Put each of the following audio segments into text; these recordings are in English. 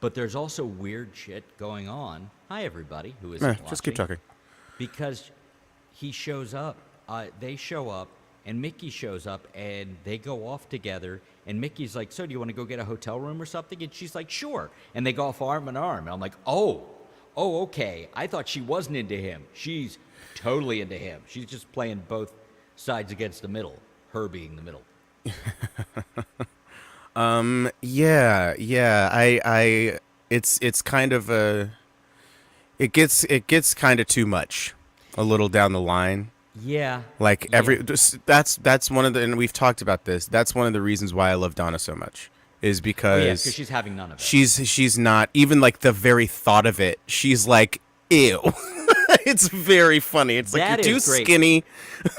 But there's also weird shit going on. Hi, everybody who isn't watching. Just keep talking. Because he shows up, they show up, and Mickey shows up, and they go off together. And Mickey's like, so do you want to go get a hotel room or something? And she's like, sure. And they go off arm in arm. And I'm like, oh, okay. I thought she wasn't into him. She's totally into him. She's just playing both sides against the middle, her being the middle. Yeah. It's kind of it gets kind of too much a little down the line. Yeah. Like that's one of the, and we've talked about this. That's one of the reasons why I love Donna so much, is because she's having none of it. She's not even like the very thought of it. She's like, ew. It's very funny. It's like, you're too skinny.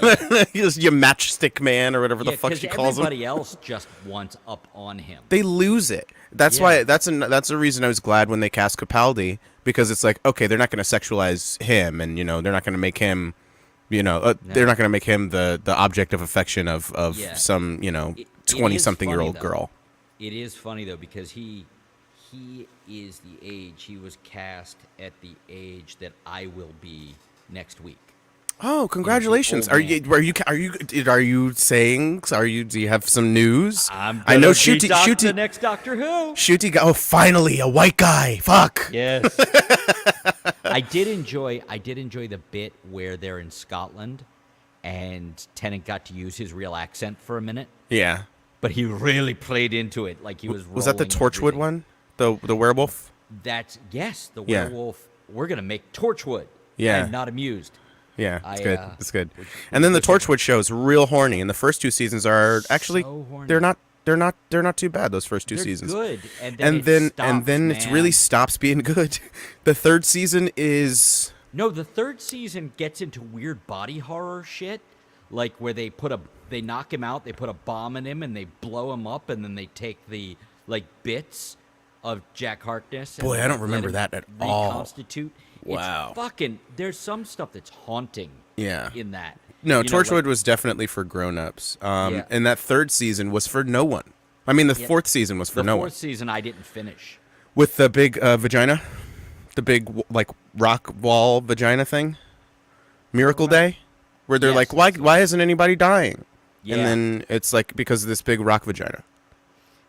Yeah. You matchstick man or whatever the fuck she calls him. Everybody else just wants up on him. They lose it. That's why. That's the reason I was glad when they cast Capaldi, because it's like, okay, they're not going to sexualize him, and they're not going to make him. They're not going to make him the object of affection of some 20-something-year-old girl. It is funny though, because he is the age he was cast at the age that I will be next week. Oh, congratulations! Do you have some news? I know Shooty the next Doctor Who. Shooty, oh, finally a white guy. Fuck. Yes. I did enjoy the bit where they're in Scotland, and Tennant got to use his real accent for a minute. Yeah. But he really played into it, like he was. Was that the Torchwood one? The werewolf? The werewolf. We're gonna make Torchwood. Yeah. I'm not amused. Yeah, it's good. It's good. And then the Torchwood show is real horny, and the first two seasons are actually they're not too bad. Those first two seasons. Good. And then it really stops being good. The third season is the third season gets into weird body horror shit, like where they knock him out, they put a bomb in him, and they blow him up, and then they take the bits of Jack Harkness. Boy, I don't remember that at all. Reconstitute. Wow. It's fucking. There's some stuff that's haunting. Yeah. In that. No, Torchwood was definitely for grown-ups. And that third season was for no one. I mean, the fourth season was for no one. The fourth season I didn't finish. With the big vagina, the big rock wall vagina thing, Miracle Day, where they're like, why isn't anybody dying? Yeah. And then it's like because of this big rock vagina.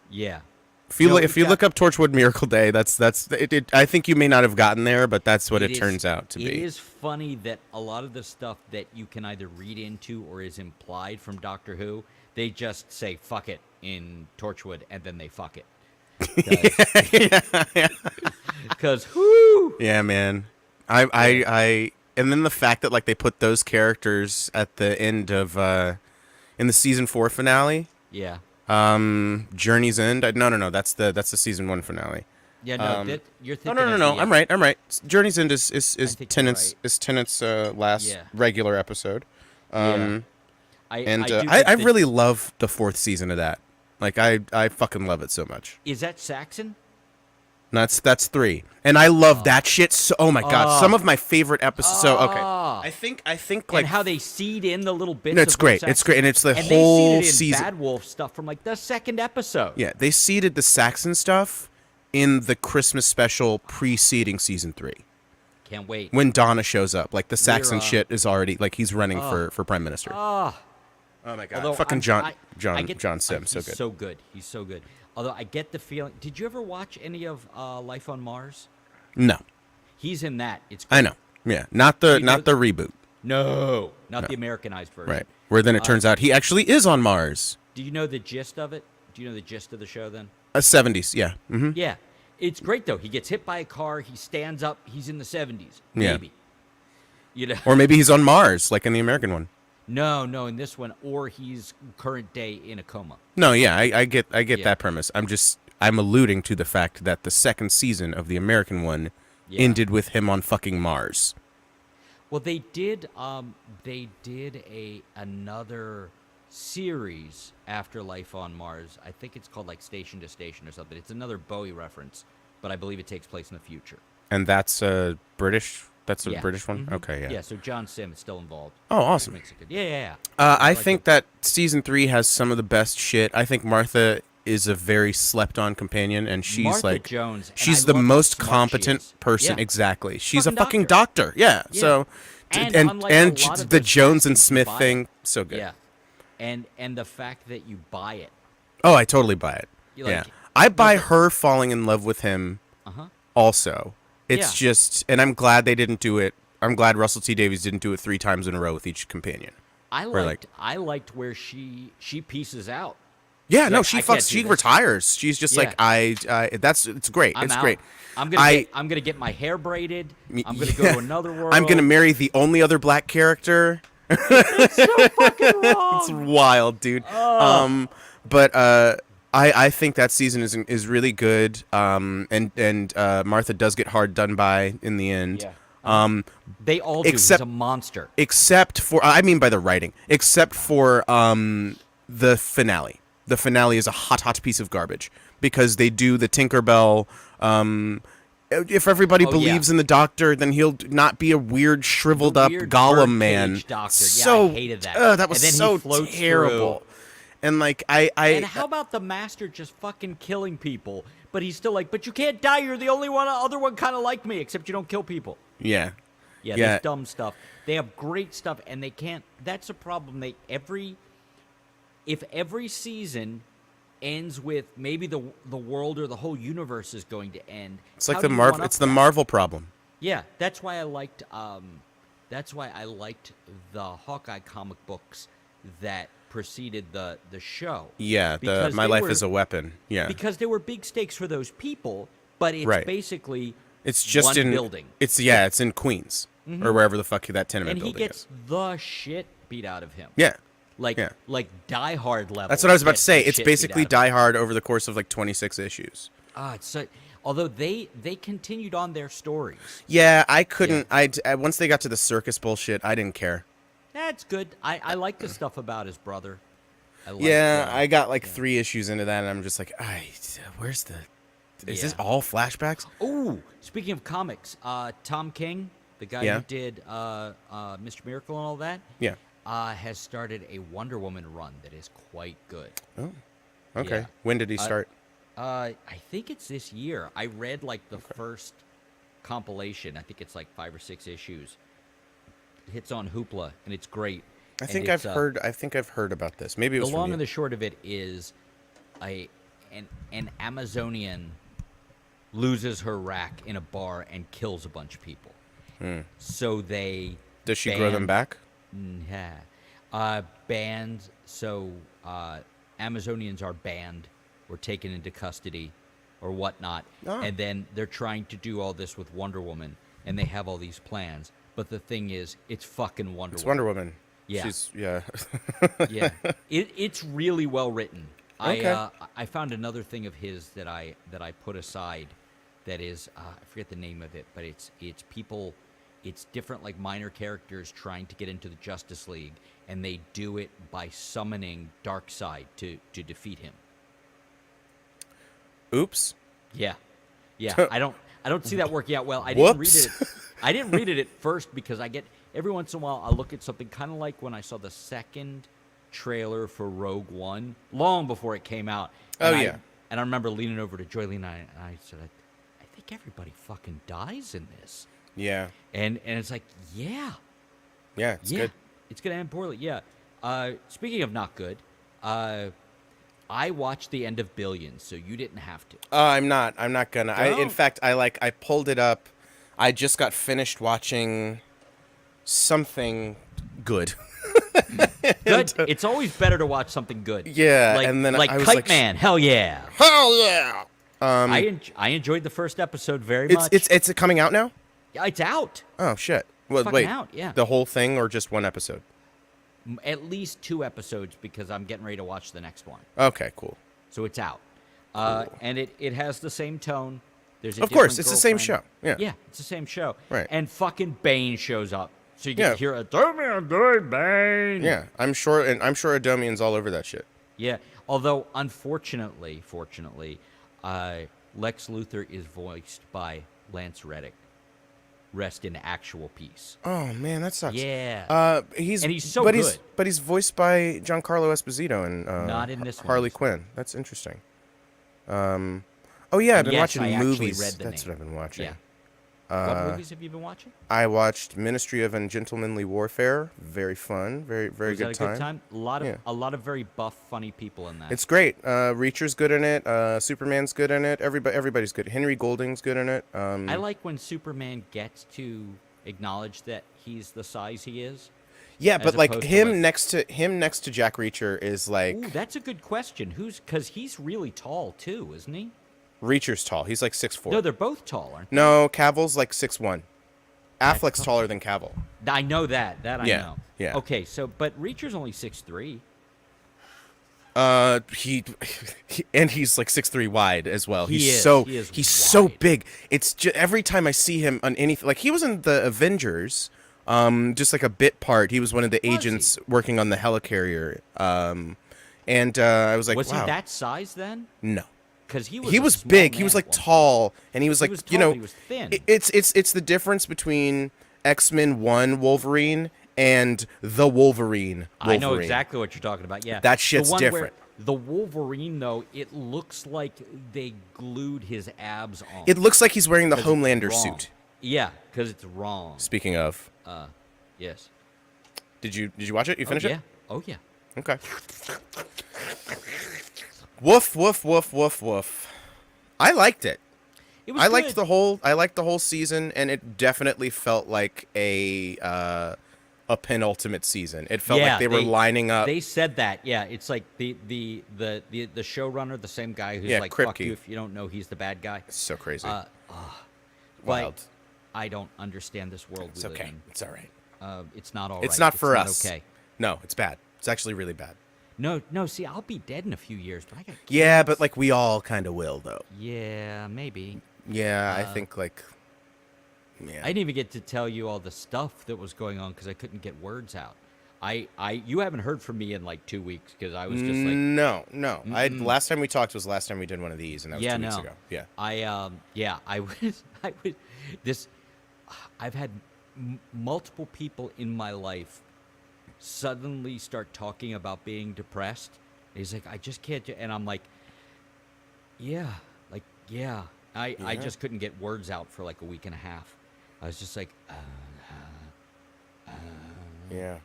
Yeah. If you look up Torchwood Miracle Day, that's it. I think you may not have gotten there, but that's what it turns out to be. It is funny that a lot of the stuff that you can either read into or is implied from Doctor Who, they just say "fuck it" in Torchwood, and then they fuck it. Because whoo. Yeah, man. I and then the fact that they put those characters at the end of in the season 4 finale. Yeah. Journey's End. No. That's the season 1 finale. Yeah, no. You're thinking. No. I'm right. Journey's End is Tennant's last regular episode. I really love the 4th season of that. I fucking love it so much. Is that Saxon? No, that's 3, and I love that shit. So, oh my god, some of my favorite episodes. So okay, I think and how they seed in the little bits. No, it's great. It's great, and it's the whole season. Bad Wolf stuff from the second episode. Yeah, they seeded the Saxon stuff in the Christmas special preceding season 3. Can't wait. When Donna shows up, the Saxon shit is already he's running for prime minister. Oh my god, fucking John Sims, so good. So good. He's so good. Although I get the feeling, did you ever watch any of Life on Mars? No. He's in that. It's great. I know. Yeah, not the reboot. No, not the Americanized version. Right. Where then it turns out he actually is on Mars. Do you know the gist of it? Do you know the gist of the show then? 70s, yeah. Mm-hmm. Yeah. It's great though. He gets hit by a car, he stands up, he's in the 70s. Maybe. Yeah. Or maybe he's on Mars, like in the American one. No, in this one, or he's current day in a coma. No, yeah, I get that premise. I'm alluding to the fact that the second season of the American one ended with him on fucking Mars. Well, they did another series after Life on Mars. I think it's called Station to Station or something. It's another Bowie reference, but I believe it takes place in the future. And that's British. That's a British one? Mm-hmm. Okay, yeah. Yeah, so John Sim is still involved. Oh, awesome. Yeah. I think that season 3 has some of the best shit. I think Martha is a very slept on companion, and she's Martha like Jones, and she's I the love how most smart she competent is. person. Yeah. Exactly. She's a Fucking fucking doctor. Yeah. Yeah. So And and unlike a and lot of the those Jones and caskets, you Smith buy thing, it. so good. Yeah. And the fact that you buy it. Oh, I totally buy it. You Yeah. like- I buy but- her falling in love with him Uh-huh. also. It's Yeah. just, and I'm glad they didn't do it. I'm glad Russell T Davies didn't do it 3 times in a row with each companion. I Where, liked where she pieces out. Yeah, She's no, like, she "I can't fucks. do She this." retires. She's just Yeah. like it's great. I'm It's out. great. I'm gonna get my hair braided. I'm gonna go to another world. I'm gonna marry the only other black character. so fucking It's wrong. wild, dude. But I think that season is really good. And Martha does get hard done by in the end. Yeah. They all do. He's a monster. Except for, I mean by the writing, except for the finale. The finale is a hot piece of garbage because they do the Tinkerbell. If everybody believes in the Doctor, then he'll not be a weird, shriveled up weird Gollum man. birdcage Doctor. So I hated that. that was and then so he floats terrible. through. And like And how about the Master just fucking killing people? But he's still like, but you can't die. You're the only other one kind of like me, except you don't kill people. Yeah. Yeah, that's dumb stuff. They have great stuff, and they can't. That's a problem. If every season ends with maybe the world or the whole universe is going to end. It's like how the do you Marvel. one-up It's the that? Marvel problem. Yeah, that's why I liked. That's why I liked the Hawkeye comic books that preceded the show. Yeah, Because My they Life were- is a Weapon. Yeah. Because there were big stakes for those people, but it's Right. basically It's just one in building. It's in Queens or wherever the fuck that tenement And he building gets is. the shit beat out of him. Yeah. Like Yeah. Die Hard level. That's what I was about to gets say. the It's shit beat basically out of him. Die Hard over the course of like 26 issues. It's so, although they continued on their stories. Yeah, I couldn't. I once they got to the circus bullshit, I didn't care. That's good. I like the stuff about his brother. I got like 3 issues into that, and I'm just like, where's the? Is this Yeah. all flashbacks? Oh, speaking of comics, Tom King, the guy Yeah. who did Mr. Miracle and all that, Yeah. has started a Wonder Woman run that is quite good. Oh. Okay. Yeah. When did he start? I think it's this year. I read like the first compilation. I think it's like 5 or 6 issues. It hits on Hoopla, and it's great. I And think it's, I've heard about this. Maybe it was the from long you. and the short of it is an Amazonian loses her rack in a bar and kills a bunch of people. So they Does she grow them back? Yeah. Banned. So Amazonians are banned or taken into custody or whatnot. Oh. And then they're trying to do all this with Wonder Woman, and they have all these plans. But the thing is, it's fucking Wonder It's Woman. Wonder Woman. Yeah. She's yeah. Yeah, it's really well written. Okay. I found another thing of his that I put aside, that is I forget the name of it, but it's people, it's different like minor characters trying to get into the Justice League, and they do it by summoning Darkseid to defeat him. Oops. Yeah, I don't see that working out well. I didn't read Whoops. it. I didn't read it at first because I get every once in a while I look at something kind of like when I saw the second trailer for Rogue One long before it came out. And yeah. And I remember leaning over to Joylene and I said, I think everybody fucking dies in this. Yeah. And it's like, yeah, It's good. it's gonna end poorly. Yeah. Speaking of not good, I watched the end of Billions, so you didn't have to. I'm not gonna. In Don't. fact, I pulled it up. I just got finished watching something good. Good. It's always better to watch something good. Yeah, like, and then like I was Kite like, Man. Hell yeah. Hell yeah! I enjoyed the first episode very much. It's coming out now. Yeah, it's out. Oh shit! Well, Fucking wait. out, yeah. The whole thing or just one episode? At least 2 episodes because I'm getting ready to watch the next one. Okay, cool. So it's out. And it has the same tone. There's a Of course, different it's the same girlfriend. show. Yeah. Yeah, it's the same show. Right. And fucking Bane shows up. So you Yeah. can hear a "Tell me I'm doing Bane." Yeah, I'm sure Adomian's all over that shit. Yeah. Although fortunately, Lex Luthor is voiced by Lance Reddick. Rest in actual peace. Oh man, that sucks. Yeah. He's so but good. He's voiced by Giancarlo Esposito and Not in this one. Harley Quinn. That's interesting. Oh yeah, I've And been yes, watching I actually movies. read the That's name. what I've been watching. Yeah. What movies have you been watching? I watched Ministry of Ungentlemanly Warfare. Very fun. Very Was good that a good time? A lot of very buff, funny people in that. It's great. Reacher's good in it. Superman's good in it. Everybody's good. Henry Golding's good in it. I like when Superman gets to acknowledge that he's the size he is. Yeah, but like opposed to, him like- next to Jack Reacher is like Ooh, that's a good question. Because he's really tall too, isn't he? Reacher's tall. He's like 6'4". No, they're both tall, aren't they? No, Cavill's like 6'1". Affleck's taller than Cavill. I know that. That I Yeah, know. yeah. Okay, so but Reacher's only 6'3". And he's like 6'3" wide as well. He He's is so wide. big. It's just every time I see him on anything, like he was in the Avengers, just like a bit part. He was one of the Was agents working on the helicarrier. And I was like, Was wow. he that size then? No. Because he was. He a was small big. He man was at like one point. tall, and he was like, was you tall, know, but he was thin. It's the difference between X-Men 1 Wolverine and the Wolverine. I know exactly what you're talking about. Yeah, That shit's the one different. Where the Wolverine, though, it looks like they glued his abs on. It looks like he's wearing the 'Cause it's Homelander wrong. suit. Yeah, because it's wrong. Speaking of, Yes. did you watch it? You finish yeah. it? Oh yeah. Okay. Woof woof woof woof woof. I liked it. It was I liked good. the whole season, and it definitely felt like a penultimate season. It felt like they were lining up. They said that. Yeah, it's like the showrunner, the same guy who's Yeah, like, "Fuck Kripke. you if you don't know he's the bad guy." It's so crazy. But Wild. I don't understand this world It's we live okay. in. It's all right. It's not all It's right. not for us. Okay. No, it's bad. It's actually really bad. No. See, I'll be dead in a few years, but I got kids. Yeah, but like we all kind of will, though. Yeah, maybe. Yeah, I think like. Yeah. I didn't even get to tell you all the stuff that was going on because I couldn't get words out. You haven't heard from me in like 2 weeks because I was just like, No. Last time we talked was last time we did one of these, and that was yeah, 2 weeks no. ago. Yeah. I was this. I've had multiple people in my life suddenly start talking about being depressed. He's like, I just can't, and I'm like, yeah. I just couldn't get words out for like a week and a half. I was just like, Yeah.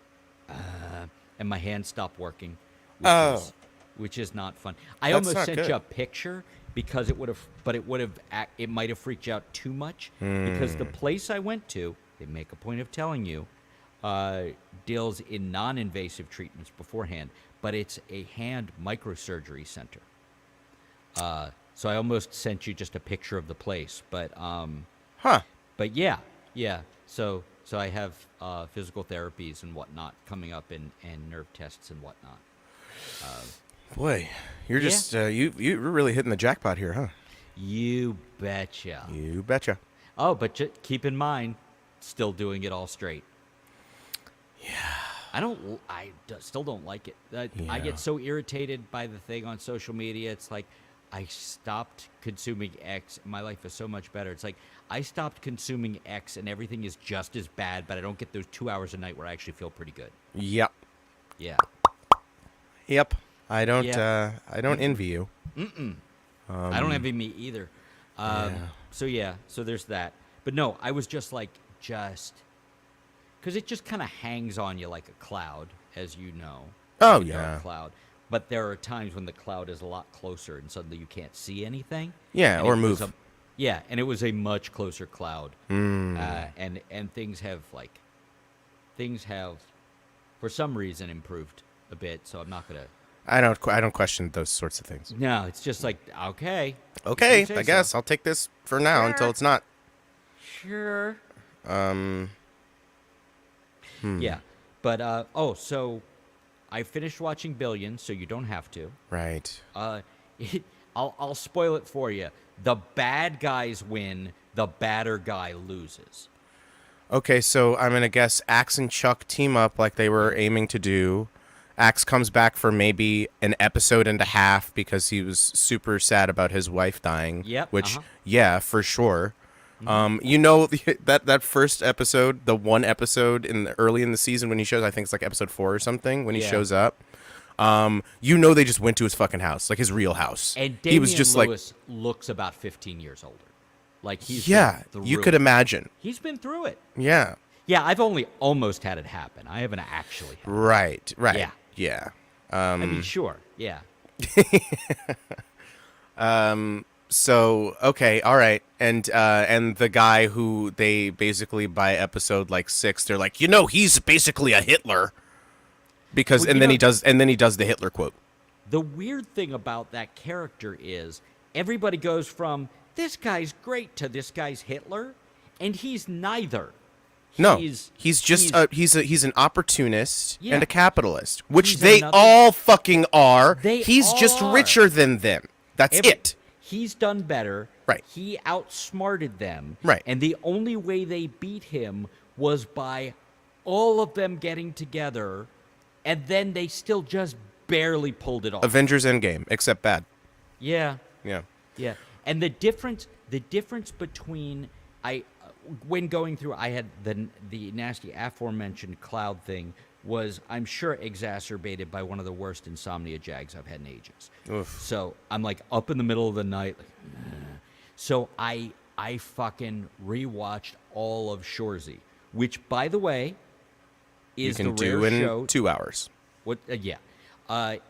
and my hands stopped working. Which is not fun. I That's almost not sent good. you a picture because it might have freaked you out too much because the place I went to, they make a point of telling you, deals in non-invasive treatments beforehand, but it's a hand microsurgery center. So I almost sent you just a picture of the place, but Huh. but yeah. So I have physical therapies and whatnot coming up, and nerve tests and whatnot. Boy, you're Yeah. just you're really hitting the jackpot here, huh? You betcha. You betcha. Oh, but keep in mind, still doing it all straight. Yeah. Still don't like it. I Yeah. get so irritated by the thing on social media. It's like I stopped consuming X. My life is so much better. It's like I stopped consuming X and everything is just as bad, but I don't get those 2 hours a night where I actually feel pretty good. Yep. Yeah. Yep. I don't Yeah. I don't envy you. I don't envy me either. So there's that. But no, I was just because it just kind of hangs on you like a cloud, as you know. Oh, Like a dark yeah. cloud. But there are times when the cloud is a lot closer and suddenly you can't see anything. Yeah, And or it was move. and it was a much closer cloud. And things have for some reason improved a bit. So I'm not gonna. I don't question those sorts of things. No, it's just like okay. Okay, You say I guess so. I'll take this for now until it's not. Sure. Yeah, but so I finished watching Billions, so you don't have to. Right. I'll spoil it for you. The bad guys win. The badder guy loses. Okay, so I'm gonna guess Axe and Chuck team up like they were aiming to do. Axe comes back for maybe an episode and a half because he was super sad about his wife dying. Yep, Which, uh-huh. yeah, for sure. You know that first episode, the one episode early in the season when he shows, I think it's like episode 4 or something when he Yeah. shows up. You know, they just went to his fucking house, like his real house. And Damian he was just Lewis looks about 15 years older. Like he's yeah, been you through could it. imagine. He's been through it. Yeah. Yeah, I've only almost had it happen. I haven't actually had Right. Yeah. Yeah. I mean, sure. Yeah. So okay, all right, and the guy who they basically by episode like 6, they're like, he's basically a Hitler, because Well, and then he does the Hitler quote. The weird thing about that character is everybody goes from this guy's great to this guy's Hitler, and he's neither. No, he's an opportunist Yeah. and a capitalist, which He's they another- all fucking are. They He's just are. richer than them. That's it. He's done better. Right. He outsmarted them. Right. And the only way they beat him was by all of them getting together, and then they still just barely pulled it off. Avengers Endgame, except bad. Yeah. Yeah. Yeah. And the difference between when going through, I had the nasty aforementioned cloud thing was, I'm sure, exacerbated by one of the worst insomnia jags I've had in ages. Oof. So I'm like up in the middle of the night, like, so I fucking rewatched all of Shoresy, which, by the way, is You can the do rare in show. 2 hours. What? Yeah.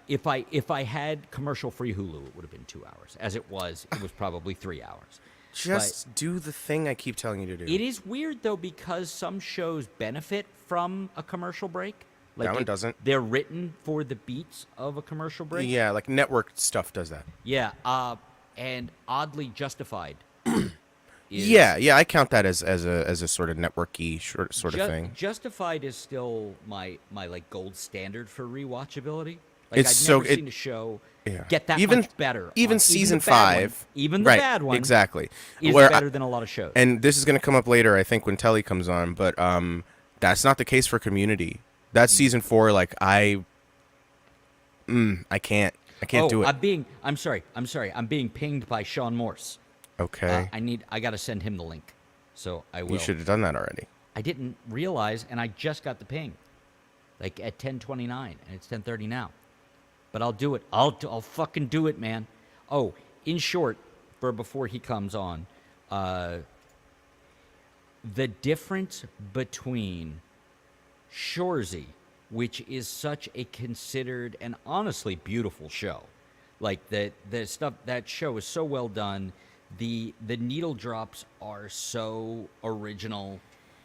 If I had commercial free Hulu, it would have been 2 hours. As it was probably 3 hours. Just do the thing I keep telling you to do. It is weird though, because some shows benefit from a commercial break. Like That one doesn't. They're written for the beats of a commercial break. Yeah, like network stuff does that. Yeah. And oddly Justified. Yeah, I count that as a sort of networky sort of thing. Justified is still my like gold standard for rewatchability. Like It's I've never so- seen a show Yeah. get that Even- much better. Even on- season the bad one- 5, even the right, bad one, exactly, is where better than a lot of shows. and this is going to come up later, I think, when Telly comes on. But that's not the case for Community. That's season 4. Like I can't do it. I'm sorry. I'm being pinged by Sean Morse. Okay, I got to send him the link. So I will. you should have done that already. I didn't realize, and I just got the ping, like at 10:29, and it's 10:30 now. But I'll do it. I'll fucking do it, man. Oh, in short, before he comes on, the difference between Shoresy, which is such a considered and honestly beautiful show, like the stuff, that show is so well done. The needle drops are so original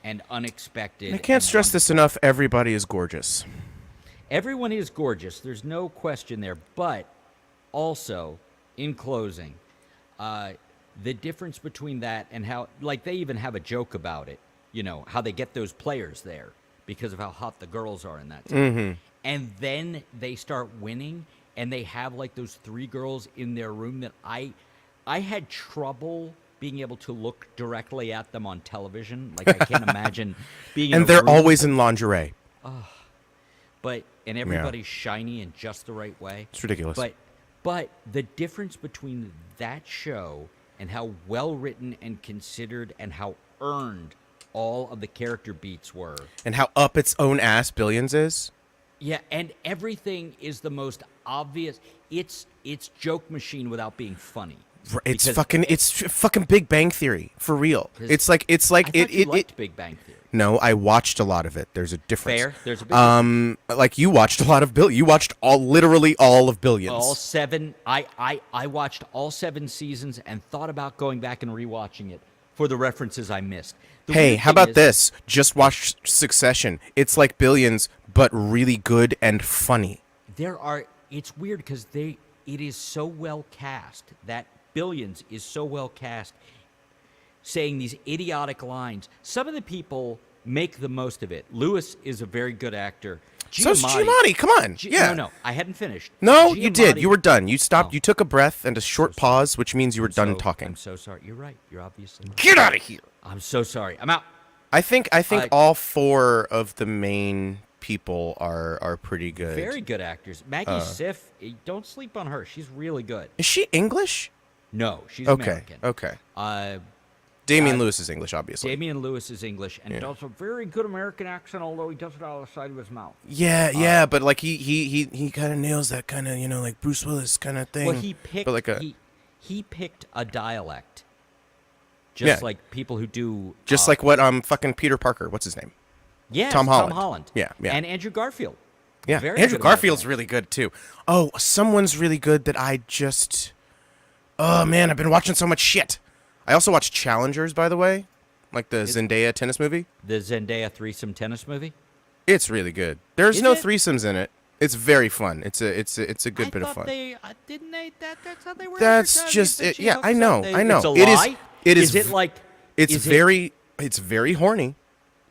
and unexpected. I can't and stress this enough. Everybody is gorgeous. Everyone is gorgeous. There's no question there. But also, in closing, the difference between that and how, like, they even have a joke about it, how they get those players there because of how hot the girls are in that time. Mm-hmm. And then they start winning, and they have, like, those 3 girls in their room that I had trouble being able to look directly at them on television. Like, I can't imagine being in And a they're room. always in lingerie. And everybody's shiny in just the right way. It's ridiculous. But the difference between that show and how well written and considered and how earned all of the character beats were. And how up its own ass Billions is. Yeah, and everything is the most obvious. It's joke machine without being funny. It's Because fucking Big Bang Theory for real. It's like I thought you liked Big Bang Theory. No, I watched a lot of it. There's a difference. Fair. There's a big difference. Like you watched a lot of You watched literally all of Billions. All 7. I watched all 7 seasons and thought about going back and rewatching it for the references I missed. The Hey, weird how thing about is- this? Just watch Succession. It's like Billions, but really good and funny. It's weird because it is so well cast. That Billions is so well cast, saying these idiotic lines. Some of the people make the most of it. Lewis is a very good actor. So's Giamatti. Come on. Yeah. No, I hadn't finished. No, you did. Giamatti- You were done. You stopped. Oh. You took a breath and a short pause, which means you were done talking. I'm so sorry. You're right. You're obviously right. Get out of here. I'm so sorry. I'm out. I think all 4 of the main people are pretty good. Very good actors. Maggie Siff, don't sleep on her. She's really good. Is she English? No, she's Okay. American. Okay. Damian Lewis is English, obviously. Damian Lewis is English and does a very good American accent, although he does it out of the side of his mouth. Yeah, but like he kind of nails that kind of, like Bruce Willis kind of thing. Well, he picked but like he picked a dialect, just like people who do. Just like what fucking Peter Parker, what's his name? Yeah, Tom Holland. Tom Holland. Yeah. And Andrew Garfield. Yeah, Very Andrew good Garfield's American. really good too. Oh, someone's really good that I just. Oh man, I've been watching so much shit. I also watched Challengers, by the way, like the Zendaya tennis movie. The Zendaya threesome tennis movie. It's really good. There's Is no it? threesomes in it. It's very fun. It's a good bit of fun. Didn't they? That's how they were. That's advertising just that it. she Yeah, hooks I know. up. I know. It's a It is. lie? It is. Is it like? It's is very. It's very horny.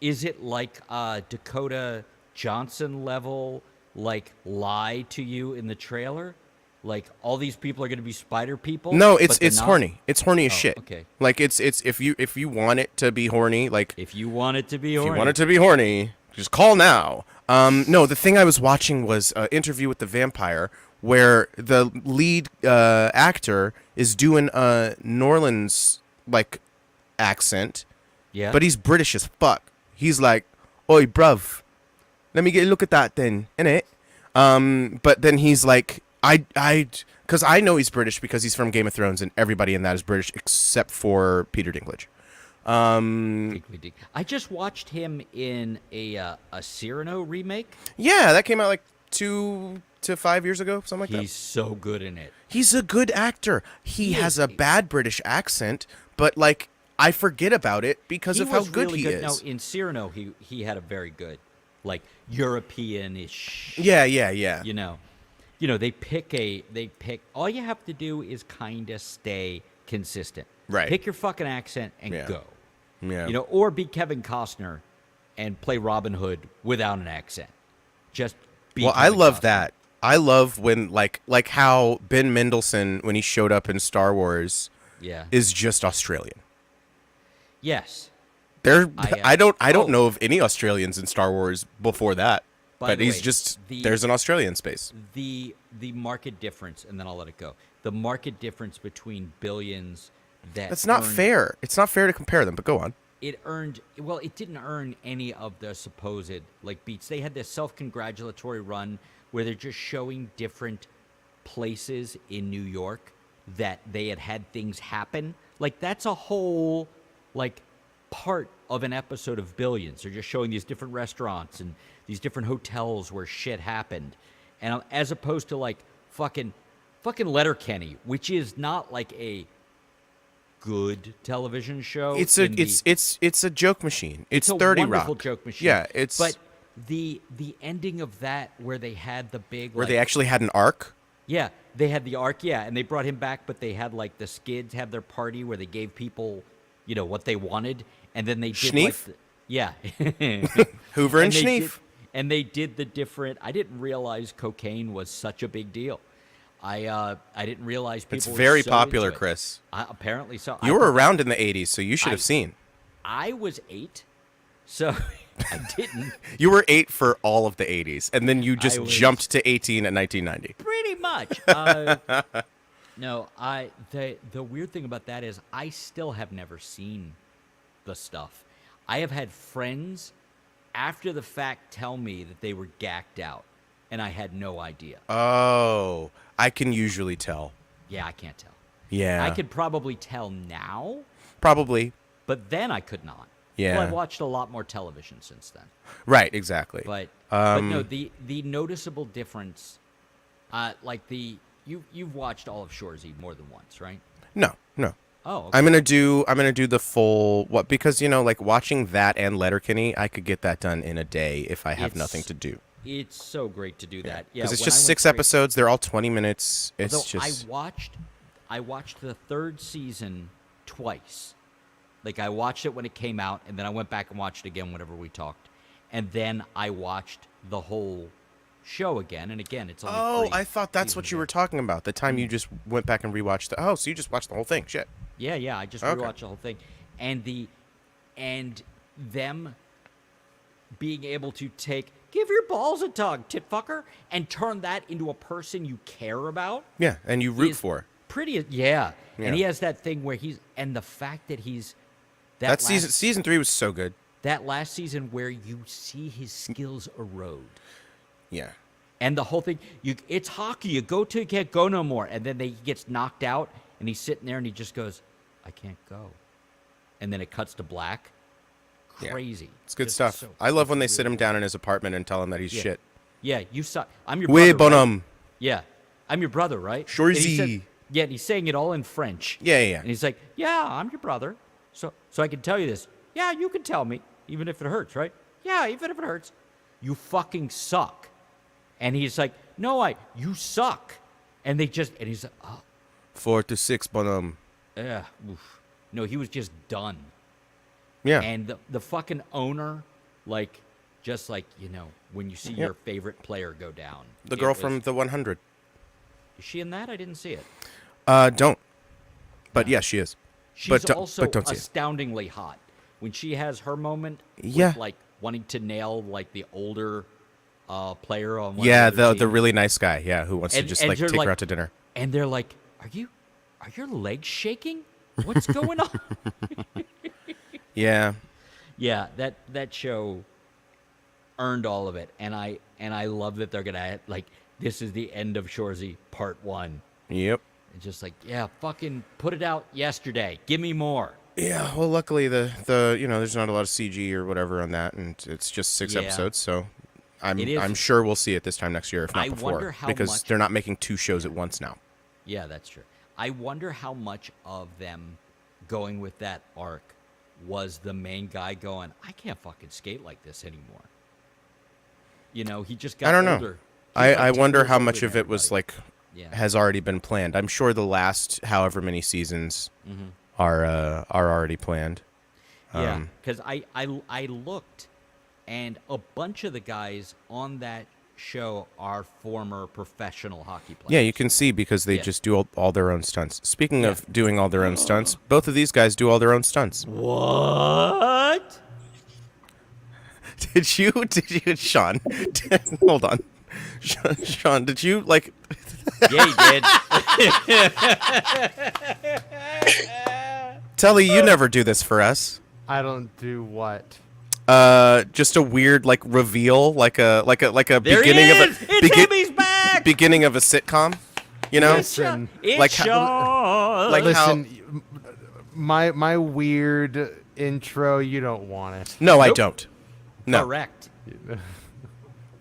Is it like Dakota Johnson level, like lie to you in the trailer? Like all these people are going to be spider people? No, but they're it's not? horny. It's horny as shit. Okay. Like it's if you want it to be horny, like If you want it to be if horny. you want it to be horny, just call now. No, the thing I was watching was Interview with the Vampire, where the lead actor is doing a New Orleans like accent, Yeah. but he's British as fuck. He's like, "Oi, bruv, let me get a look at that then, innit?" But then he's like, because I know he's British because he's from Game of Thrones, and everybody in that is British except for Peter Dinklage. I just watched him in a Cyrano remake. Yeah, that came out like 2 to 5 years ago, something like that. He's so good in it. He's a good actor. He has is. a bad British accent, but like I forget about it because of how was good really he good. is. No, in Cyrano, he had a very good, like European-ish. Yeah. You know, they pick. All you have to do is kind of stay consistent. Right. Pick your fucking accent and Yeah. go. Yeah. You know, or be Kevin Costner and play Robin Hood without an accent. Just be. Well, I Kevin love Costner. that. I love when like how Ben Mendelsohn when he showed up in Star Wars Yeah. is just Australian. Yes. I don't oh. know of any Australians in Star Wars before that. By But the he's way, just the- there's an Australian space. The market difference, and then I'll let it go. The market difference between Billions that That's not earned- fair. It's not fair to compare them, but go on. It didn't earn any of the supposed like beats. They had this self-congratulatory run where they're just showing different places in New York that they had things happen. Like that's a whole like part of an episode of Billions. They're just showing these different restaurants and these different hotels where shit happened. And as opposed to like fucking Letterkenny, which is not like a good television show. It's a joke machine. It's 30 wonderful Rock. joke machine. Yeah, it's But the ending of that where they had the big where like, they actually had an arc. yeah, they had the arc, yeah, and they brought him back, but they had like the Skids have their party where they gave people, you know, what they wanted, and then they did Schneef? like yeah. Hoover and they Schneef. did- and they did the different. I didn't realize cocaine was such a big deal. I didn't realize people. It's were very so popular, into it. Chris. Apparently so. You were around in the 80s, so you should have seen. I was 8, so I didn't. You were 8 for all of the 80s, and then you just was- jumped to 18 at 1990. Pretty much. No, the weird thing about that is I still have never seen the stuff. I have had friends after the fact tell me that they were gacked out, and I had no idea. Oh, I can usually tell. Yeah, I can't tell. Yeah. I could probably tell now, Probably. but then I could not. Yeah. Well, I've watched a lot more television since then. Right, exactly. But no, the noticeable difference, you've watched all of Shoresy more than once, right? No. Oh, okay. I'm gonna do the full because like watching that and Letterkenny, I could get that done in a day if I have It's- nothing to do. It's so great to do that. Yeah, Because it's when just I went 6 straight- episodes. They're all 20 minutes. It's Although just I watched the 3rd season twice. Like I watched it when it came out, and then I went back and watched it again whenever we talked, and then I watched the whole show again. And again, it's only Oh, 3 I thought that's what seasons you in. were talking about. The time you just went back and rewatched the. Oh, so you just watched the whole thing? Shit. Yeah. I just Okay. rewatched the whole thing, and them being able to give your balls a tug, tit fucker, and turn that into a person you care about. Yeah, and you root is for. Pretty, yeah. Yeah. And he has that thing where and the fact that he's That season 3 was so good. That last season where you see his skills erode. Yeah. And the whole thing, it's hockey. You go till you can't go no more. And then he gets knocked out, and he's sitting there, and he just goes, I can't go. And then it cuts to black. Crazy. Yeah. It's good Just stuff. so I love when they really sit him down in his apartment and tell him that he's shit. Yeah, you suck. I'm your Oui, brother, bonhomme. right? Yeah, I'm your brother, right? Shorzy. Yeah, and he's saying it all in French. Yeah. And he's like, yeah, I'm your brother. So I can tell you this. Yeah, you can tell me, even if it hurts, right? Yeah, even if it hurts. You fucking suck. And he's like, no, you suck. And he's like, oh. 4 to 6, bonhomme. Yeah. Oof. No, he was just done. Yeah. And the fucking owner, like, just like, when you see your favorite player go down. The girl from the 100. Is she in that? I didn't see it. Don't. But yes, she is. She's also don't see it. astoundingly hot. When she has her moment Yeah. with, like, wanting to nail, like, the older player on one Yeah, of the the really nice guy, who wants to just, like, you're take like- her out to dinner. And they're like, are your legs shaking? What's going on? Yeah. Yeah, that show earned all of it, and I love that they're gonna like this is the end of Shorzy Part 1. Yep. It's just like, yeah, fucking put it out yesterday. Give me more. Yeah, well, luckily the there's not a lot of CG or whatever on that, and it's just 6 episodes, so I'm sure we'll see it this time next year, if not before, wonder how because much- they're not making 2 shows at once now. Yeah, that's true. I wonder how much of them going with that arc was the main guy going, I can't fucking skate like this anymore. He just got I don't know. older. I wonder years how older much than of it was everybody. like Yeah. has already been planned. I'm sure the last however many seasons are already planned. Yeah, because I looked, and a bunch of the guys on that show are former professional hockey players. Yeah, you can see because they just do all their own stunts. Speaking of doing all their own stunts, both of these guys do all their own stunts. What? Did you, Sean? Hold on, Sean. Did you like? Yeah, he did. Telly, you never do this for us. I don't do what? Just a weird like reveal, like a There beginning he of is! It's him, he's back! beginning of a sitcom. You know, Listen, It's like Sean! like how? listen, my weird intro, you don't want it. No, I Nope. don't. No. Correct.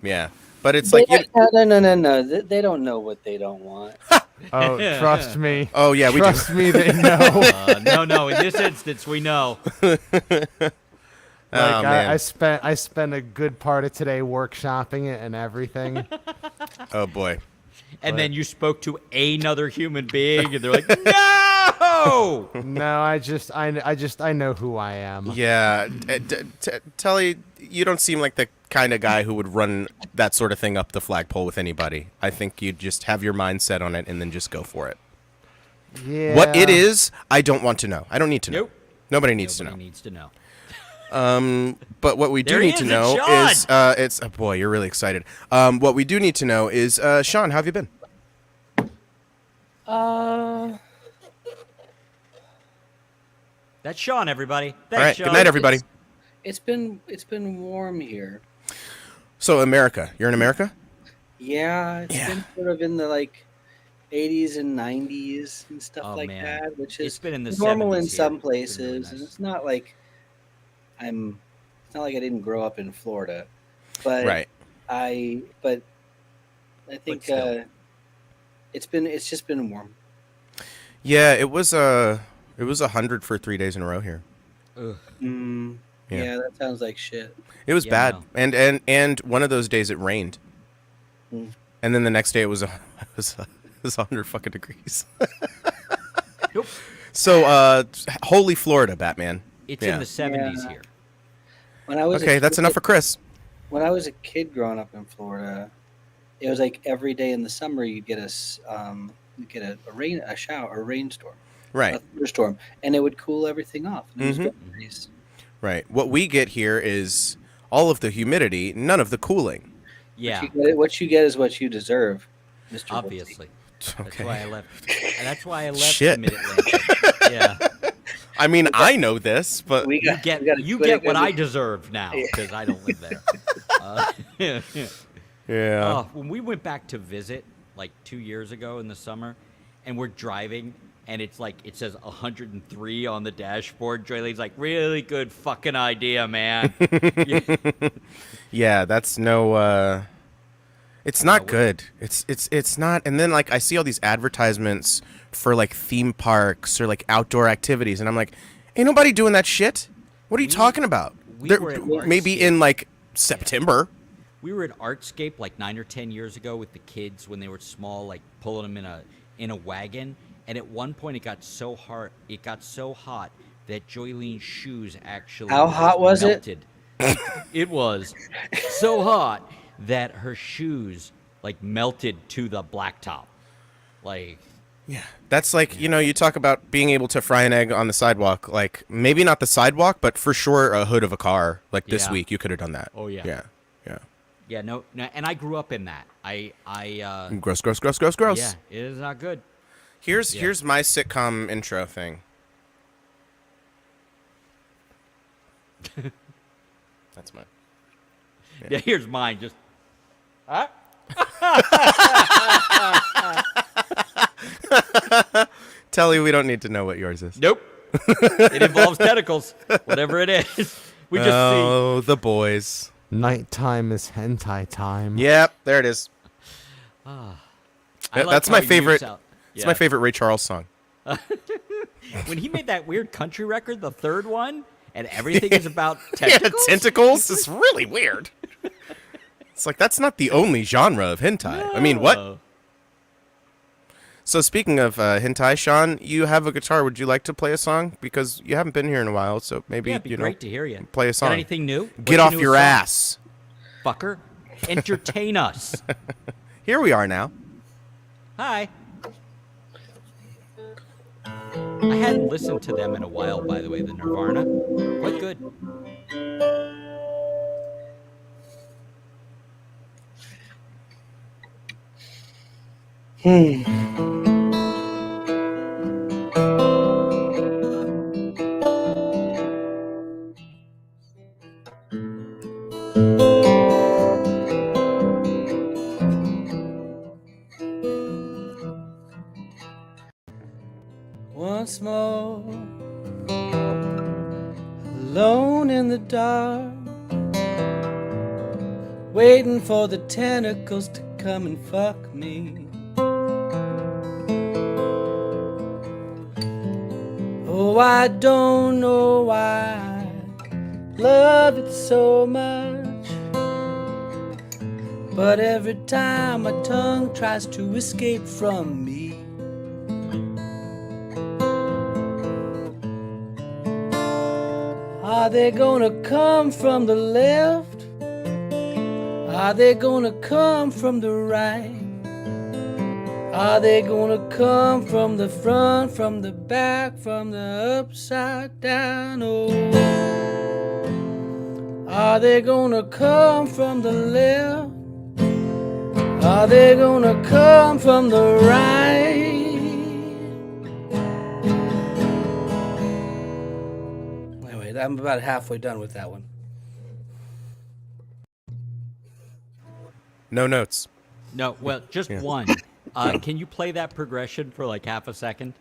Yeah, but it's like. No. They don't know what they don't want. Oh, trust me. Oh yeah, we do. Trust me, they know. No. In this instance, we know. Like man. I spent a good part of today workshopping it and everything. Oh boy. And then you spoke to another human being, and they're like, "No!" No, I know who I am. Yeah, Telly, you don't seem like the kind of guy who would run that sort of thing up the flagpole with anybody. I think you just have your mind set on it and then just go for it. Yeah. What it is, I don't want to know. I don't need to know. Nope. Nobody needs to know. Nobody needs to know. But what we do There he need to is, know it's Sean! is it's oh boy, you're really excited. What we do need to know is Sean, how have you been? That's Sean, everybody. Thanks, All right, Sean. good night, everybody. It's been warm here. So America, you're in America? Yeah, it's Yeah. been sort of in the like 80s and 90s and stuff Oh, like man. that, which It's is been in the normal in 70s here. some It's been really places, and nice. it's not like I didn't grow up in Florida, but Right. I think still. it's just been warm. Yeah, it was 100 for 3 days in a row here. Ugh. Yeah. Yeah, that sounds like shit. It was Yeah, bad, no. and one of those days it rained, Mm. and then the next day it was 100 fucking degrees. Nope. So, holy Florida, Batman. It's Yeah. in the 70s Yeah. here. When I was a Okay, that's kid- enough for Chris. When I was a kid growing up in Florida, it was like every day in the summer you'd get a rainstorm, Right, a thunderstorm, and it would cool everything off. And it was Mhm. very nice. right. What we get here is all of the humidity, none of the cooling. Yeah, What you get is what you deserve, Mr. obviously. That's Okay. why I left. That's why I left Shit. Mid-Atlantic. Yeah. I mean, I know this, but We You got, get we got a you good get what I example. deserve now because I don't live there. yeah. When we went back to visit like 2 years ago in the summer, and we're driving, and it's like it says 103 on the dashboard. Joylene's like, "Really good fucking idea, man." Yeah. Yeah, that's no. It's not what- good. It's not. And then like I see all these advertisements for like theme parks or like outdoor activities, and I'm like, ain't nobody doing that shit. What are you talking about? we They're- were at maybe Artscape. in like September. We were at Artscape like 9 or 10 years ago with the kids when they were small, like pulling them in a wagon. And at one point, it got so hot that Joylene's shoes actually How hot was it? melted. It was so hot that her shoes like melted to the blacktop. Like, Yeah, that's like you talk about being able to fry an egg on the sidewalk. Like maybe not the sidewalk, but for sure a hood of a car. Like this Yeah. week, you could have done that. Oh, yeah. Yeah. yeah, no, and I grew up in that. I Gross. yeah, it is not good. Here's my sitcom intro thing. That's mine. Yeah, here's mine. Just Telly, we don't need to know what yours is. nope. It involves tentacles, whatever it is. We just Oh, the boys. Nighttime is hentai time. Yep, there it is. I Yeah, like that's how my you favorite. sound- It's Yeah. my favorite Ray Charles song. When he made that weird country record, the third one, and everything is about Yeah, tentacles. tentacles is really weird. It's like that's not the only genre of hentai. I mean, what? Oh. So speaking of hentai, Sean, you have a guitar. Would you like to play a song? Because you haven't been here in a while, so maybe Yeah, it'd be you know, great to hear you. play a Got song. anything new? Get What's off your newest song? ass. fucker. Entertain us. Here we are now. Hi. I hadn't listened to them in a while, by the way, the Nirvana. Quite good. Once more, alone in the dark, waiting for the tentacles to come and fuck me. Oh, I don't know why I love it so much, but every time my tongue tries to escape from me, are they gonna come from the left? Are they gonna come from the right? Are they gonna come from the front, from the back, from the upside down? Oh, are they gonna come from the left? Are they gonna come from the right? Anyway, I'm about halfway done with that one. No notes. No, well, just one. Can you play that progression for like half a second?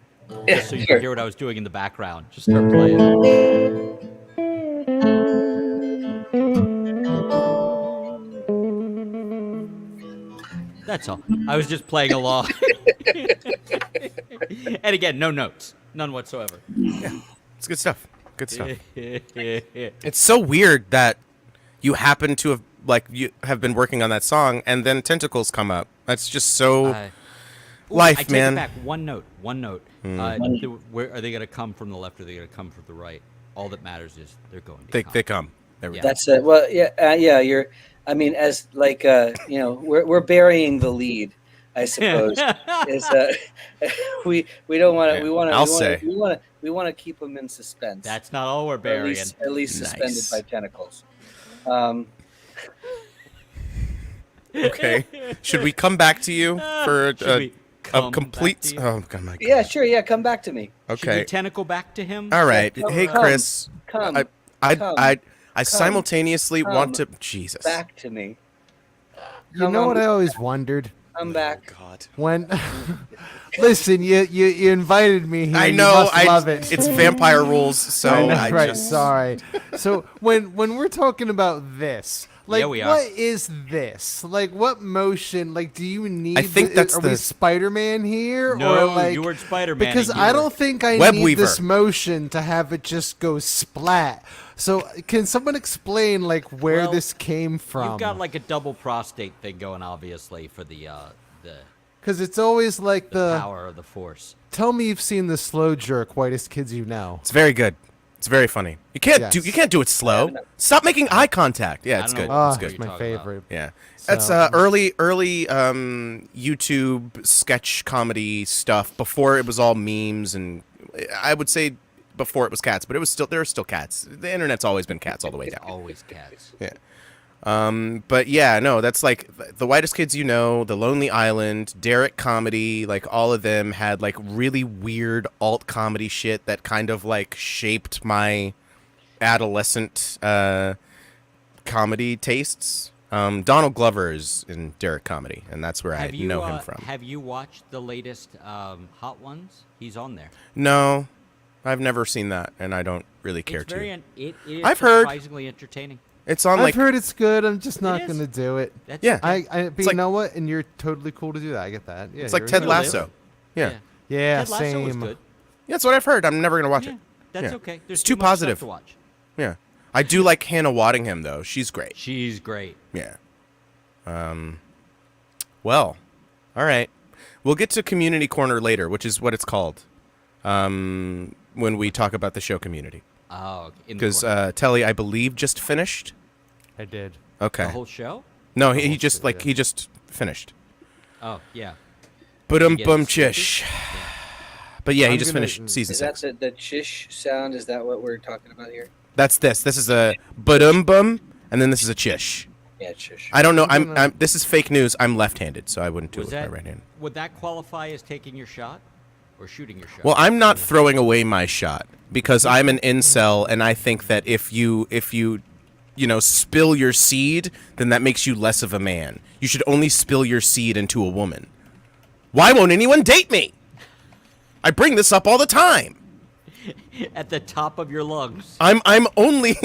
Yeah, Just so you sure. can hear what I was doing in the background. Just start playing. That's all. I was just playing along. And again, no notes. None whatsoever. It's good stuff. Good stuff. It's so weird that you happen to have been working on that song and then tentacles come up. That's just so life, I take man. it back. One note. Where are they going to come from the left or are they going to come from the right? All that matters is they're going to They come. come. There we Yeah. go. That's it. Well, yeah, yeah. You're. I mean, as like we're burying the lead, I suppose. Is we don't want to. Yeah, We want to. I'll say. We want to keep them in suspense. That's not all we're Or at burying. least suspended Nice. by tentacles. Okay. Should we come back to you for Should we come back complete. to you? Oh God, my God. Yeah, sure. Yeah, come back to me. Should we Okay. tentacle back to him? All right. Come, Hey, come, Chris. come, I come, I come, simultaneously want to. come Jesus. back to me. You know what I always wondered? Come back. God. When listen, you invited me here. I You know. must love it. It's vampire rules, so I know, I right. just. Sorry. So when we're talking about this, like, Yeah, we are. what is this? Like, what motion? Like, do you need? I think that's are we the- Spider-Man here? No, or like, you were Spider-Man. Because I don't think I Web need Weaver. this motion to have it just go splat. So can someone explain like where Well, this came from? You've got like a double prostate thing going, obviously, for the Because it's always like the. power of the Force. Tell me you've seen the slow jerk, Whitest Kids You Know. It's very good. It's very funny. You can't Yes. do it slow. Stop making eye contact. Yeah, I it's don't good. know Oh, It's it's good. my What are you talking favorite. Yeah. So- That's early YouTube sketch comedy stuff before it was all memes, and I would say before it was cats, but there are still cats. The internet's always been cats all the way It's down. always cats. Yeah. But yeah, no, that's like the Whitest Kids You Know, The Lonely Island, Derek Comedy, like all of them had like really weird alt comedy shit that kind of like shaped my adolescent comedy tastes. Donald Glover is in Derek Comedy, and that's where I know him from. Have you watched the latest Hot Ones? He's on there. No, I've never seen that, and I don't really care It's to. it is I've heard- surprisingly entertaining. It's on I've like heard it's good. I'm just not is. gonna do it. That's Yeah. okay. But you like- know what? And you're totally cool to do that. I get that. Yeah, it's like you're Ted right. Lasso. Yeah. Yeah, Ted Lasso was same. good. Yeah, that's what I've heard. I'm never gonna watch Yeah, it. that's Yeah. okay. There's It's too much stuff positive. to watch. Yeah, I do like Hannah Waddingham though. She's great. She's great. Yeah. Well, all right. We'll get to Community Corner later, which is what it's called. When we talk about the show Community, Oh, in the because corner. Telly, I believe, just finished. I did. Okay. The whole show. No, he just show, yeah. he just finished. Oh yeah. But you get bum it sleepy? chish. But yeah, he I'm just gonna- finished season Is that 6. the chish sound? Is that what we're talking about here? That's this. This is a bum, and then this is a chish. Yeah, chish. I don't know. I'm gonna- I'm. This is fake news. I'm left-handed, so I wouldn't do it Was with that my right hand. would that qualify as taking your shot or shooting your shot? Well, I'm not throwing away my shot because I'm an incel, and I think that if you spill your seed, then that makes you less of a man. You should only spill your seed into a woman. Why won't anyone date me? I bring this up all the time. at the top of your lungs. I'm only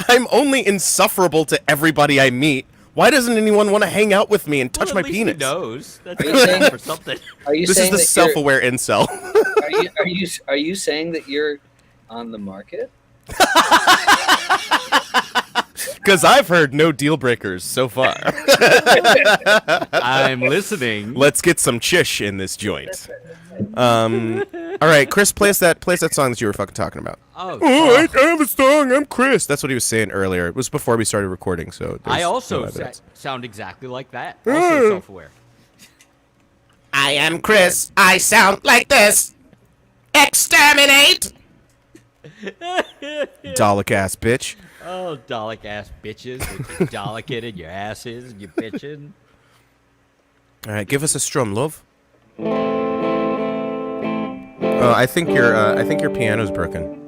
I'm only insufferable to everybody I meet. Why doesn't anyone want to hang out with me and touch Well, my at least penis? He knows. That's Are you saying- for something. Are you This is saying the that you're- self-aware incel. Are you saying that you're on the market? Because I've heard no deal breakers so far. I'm listening. Let's get some chish in this joint. All right, Chris, play us that song that you were fucking talking about. Oh, Oh, I have a song. I'm Chris. That's what he was saying earlier. It was before we started recording, so I there's also no evidence. sound exactly like that. Also self-aware. I am Chris. I sound like this. Exterminate. Dalek ass bitch. Oh, Dalek ass bitches with your Dalek in your asses and your bitching. All right, give us a strum, love. Oh, I think your piano's broken.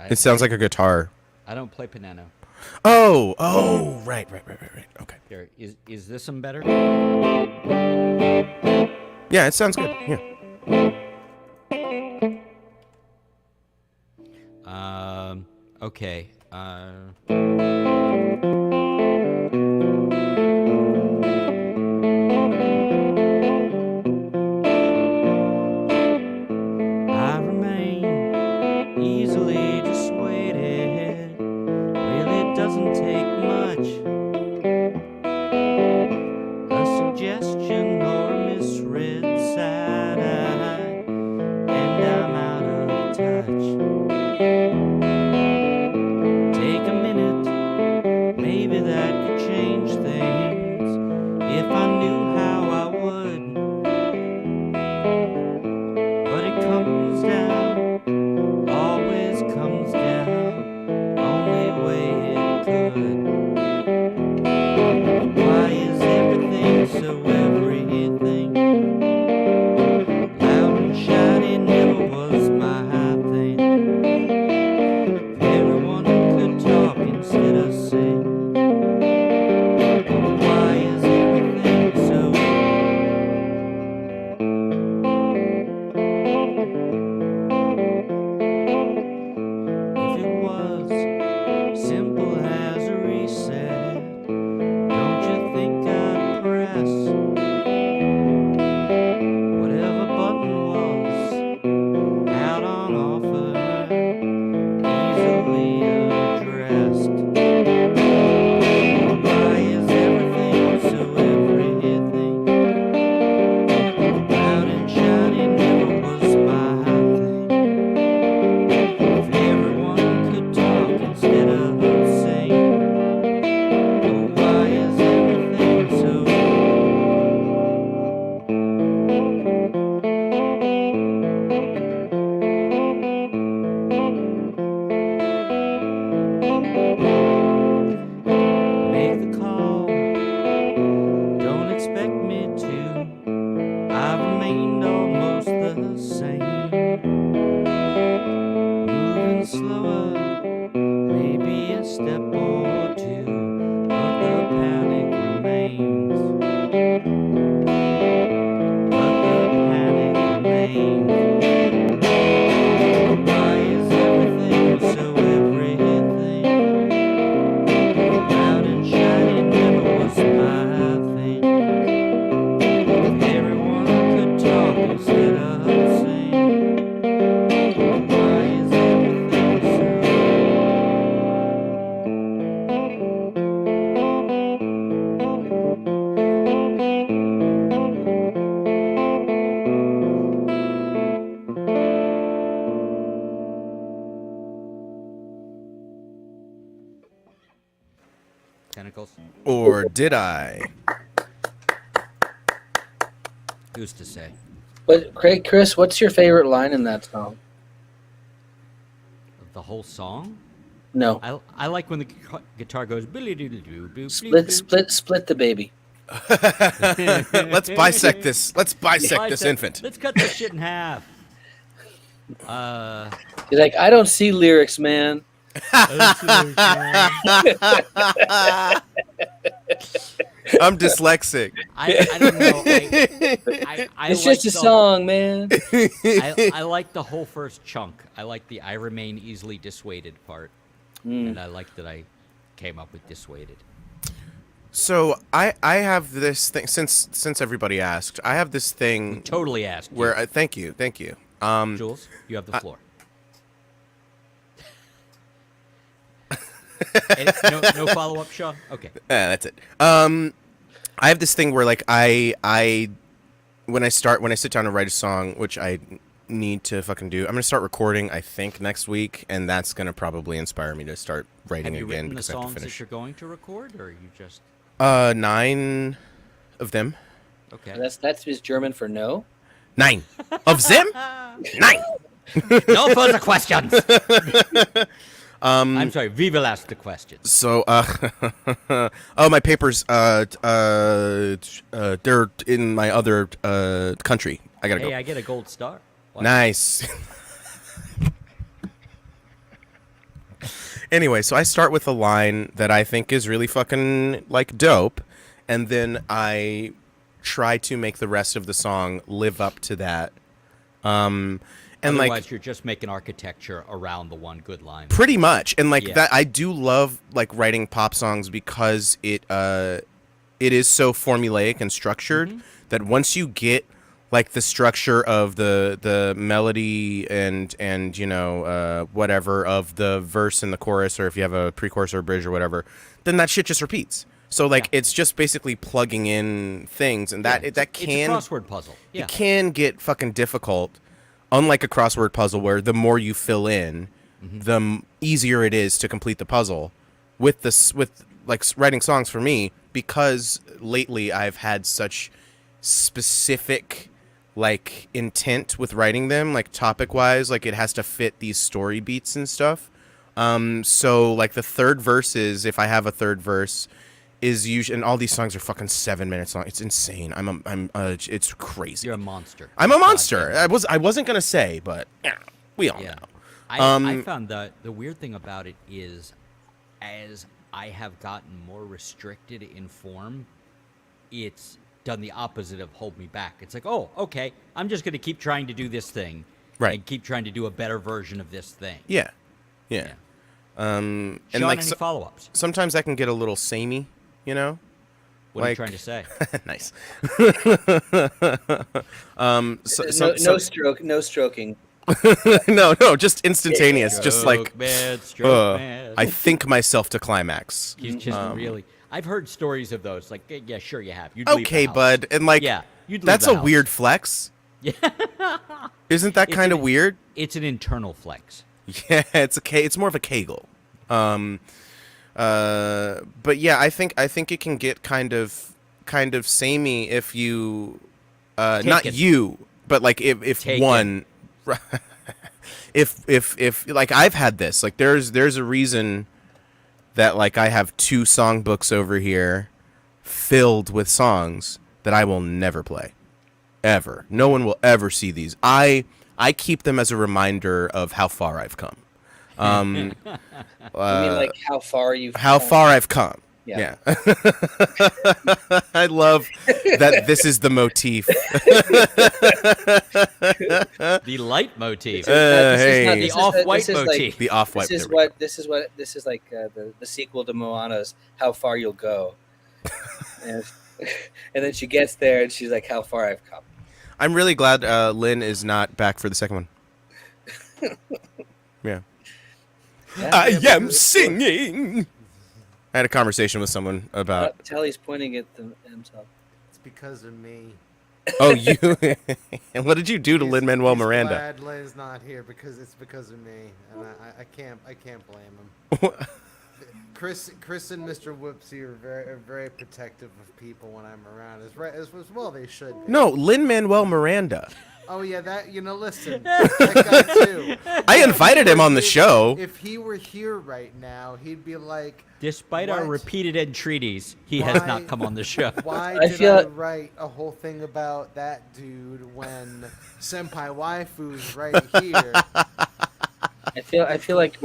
It sounds like a guitar. I don't play piano. Oh, right. Okay. Here, is this some better? Yeah, it sounds good. Yeah. Okay. I remain easily dissuaded. Really doesn't take much. A suggestion or a misread side eye, and I'm out of touch. Take a minute, maybe that could change things if I knew how I would. But it comes down, always comes down, only way it could. Why is everything so every If everyone could talk instead of sing. Why is everything so? If it was simple as a reset, don't you think I'd press whatever button was out on offer, easily addressed? Why is everything so everything? Loud and shiny never was my thing. If everyone could talk instead of sing, why is everything so? Make the call, don't expect me to. I've remained almost the same. Moving slower, maybe a step or two, but the panic remains. But the panic remains. Why is everything so everything? Loud and shiny never was my thing. If everyone could talk instead of sing, why is everything so? Tentacles? Or did I? Who's to say? But Chris, what's your favorite line in that song? The whole song? No, I like when the guitar goes. split the baby. Let's bisect this. Let's bisect this infant. Let's cut this shit in half. He's like, I don't see lyrics, man. I'm dyslexic. I don't know. It's just a song, man. I like the whole first chunk. I like the "I remain easily dissuaded" part, and I like that I came up with "dissuaded." So I have this thing since everybody asked. I have this thing Totally asked. where thank you. Jules, you have the floor. No follow up, Sean. Okay. That's it. I have this thing where like I when I sit down to write a song, which I need to fucking do, I'm gonna start recording. I think next week, and that's gonna probably inspire me to start writing Have you again written the because I have songs to that finish. you're going to record, or are you just 9 of them. okay? That's his German for no. 9 of them. 9. No further questions. I'm sorry. We will ask the questions. So, oh, my papers, they're in my other country. I gotta Hey, go. I get a gold star. What? Nice. Anyway, so I start with a line that I think is really fucking like dope, and then I try to make the rest of the song live up to that. And Otherwise, like you're just making architecture around the one good line. pretty much, and like Yeah. that, I do love like writing pop songs because it is so formulaic and structured that once you get like the structure of the melody and you know whatever of the verse and the chorus, or if you have a pre-chorus or a bridge or whatever, then that shit just repeats. So like it's just basically plugging in things, and that it's a can crossword puzzle. Yeah. it can get fucking difficult. Unlike a crossword puzzle where the more you fill in, the easier it is to complete the puzzle. With like writing songs for me, because lately I've had such specific like intent with writing them, like topic wise, like it has to fit these story beats and stuff. So like the third verses, if I have a third verse, is usually, and all these songs are fucking 7 minutes long. It's insane. It's crazy. You're a monster. I'm a monster. I wasn't gonna say, but we all Yeah. I found the weird thing about it is, as I have gotten more restricted in form, it's done the opposite of hold me back. It's like, oh, okay, I'm just going to keep trying to do this thing, Right. and keep trying to do a better version of this thing. Yeah. Yeah. And Sean, like any follow-ups? sometimes I can get a little samey, you know. What are you like- trying to say? Nice. No stroking. no, just instantaneous, just like Stroke man, stroke man. I think myself to climax. He's just really. I've heard stories of those. Like, yeah, sure, you have. You'd leave the Okay, house. bud, and like Yeah, you'd leave that's the a house. weird flex. Yeah. Isn't that It's kind of an- weird? It's an internal flex. Yeah, it's more of a kegel. But yeah, I think it can get kind of samey if you not it. you, but like if Take one if like I've had this, like there's a reason that like I have 2 songbooks over here filled with songs that I will never play. Ever. No one will ever see these. I keep them as a reminder of how far I've come. I mean, like how far you've How come. far I've come. Yeah. I love that this is the motif. The light motif. Hey. The off-white motif. The off-white. This is like the sequel to Moana's "How Far You'll Go," and then she gets there and she's like, "How far I've come." I'm really glad Lynn is not back for the second one. Yeah. I am singing. I had a conversation with someone about. Telly's pointing at himself. It's because of me. Oh, you. And what did you do to He's- Lin-Manuel he's Miranda? glad Lynn's not here because it's because of me, and I can't blame him. Chris and Mr. Whoopsie are very protective of people when I'm around. As well they should be. No, Lin-Manuel Miranda. Oh yeah, listen, that guy too. I invited him on the show. If he were here right now, he'd be like, Despite our What? repeated entreaties, he has Why- not come on the show. why I did feel- I write a whole thing about that dude when Senpai Waifu's right here? I feel like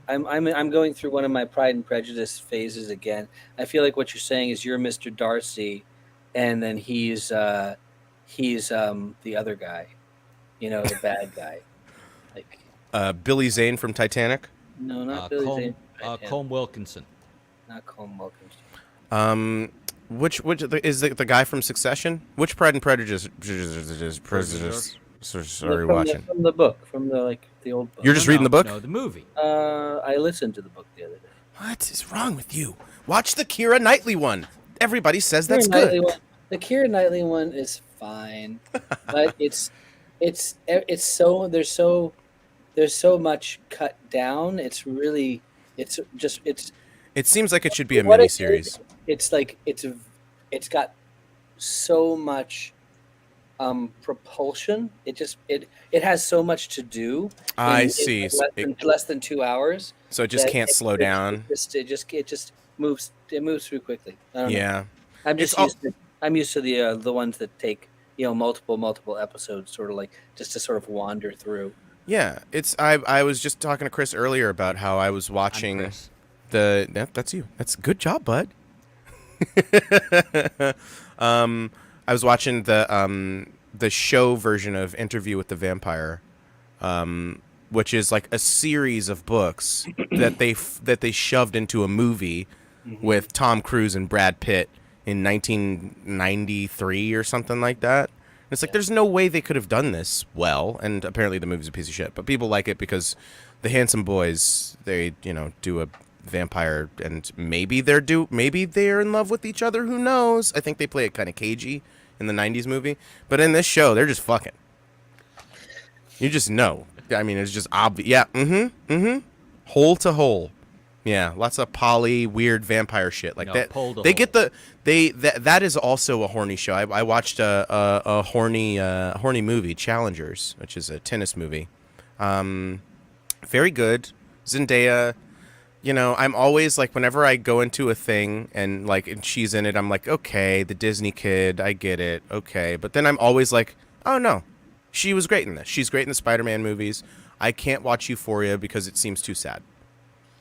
I'm going through one of my Pride and Prejudice phases again. I feel like what you're saying is you're Mr. Darcy, and then he's the other guy, the bad guy. Like Billy Zane from Titanic. no, not Billy Zane. Colm Wilkinson. Not Colm Wilkinson. Which is the guy from Succession? Which Pride and Prejudice are you watching? From the book, from the old book. You're just reading the book? No, the movie. I listened to the book the other day. What is wrong with you? Watch the Keira Knightley one. Everybody says that's Keira good. Knightley one- The Keira Knightley one is fine, but it's so there's so much cut down. It's really it's It seems like it should be a what it miniseries. is, it's like it's got so much propulsion. It has so much to do. I see. Less than 2 hours. So it just that can't slow down. It just moves. It moves through quickly. I don't know. Yeah. I'm just It's I'm used to the ones that take multiple episodes, sort of like just to sort of wander through. Yeah. I was just talking to Chris earlier about how I was I'm watching Chris. that's you. That's good job, bud. I was watching the show version of Interview with the Vampire, which is like a series of books that they shoved into a movie with Tom Cruise and Brad Pitt in 1993 or something like that. It's like there's no way they could have done this well, and apparently the movie's a piece of shit. But people like it because the handsome boys, they do a vampire, and maybe they're in love with each other. Who knows? I think they play it kind of cagey in the 90s movie, but in this show they're just fucking. You just know. I mean, it's just obvious. Yeah. Hole to hole. Yeah, lots of poly weird vampire shit like that. pole to They hole. get that is also a horny show. I watched a horny movie, Challengers, which is a tennis movie. Very good. Zendaya. I'm always like, whenever I go into a thing and she's in it, I'm like, okay, the Disney kid, I get it, okay. But then I'm always like, oh no, she was great in this. She's great in the Spider-Man movies. I can't watch Euphoria because it seems too sad.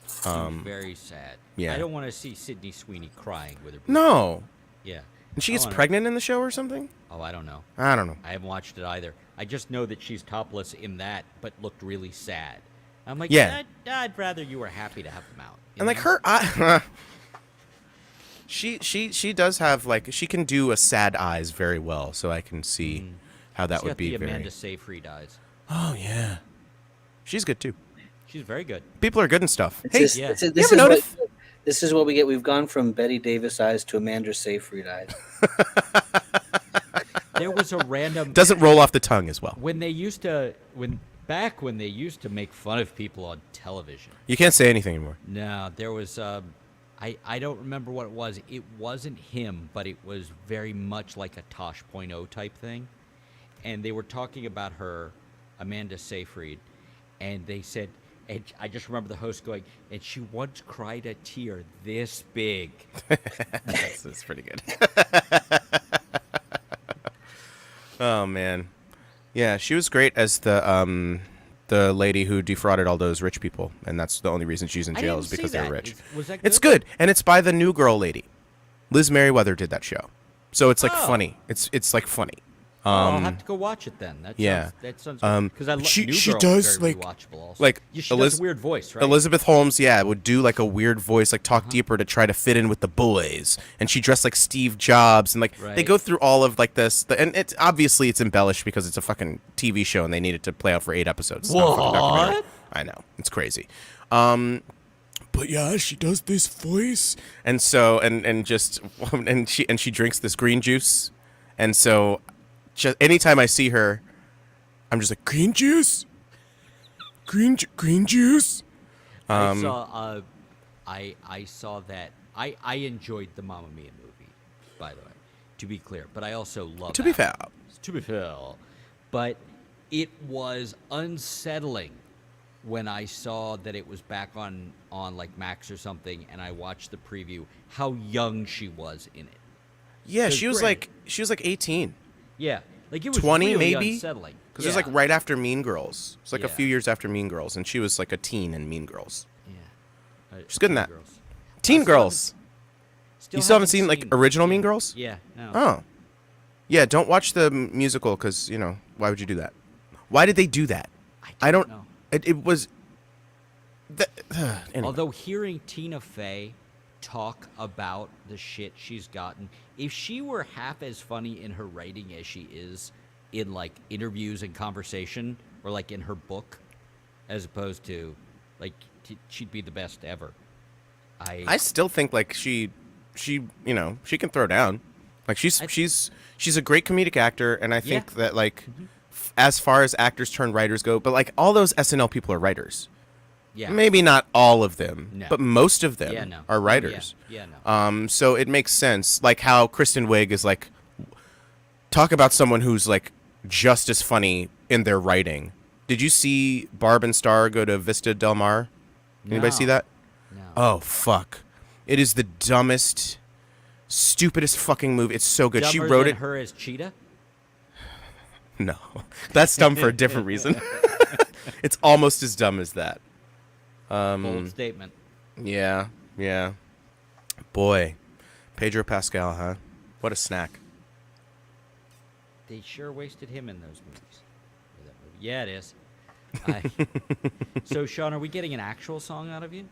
Very sad. yeah. I don't want to see Sydney Sweeney crying with her. No. Yeah. And she I gets wanna- pregnant in the show or something? Oh, I don't know. I don't know. I haven't watched it either. I just know that she's topless in that, but looked really sad. I'm like, Yeah. I'd rather you were happy to have them out. you And like know? her she does have like she can do a sad eyes very well, so I can see how that She's would got be the very. Amanda Seyfried eyes. Oh yeah. She's good too. She's very good. People are good and stuff. It's Hey, just- yeah. this is- you this ever is notice- what- This is what we get. We've gone from Betty Davis eyes to Amanda Seyfried eyes. There was a random doesn't roll off the tongue as well. when they used to when they used to make fun of people on television. You can't say anything anymore. No, there was I don't remember what it was. It wasn't him, but it was very much like a Tosh.0 type thing. And they were talking about her, Amanda Seyfried, and they said, and I just remember the host going, and she once cried a tear this big. That's pretty good. Oh man. Yeah, she was great as the lady who defrauded all those rich people, and that's the only reason she's in I jail didn't is see because they're that. rich. Was that It's good, and it's by the New Girl lady. Liz Merriweather did that show, so it's like Oh. funny. It's like funny. I'll have to go watch it then. That yeah. sounds because She- New she Girl does, is very like- rewatchable also. like Yeah, she does a weird voice, right? Elizabeth Holmes, would do like a weird voice, like talk deeper to try to fit in with the boys, and she dressed like Steve Jobs, and like they Right. go through all of like this, and it's obviously it's embellished because it's a fucking TV show and they need it to play out for 8 episodes. It's not a fucking documentary. What? I know, it's crazy. But yeah, she does this voice, and so and she drinks this green juice, and so just anytime I see her, I'm just like green juice, green juice. I saw I saw that I enjoyed the Mamma Mia movie, by the way, to be clear, but I also love To be fair. but it was unsettling when I saw that it was back on like Max or something, and I watched the preview how young she was in it. Yeah, Because she was granted- like 18. Yeah, like it was 20 really maybe? unsettling. Because it was like right after Mean Girls. It's like a Yeah. few years after Mean Girls, and she was like a teen in Mean Girls. Yeah. She's good in that. Girls. Teen still Girls. You still haven't seen like seen- original yeah. Mean Girls? Yeah, no. Oh. Yeah, don't watch the musical because, why would you do that? Why did they do that? I don't know. It was. Anyway. Although hearing Tina Fey talk about the shit she's gotten, if she were half as funny in her writing as she is in like interviews and conversation, or like in her book, as opposed to like she'd be the best ever. I still think like she can throw down. Like she's a great comedic actor, and I think Yeah. that like as far as actors turned writers go, but like all those SNL people are writers. Yeah. Maybe not all of them, No. but most of them Yeah, no. are writers. Yeah, no. So it makes sense, like how Kristen Wiig is like, talk about someone who's like just as funny in their writing. Did you see Barb and Star go to Vista Del Mar? Anybody see No. that? No. Oh fuck! It is the dumbest, stupidest fucking movie. It's so good. She Dumber wrote than it. her as Cheetah. No, that's dumb for a different reason. It's almost as dumb as that. Bold statement. Yeah. Boy, Pedro Pascal, huh? What a snack. They sure wasted him in those movies. Or that movie. Yeah, it is. So, Sean, are we getting an actual song out of you?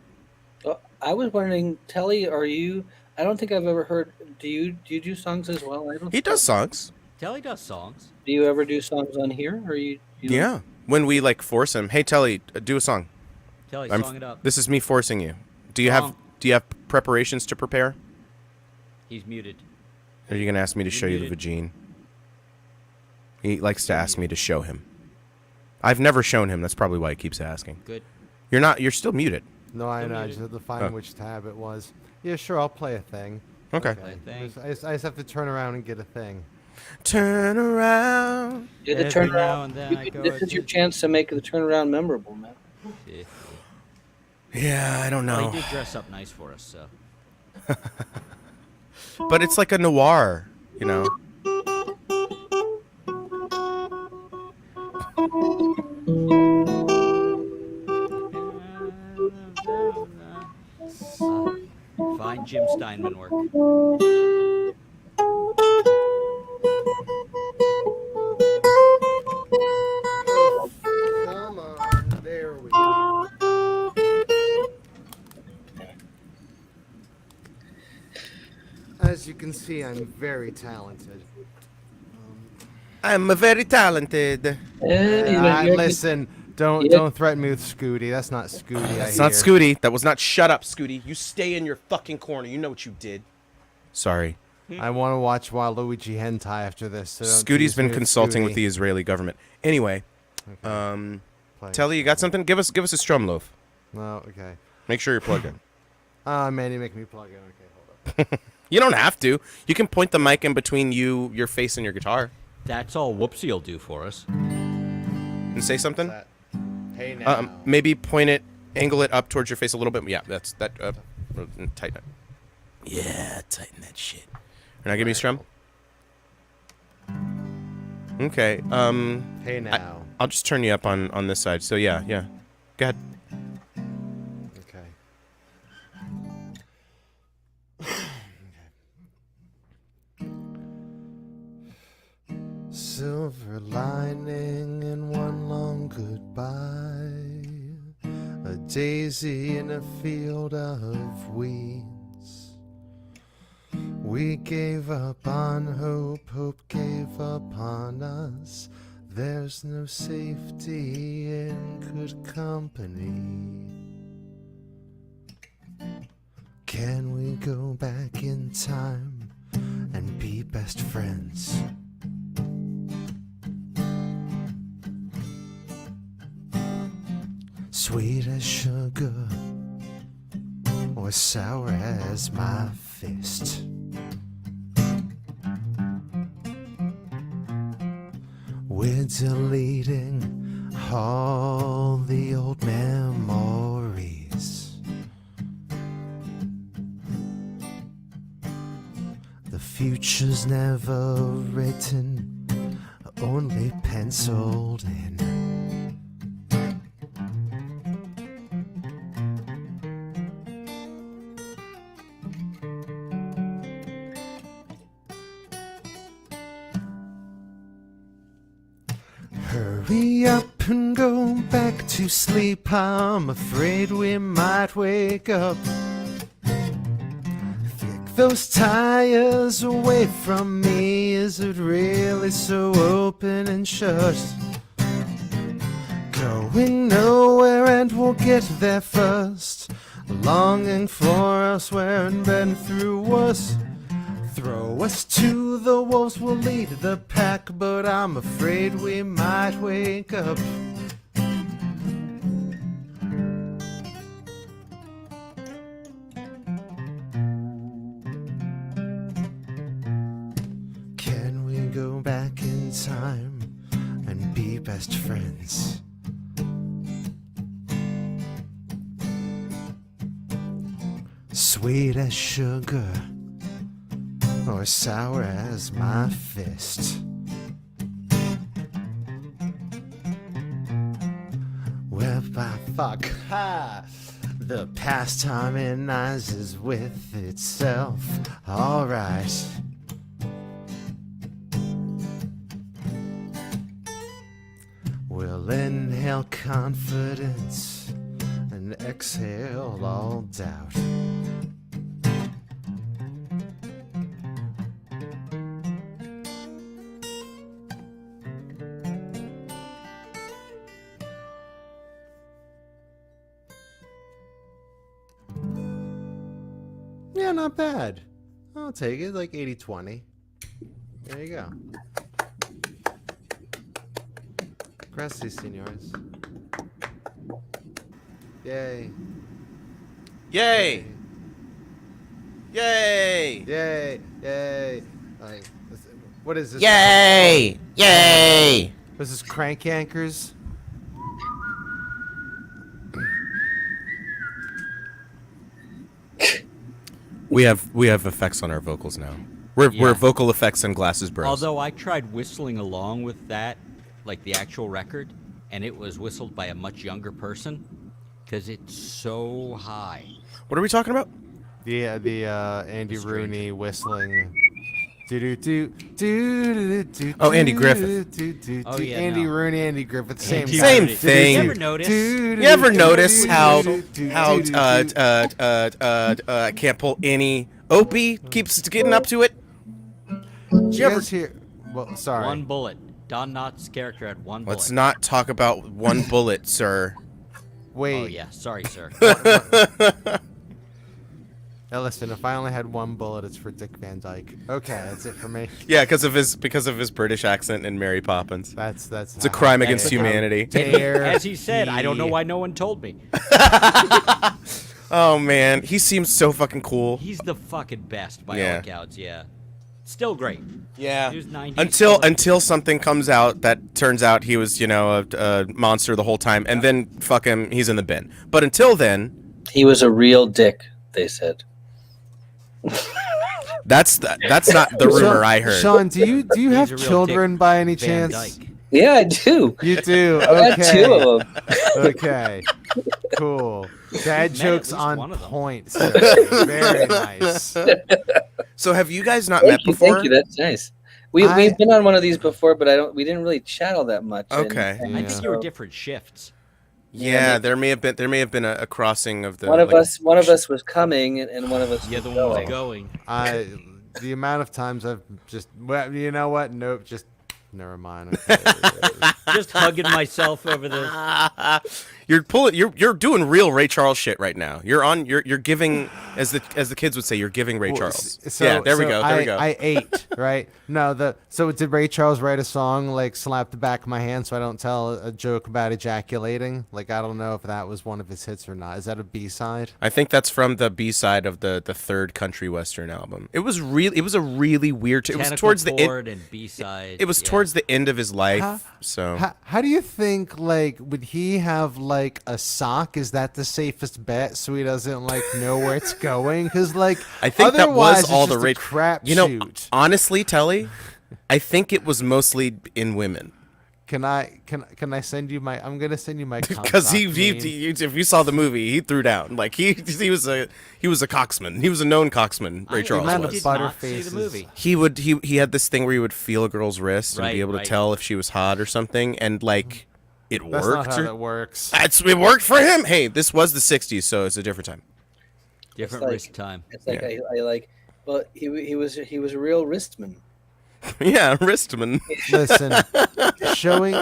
Oh, I was wondering, Telly, are you? I don't think I've ever heard. Do you do songs as well? I don't. He does songs. Telly does songs. Do you ever do songs on here? Or you know? Yeah. When we like force him, hey Telly, do a song. Telly, I'm song it up. This is me forcing you. Do you have Song. preparations to prepare? He's muted. Or are you gonna ask me to You're show you the muted. vagine? He likes to ask me to show him. I've never shown him. That's probably why he keeps asking. Good. You're still muted. No, I Still know. I muted. just have to find Oh. which tab it was. Yeah, sure. I'll play a thing. Okay. Play a thing. I just have to turn around and get a thing. Turn around. Do the Every now turnaround. and then You I could- go this is your to- chance to make the turnaround memorable, man. Yeah. Yeah, I don't Well, know. he did dress up nice for us, so. But it's like a noir, fine Jim Steinman work. Come on, there we go. As you can see, I'm very talented. I'm very talented. Listen, don't threaten me with Scooty. That's not Scooty. That's not Scooty. That was not. Shut up, Scooty. You stay in your fucking corner. You know what you did. Sorry. I want to watch Waluigi hentai after this. So don't Scooty's tease me been with consulting with Scooty. the Israeli government. Anyway, Play. Telly, you got something? Give us a Strumloaf. No, okay. Make sure you're plugged in. Man, you make me plug in. Okay, hold up. You don't have to. You can point the mic in between your face and your guitar That's all Whoopsie'll do for us. and say something. Hey now. Maybe point it, angle it up towards your face a little bit. Yeah, that's that. Tighten it. Yeah, tighten that shit. You're not giving me a strum. Okay. Hey now. I'll just turn you up on this side. So yeah. Go ahead. Okay. Silver lining in one long goodbye. A daisy in a field of weeds. We gave up on hope, hope gave up on us. There's no safety in good company. Can we go back in time and be best friends? Sweet as sugar or sour as my fist. We're deleting all the old memories. The future's never written, only penciled in. Hurry up and go back to sleep. I'm afraid we might wake up. Flick those tires away from me. Is it really so open and shut? Going nowhere and we'll get there first. Longing for elsewhere and then through us. Throw us to the wolves, we'll lead the pack, but I'm afraid we might wake up. Can we go back in time and be best friends? Sweet as sugar or sour as my fist. Well, by fuck, ha! The pastime harmonizes with itself. Alright. We'll inhale confidence and exhale all doubt. Yeah, not bad. I'll take it, like 80-20. There you go. Gracias, senores. Yay. Yay! Yay! Yay! Yay! Like, what is this? Yay! Yay! This is Crank Yankers. We have effects on our vocals now. We're Yeah. vocal effects and glasses bros. Although I tried whistling along with that, like the actual record, and it was whistled by a much younger person, because it's so high. What are we talking about? The Andy The Rooney Stranger. whistling. Do. Oh, Andy Griffith. Oh, yeah, Andy no. Rooney, Andy Griffith, same Andy guy. Same Rooney. thing. You ever notice? You ever notice how I can't pull any Opie keeps getting up to it? Did you you ever- guys hear? Well, sorry. One bullet. Don Knotts' character had one bullet. Let's not talk about one bullet, sir. Wait. Oh yeah, sorry, sir. Now listen, if I only had one bullet, it's for Dick Van Dyke. Okay, that's it for me. Yeah, because of his British accent in Mary Poppins. That's It's a crime against That's how- humanity. As he said, I don't know why no one told me. Oh man, he seems so fucking cool. He's the fucking best by Yeah. all accounts. Yeah, still great. Yeah. He was 90s, Until still- until something comes out that turns out he was a monster the whole time, and then fuck him, he's in the bin. But until then, He was a real dick, they said. that's not the rumor I heard. Sean, do you He's have a real children Dick by any Van chance? Dyke. Yeah, I do. You do. I got Okay. 2 of them. Okay. Cool. Dad Met jokes at least on one of them. point. Sir. Very nice. So have you guys not met Thank you, before? thank you. That's nice. We've been on one of these before, but we didn't really chat all that much. Okay. I Yeah. think you were different shifts. Yeah, there may have been a crossing of the. one of like- us was coming, and one of us The other was one was going. going. The amount of times I've just, well, you know what? Nope. Just never mind. Okay. Just hugging myself over the. You're doing real Ray Charles shit right now. You're giving, as the kids would say, you're giving Ray Well, Charles. so- Yeah, there we so go. There we go. I ate, right? No, so did Ray Charles write a song like "Slap the Back of My Hand" so I don't tell a joke about ejaculating? Like I don't know if that was one of his hits or not. Is that a B-side? I think that's from the B-side of the third country western album. It was a really weird. It was towards the end. and B-side. It was yeah. towards the end of his life. Huh? So How do you think, like, would he have like a sock? Is that the safest bet so he doesn't like know where it's going? Because like I think that otherwise was all it's the just a Ray. crap You know, shoot. honestly, Telly, I think it was mostly in women. Can I send you my? I'm gonna send you my Because cock meme. if you saw the movie, he threw down. Like he was a coxman. He was a known coxman. Ray I Charles amount of was. did not see Butterfaces. the movie. He had this thing where he would feel a girl's wrist and Right, be able to right. tell if she was hot or something, and like it That's worked. not how that works. It worked for him. Hey, this was the '60s, so it's a different time. Different It's like- wrist time. It's like Yeah. I like. Well, he was a real wristman. Yeah, wristman. Listen,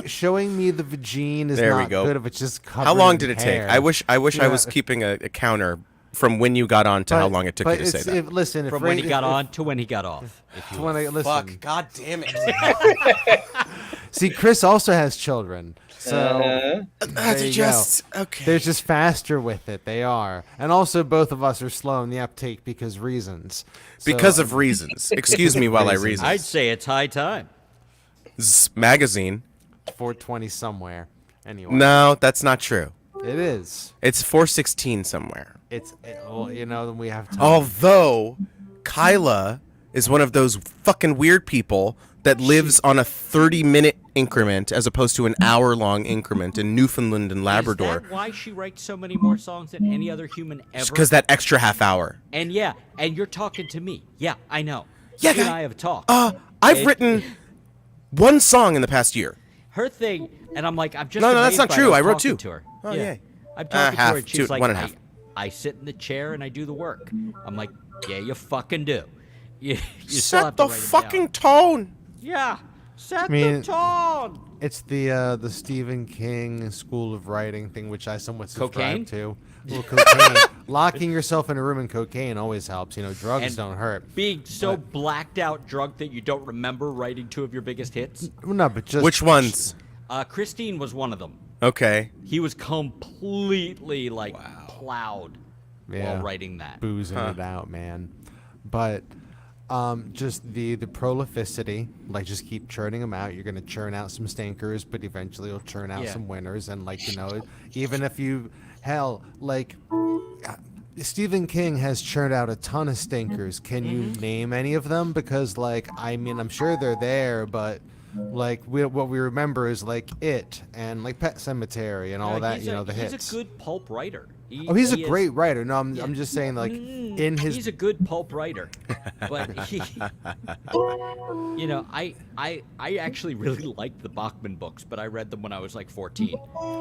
showing me the vagine is There we not go. good if it's just covered How long in did it hair. take? I wish I Yeah. was keeping a counter from when you got on to how long it took you to say it's- that. If, listen, if From Ray, when he got if- on to when he got off. If you when I, listen, Fuck! God damn it! see, Chris also has children, so That's there you just okay. they're just faster with it. They are, and also both of us are slow in the uptake because reasons. So, Because of reasons. Excuse me while I Reasons. reason. I'd say it's high time. Magazine. 420 somewhere. Anyway, No, that's not true. it is. It's 416 somewhere. Well, you know, then we have time. Although Kyla is one of those fucking weird people that lives on a 30-minute increment as opposed to an hour-long increment in Newfoundland and Labrador. Is that why she writes so many more songs than any other human ever? Because that extra half hour. And yeah, and you're talking to me. Yeah, I know. Yeah, you and guy- I have talked. I've It- written one song in the past year. Her thing, and I'm like, I'm just. No, that's amazed not by true. her I wrote talking two. To her. Oh, yeah. yay. I'm talking to half, her, and two, she's like, one and a half. I sit in the chair and I do the work. I'm like, yeah, you fucking do. You still have Set to the write it fucking down. tone. Yeah, set mean- the tone. It's the Stephen King School of Writing thing, which I somewhat Cocaine? subscribe to. Well, cocaine. Locking yourself in a room and cocaine always helps. You know, drugs And don't hurt. Being so blacked out drunk that you don't remember writing two of your biggest hits. No, but just Which ones? Christine was one of them. Okay. He was completely like plowed Yeah. while writing that. boozing it out, man. But just the prolificity, like just keep churning them out. You're gonna churn out some stinkers, but eventually you'll churn out Yeah. some winners. And like even if you like Stephen King has churned out a ton of stinkers. Can you name any of them? Because like I mean, I'm sure they're there, but like what we remember is like It and like Pet Cemetery and all that. He's You a- know, the he's hits. a good pulp writer. He's a he is- great writer. No, I'm just saying, like, in his he's a good pulp writer, but he, I actually really liked the Bachman books, but I read them when I was like 14,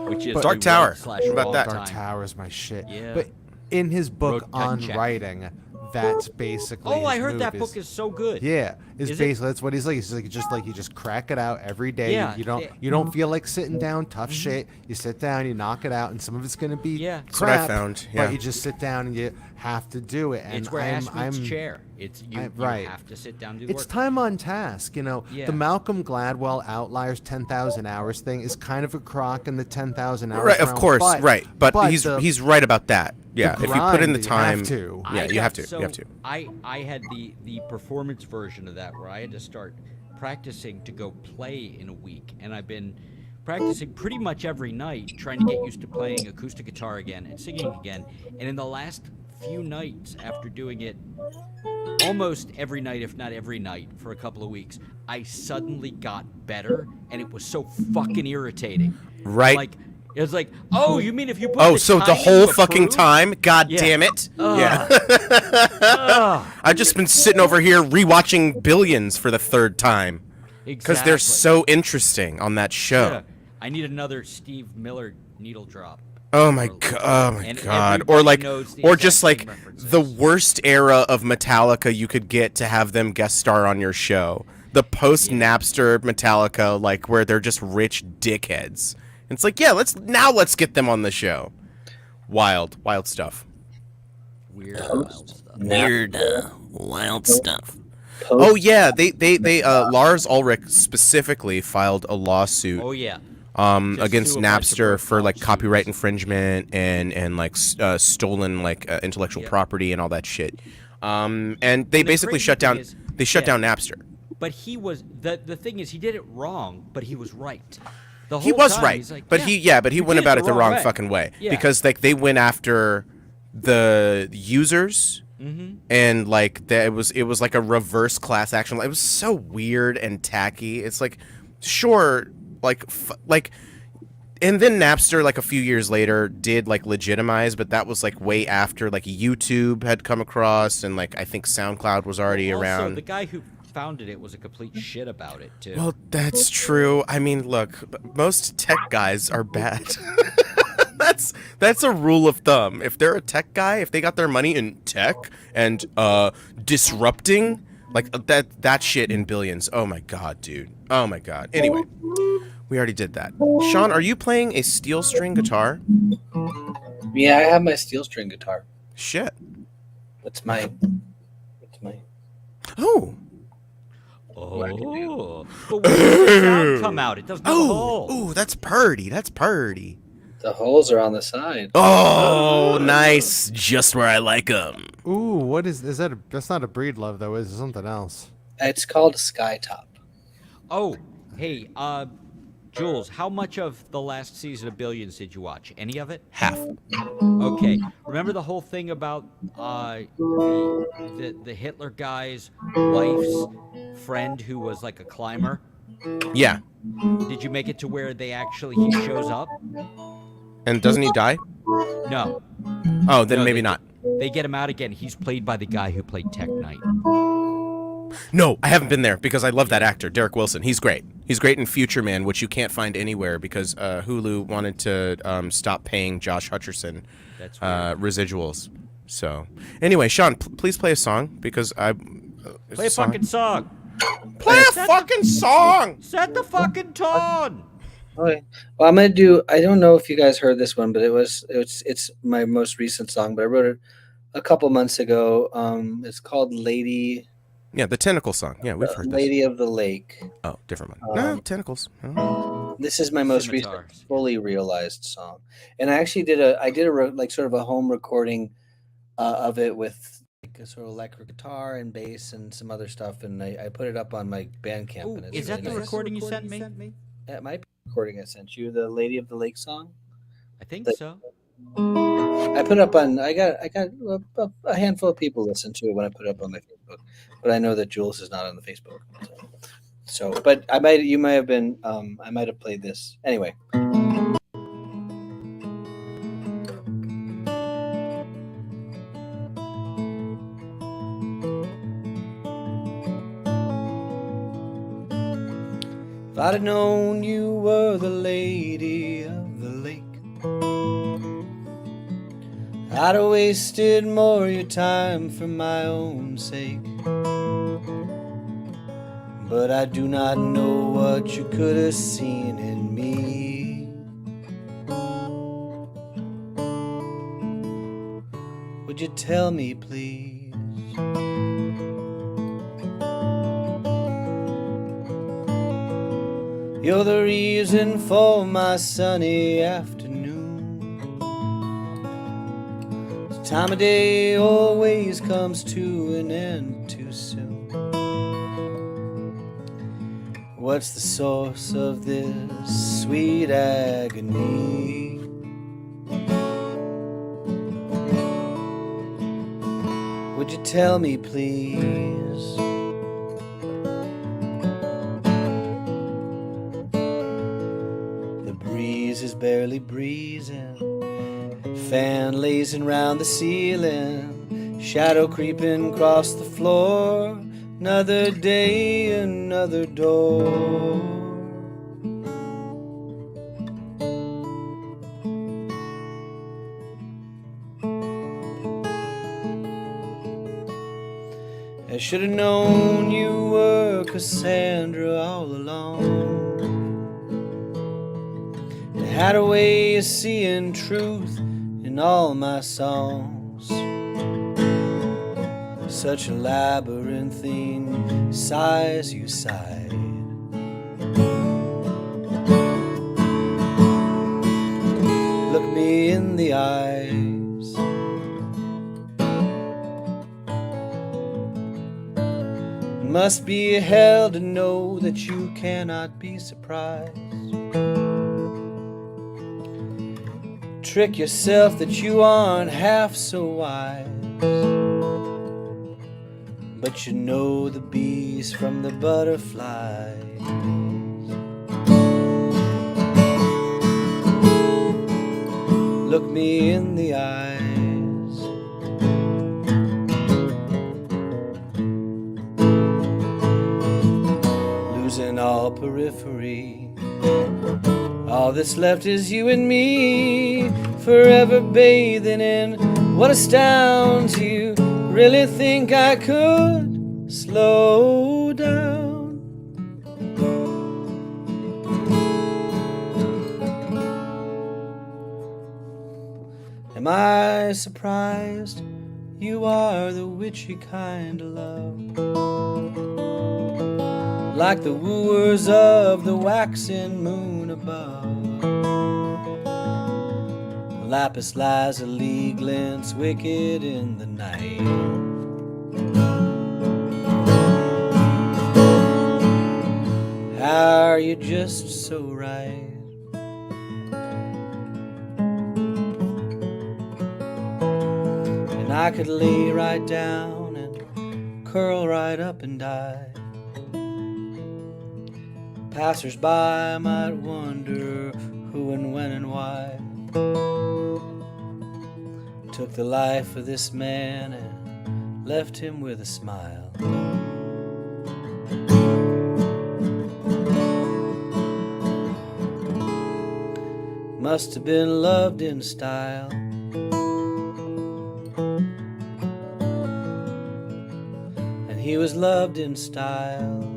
which is Dark I Tower. read slash What about all that? the Dark time. Tower is my shit. Yeah. But in his book Wrote cut on check. writing, that's basically. Oh, his I heard move that book is so good. Yeah, it's Is it? basically that's what he's like. He's like you just crack it out every day. Yeah, You don't feel like sitting down, tough shit. You sit down, you knock it out, and some of it's gonna be Yeah. That's what I crap, found, yeah. But you just sit down and you have to do it. And It's where ass meets chair. It's you right. have to sit down and do the It's work. time on task, Yeah. The Malcolm Gladwell Outliers 10,000 hours thing is kind of a crock in the 10,000 hours. Right, of realm, course, right. But the- he's right about that. Yeah, if you put in the grind, you time, have to. yeah, you have to. So you have to. I had the performance version of that where I had to start practicing to go play in a week, and I've been practicing pretty much every night, trying to get used to playing acoustic guitar again and singing again. And in the last few nights, after doing it almost every night, if not every night, for a couple of weeks, I suddenly got better, and it was so fucking irritating. Right. Like, it was like, oh, you mean if you put Oh, the so the time whole you fucking approve? time? God Yeah. damn it! Yeah, Ugh. I've just been sitting over here rewatching Billions for the third time because they're so interesting on that show. Yeah. I need another Steve Miller needle drop. Oh my Or- god! Oh my and god! everybody Or like, knows the or exact just like same references. the worst era of Metallica you could get to have them guest star on your show. The post Napster Metallica, like where they're just rich dickheads. It's like, yeah, let's get them on the show. Wild stuff. Weird wild stuff. Weird, wild stuff. Oh yeah, they Lars Ulrich specifically filed a lawsuit. Oh yeah. Against sue a bunch of Napster broke for like lawsuits. copyright infringement and like stolen like intellectual property and all that shit. And they basically crazy shut down. thing is- They shut yeah. down Napster. But he was the thing is he did it wrong, but he was right. The whole He was time, right, he's like, but he went did about it the wrong way. fucking way Yeah. because like they went after the users. And like it was like a reverse class action. It was so weird and tacky. It's like, sure, like and then Napster like a few years later did like legitimize, but that was like way after like YouTube had come across and like I think SoundCloud was already Also, around. the guy who founded it was a complete shit about it too. Well, that's true. I mean, look, most tech guys are bad. That's a rule of thumb. If they're a tech guy, if they got their money in tech and disrupting, like that shit in Billions. Oh my god, dude. Oh my god. Anyway, we already did that. Sean, are you playing a steel string guitar? Yeah, I have my steel string guitar. Shit. That's my. Oh. Oh, but where does the sound come out? It doesn't have a hole. Oh. Ooh, that's purdy. That's purdy. The holes are on the side. Oh, nice. Just where I like them. Ooh, what is that? That's not a breed love though. Is it something else? It's called a Skytop. Oh, hey, Jules, how much of the last season of Billions did you watch? Any of it? Half. Okay. Remember the whole thing about the Hitler guy's wife's friend who was like a climber? Yeah. Did you make it to where he shows up? And doesn't he die? No. Oh, then No, maybe they- not. They get him out again. He's played by the guy who played Tech Knight. No, I haven't been there because I love that actor, Derek Wilson. He's great. He's great in Future Man, which you can't find anywhere because Hulu wanted to stop paying Josh Hutcherson That's weird. residuals. So, anyway, Sean, please play a song because I Play a fucking song. play a fucking song. Set the fucking tone. Okay. Well, I'm gonna do. I don't know if you guys heard this one, but it's my most recent song. But I wrote it a couple months ago. It's called Lady. Yeah, the tentacle song. Yeah, we've heard this. Lady of the Lake. Oh, different one. No, tentacles. Oh. This is my most recent Scimitars. fully realized song, and I actually did like sort of a home recording of it with like a sort of electric guitar and bass and some other stuff, and I put it up on my Bandcamp. Ooh, and it's is that really the nice. recording you sent me? That might be the recording I sent you, the Lady of the Lake song. I think But- so. I put up on. I got a handful of people listen to it when I put it up on my Facebook, but I know that Jules is not on the Facebook. So but you might have been. I might have played this anyway. If I'd have known you were the lady of the lake, I'd have wasted more of your time for my own sake. But I do not know what you could have seen in me. Would you tell me, please? You're the reason for my sunny afternoon. The time of day always comes to an end too soon. What's the source of this sweet agony? Would you tell me, please? The breeze is barely breezing, fan lazing round the ceiling, shadow creeping across the floor. Another day, another door. I should have known you were Cassandra all along. You had a way of seeing truth in all my songs. Such a labyrinthine sighs you sighed. Look me in the eyes. Must be hell to know that you cannot be surprised. Trick yourself that you aren't half so wise. But you know the bees from the butterflies. Look me in the eyes. Losing all periphery. All that's left is you and me, forever bathing in what astounds you. Really think I could slow down? Am I surprised you are the witchy kind of love? Like the wooers of the waxing moon above. Lapis lazuli glints wicked in the night. How are you just so right? And I could lay right down and curl right up and die. Passers-by might wonder who and when and why took the life of this man and left him with a smile. Must have been loved in style. And he was loved in style.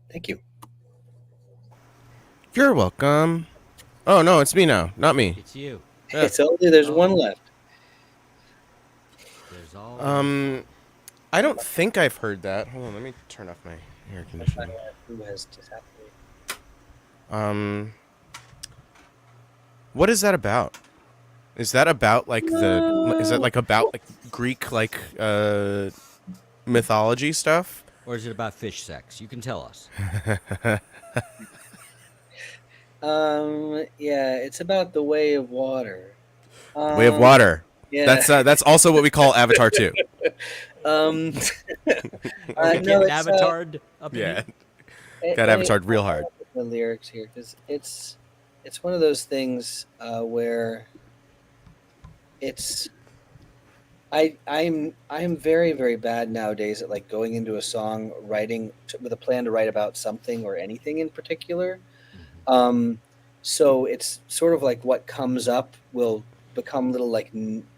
Thank you. You're welcome. Oh no, it's me now, not me. It's you. It's only there's one left. There's all. I don't think I've heard that. Hold on, let me turn off my air conditioning. Who has just happened? What is that about? Is that about like is that like about like Greek like mythology stuff? Or is it about fish sex? You can tell us. Yeah, it's about the way of water. Way of water. Yeah. That's also what we call Avatar 2. Are we no, getting it's, avatared up in Yeah. here? Gotta have it hard, real hard. The lyrics here, because it's one of those things where it's I'm very, very bad nowadays at like going into a song writing with a plan to write about something or anything in particular. So it's sort of like what comes up will become little like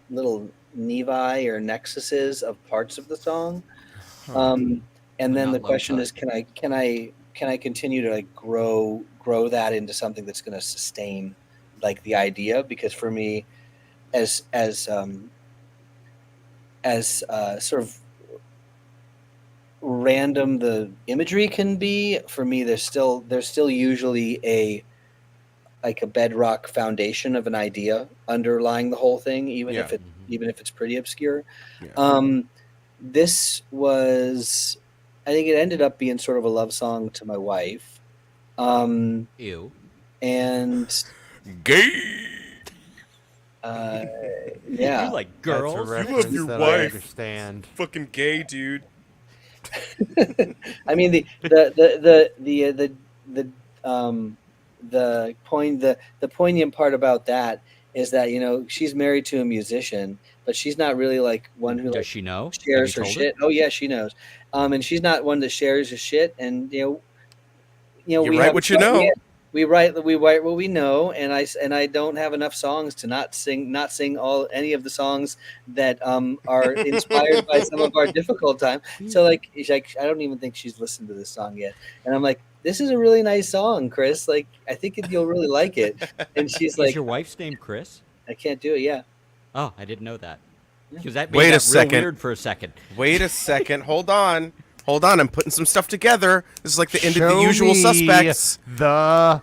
little nevi or nexuses of parts of the song. And then the question is, can I continue to like grow that into something that's going to sustain like the idea? Because for me, as sort of random the imagery can be, for me there's still usually a bedrock foundation of an idea underlying the whole thing, even if it's pretty obscure. This was, I think it ended up being sort of a love song to my wife. Ew. And gay. Yeah, You like girls? That's a You love reference your that wife. I understand. Fucking gay, dude. I mean the poignant part about that is that, you know, she's married to a musician, but she's not really like one who Does she know? shares Have her you told shit. Oh yeah, she knows. And she's not one that shares her shit. And you You write what you know. We write what we know, and I don't have enough songs to not sing any of the songs that are inspired by some of our difficult time. So like she's like, I don't even think she's listened to this song yet, and I'm like, this is a really nice song, Chris. Like, I think you'll really like it. And she's like, Is your wife's name Chris? I can't do it. Yeah. Oh, I didn't know that. Because that Wait made a that real second. weird for a second. Wait a second. Hold on. I'm putting some stuff together. This is like the end of Show The Usual me Suspects. The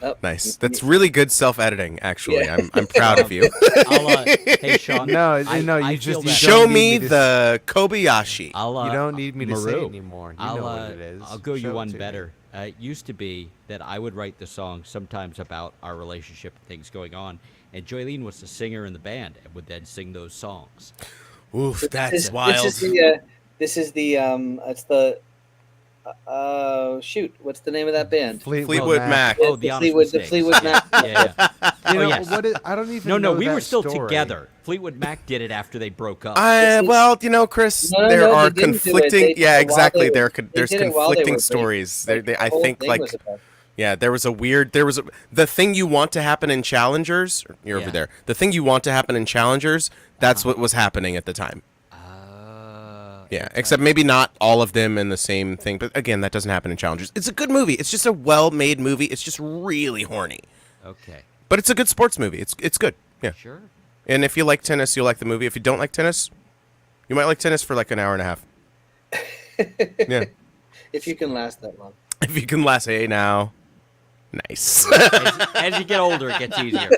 Oh, Nice. That's really good self-editing, actually. Yeah. I'm proud of you. Hey, Sean. No, I no, you feel just- that. you Show don't me need me to the Kobayashi. I'll, you don't need me to say Maru, it anymore. You I'll, know what it is. I'll go Show you it one to me. better. It used to be that I would write the song sometimes about our relationship and things going on, and Joylene was the singer in the band and would then sing those songs. Oof, that's This wild. is the it's the shoot, what's the name of that band? Fleetwood Mac. Oh, The the honest Fleetwood- the mistakes. Fleetwood Mac. Yeah. You know, yes. what is, I don't even No, know we were that still story. together. Fleetwood Mac did it after they broke up. Well, you know, Chris, No, there they are didn't do it. conflicting. They- Yeah, while exactly. they were- There's they did it while they conflicting were stories. Like, I the whole think thing like was about- yeah, there was the thing you want to happen in Challengers. You're Yeah. over there. The thing you want to happen in Challengers. That's what was happening at the time. Yeah, except maybe not all of them in the same thing. But again, that doesn't happen in Challengers. It's a good movie. It's just a well-made movie. It's just really horny. Okay. But it's a good sports movie. It's good. Yeah. Sure. And if you like tennis, you'll like the movie. If you don't like tennis, you might like tennis for like an hour and a half. Yeah. if you can last that long. If you can last, hey now. Nice. As you get older, it gets easier.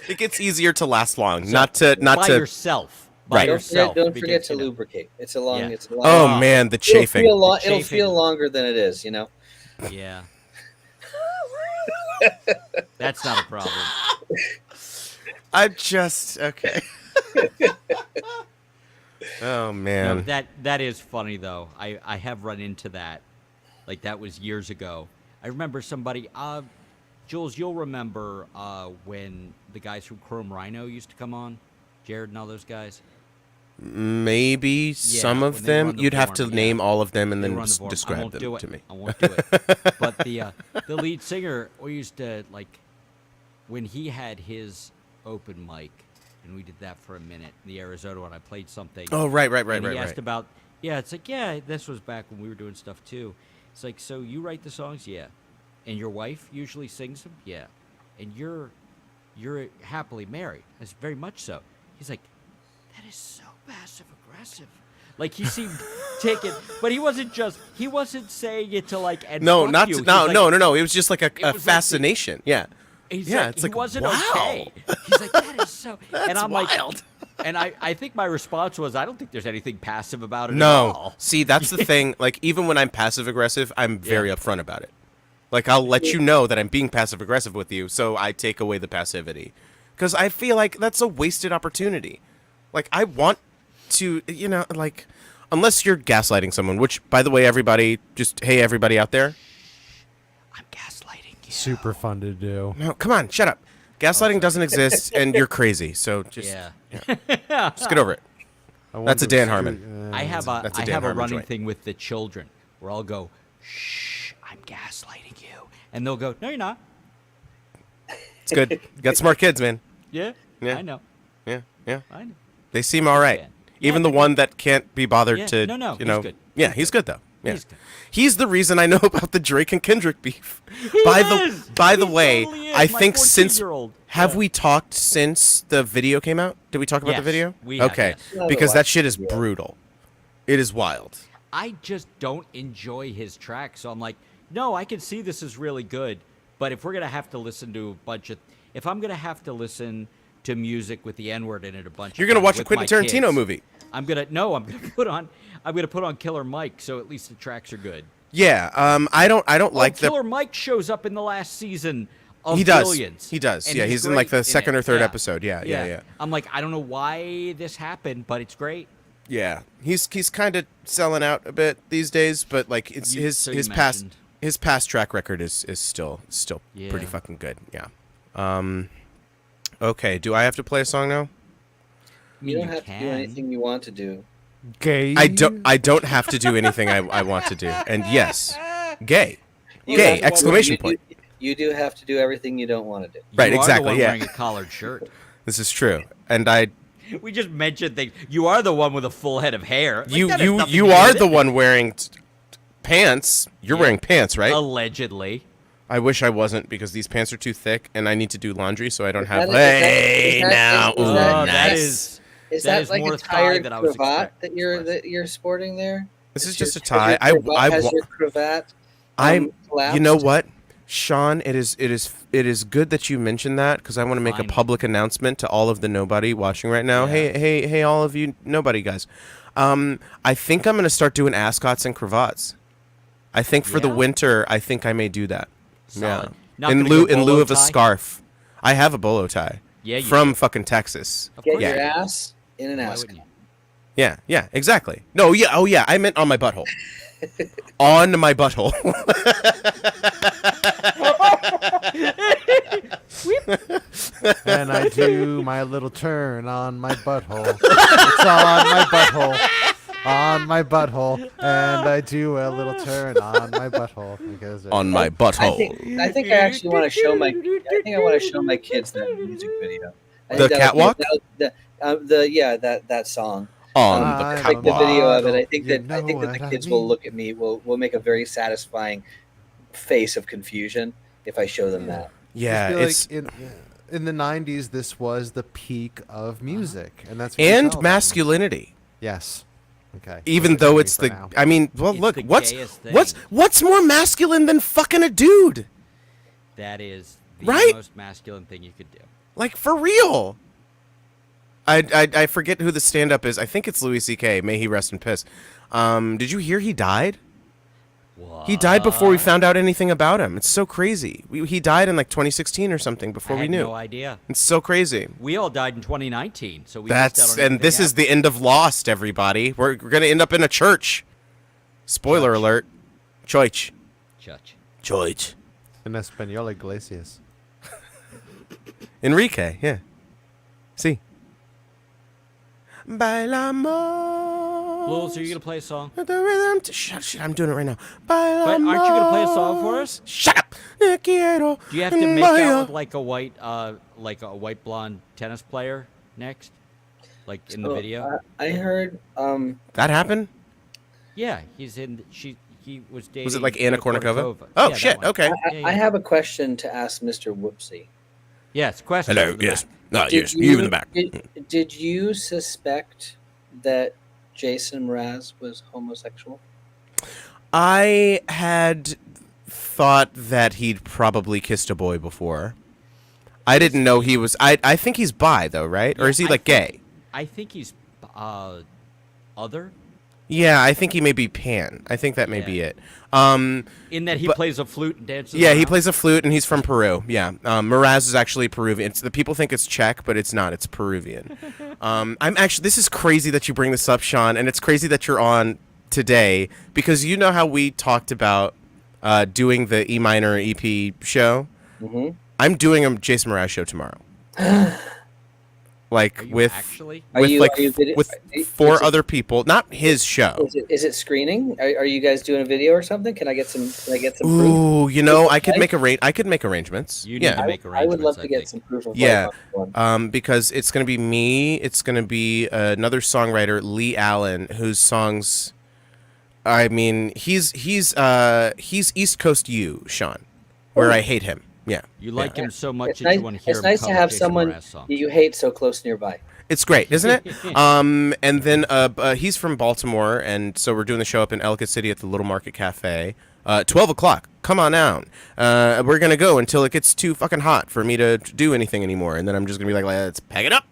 It gets easier to last long. So, not by to yourself. By Right. yourself. Don't forget because, to you know, lubricate. It's a long. Yeah. It's a long. Oh man, the chafing. It'll chafing. feel longer than it is. You know. Yeah. That's not a problem. I'm just okay. Oh No, man. that is funny though. I have run into that. Like that was years ago. I remember somebody Jules, you'll remember when the guys from Chrome Rhino used to come on? Jared and all those guys? Maybe some when of they them. run the You'd have to form, name yeah. all of them and They then run the form. I describe won't them do it. to me. I won't do it. But the lead singer, we used to like when he had his open mic, and we did that for a minute in the Arizona when I played something. Oh right. And he asked about, it's like, yeah, this was back when we were doing stuff too. It's like, so you write the songs? Yeah. And your wife usually sings them? Yeah. And you're happily married? I said, very much so. He's like, that is so passive aggressive. Like he seemed taken, but he wasn't saying it to like, and No, fuck not you. to, He's no, like- no. It was just like was a like fascination. Yeah. He's Yeah, like, it's he like, wasn't wow. okay. He's like, that is so. That's and I'm wild. like, and I think my response was, I don't think there's anything passive about it at No. all. See, that's the thing. Like, even when I'm passive aggressive, I'm very upfront about it. Like, I'll let you know that I'm being passive aggressive with you, so I take away the passivity. Because I feel like that's a wasted opportunity. Like, I want to, like, unless you're gaslighting someone. Which, by the way, everybody, everybody out there. I'm gaslighting you. Super fun to do. No, come on, shut up. Gaslighting doesn't exist, and you're crazy. So just just get over it. That's a Dan Harmon. I have a That's a I Dan have a Harmon running joint. thing with the children where I'll go, shh, I'm gaslighting you, and they'll go, no, you're not. It's good. You got smart kids, man. Yeah, Yeah. I know, Yeah, yeah. I know. They seem all right. Yeah. Even Yeah, the one that can't be bothered Yeah, to, no, you he's know. good. Yeah, he's good though. Yeah. He's good. He's the reason I know about the Drake and Kendrick beef. He by is! the He way, totally is, I my think since 14-year-old. have Yeah. we talked since the video came out? Did we talk about the Yes, video? we have, okay, yes. because that shit is brutal. It is wild. I just don't enjoy his track, so I'm like, no, I can see this is really good, but if we're gonna have to listen to a bunch of, if I'm gonna have to listen to music with the N-word in it a bunch, You're of gonna times watch a with Quentin my Tarantino kids, movie. I'm gonna put on Killer Mike, so at least the tracks are good. Yeah. I don't like the. Killer Mike shows up in the last season of He does. Billions. He does. and Yeah, he's in like great the second it. or third Yeah. episode. Yeah. I'm like, I don't know why this happened, but it's great. Yeah, he's kind of selling out a bit these days, but like it's You- his so you his past mentioned. his past track record is still pretty Yeah. fucking good. Yeah. Okay, do I have to play a song now? I mean, You don't have to do can. anything you want to do. Gay. I don't have to do anything I want to do. And yes, gay. You Gay, have- exclamation you- point. You do have to do everything you don't want to do. Right, You are exactly, the one yeah. wearing a collared shirt. This is true. And I We just mentioned things. You are the one with a full head of hair. Like, you that has you nothing to you do are with the it. one wearing pants. You're wearing pants, right? Allegedly. I wish I wasn't because these pants are too thick and I need to do laundry so I don't have that- hey is that- now. is Ooh, that- Oh, that nice. is Is that that is like more a thigh tired than I was cravat expecting. that you're sporting there? This is Has just a your- tie. has your cravat You collapsed? know what, Sean? It is good that you mentioned that because I want to make a Fine. public announcement to all of the nobody watching right now. Yeah. Hey, all of you nobody guys. I think I'm gonna start doing ascots and cravats. I think for the Yeah? winter, I think I may do that. Solid. Yeah, Not in gonna lieu go in lieu bolo of a tie? scarf. I have a bolo tie. Yeah, you from do. fucking Texas. Of Get course. your Yeah. ass in an Why ass. wouldn't you? Yeah, exactly. No, yeah, oh yeah, I meant on my butthole. On my butthole. And I do my little turn on my butthole. It's on my butthole. On my butthole. And I do a little turn on my butthole. Because On my butthole. I think I actually want to show my. I think I want to show my kids that music video. I The think catwalk? That song. On I'm the a Like the catwalk. video of it. I think You that know the what kids I will mean. look at me. Will make a very satisfying face of confusion if I show them that. Yeah, I feel it's like in the 90s, this was the peak of music. And that's what you and tell them. masculinity. Yes. Okay. Even That's though me it's for the now. I mean, well It's look, the what's gayest thing. what's more masculine than fucking a dude? That is the Right? most masculine thing you could do. Like for real. I forget who the stand-up is. I think it's Louis C.K. May he rest in peace. Did you hear he died? What? He died before we found out anything about him. It's so crazy. He died in like 2016 or something before I we had knew. no idea. It's so crazy. We all died in 2019, so we missed out That's on and this everything is the end of Lost, everybody. We're gonna end up in a church. Spoiler Church. alert. Church. Church. Church. In Espanol Iglesias. Enrique, yeah. See. Bailamos. Lulz, are you gonna play a song? The rhythm to shut, I'm doing it right now. But aren't you gonna play a song for us? Shut up. Te quiero Do you have to make out baila. with like a white blonde tennis player next, like in the So, video? I heard. That happened? Yeah, he was dating. Was it like Anna Kournikova? Yeah, Oh that shit. one. Okay. Yeah, I yeah. have a question to ask Mr. Whoopsie. Yes, question. Hello. from the Yes. back. No. Yes. You in the back. Did you suspect that Jason Mraz was homosexual? I had thought that he'd probably kissed a boy before. I didn't know he was. I think he's bi though, right? Or is he I like think- gay? I think he's other. Yeah, I think he may be Pan. I think that may be it. In that he but- plays a flute and dances. Yeah, he around. plays a flute, and he's from Peru. Yeah, Mraz is actually Peruvian. The people think it's Czech, but it's not. It's Peruvian. I'm actually. This is crazy that you bring this up, Sean, and it's crazy that you're on today because you know how we talked about doing the E minor EP show. Mm-hmm. I'm doing a Jason Mraz show tomorrow. Like Are you with actually? Are with you- like are you video- with is 4 it- other people, not his show. Is it screening? Are you guys doing a video or something? Can I get some? Can I get some proof? Ooh, you know, I could Okay. make arrangements. You need yeah. to make I would love arrangements, to I get think. some proof of Yeah. life on one. Because it's gonna be me. It's gonna be another songwriter, Lee Allen, whose songs, I mean, he's East Coast you, Sean, where I hate him. Yeah, You like him so much It's that nice, you want to hear it's him nice to cover have Jason someone Mraz songs. you hate so close nearby. it's great, isn't it? And then he's from Baltimore, and so we're doing the show up in Ellicott City at the Little Market Cafe. 12 o'clock. Come on out. We're gonna go until it gets too fucking hot for me to do anything anymore, and then I'm just gonna be like, let's pack it up.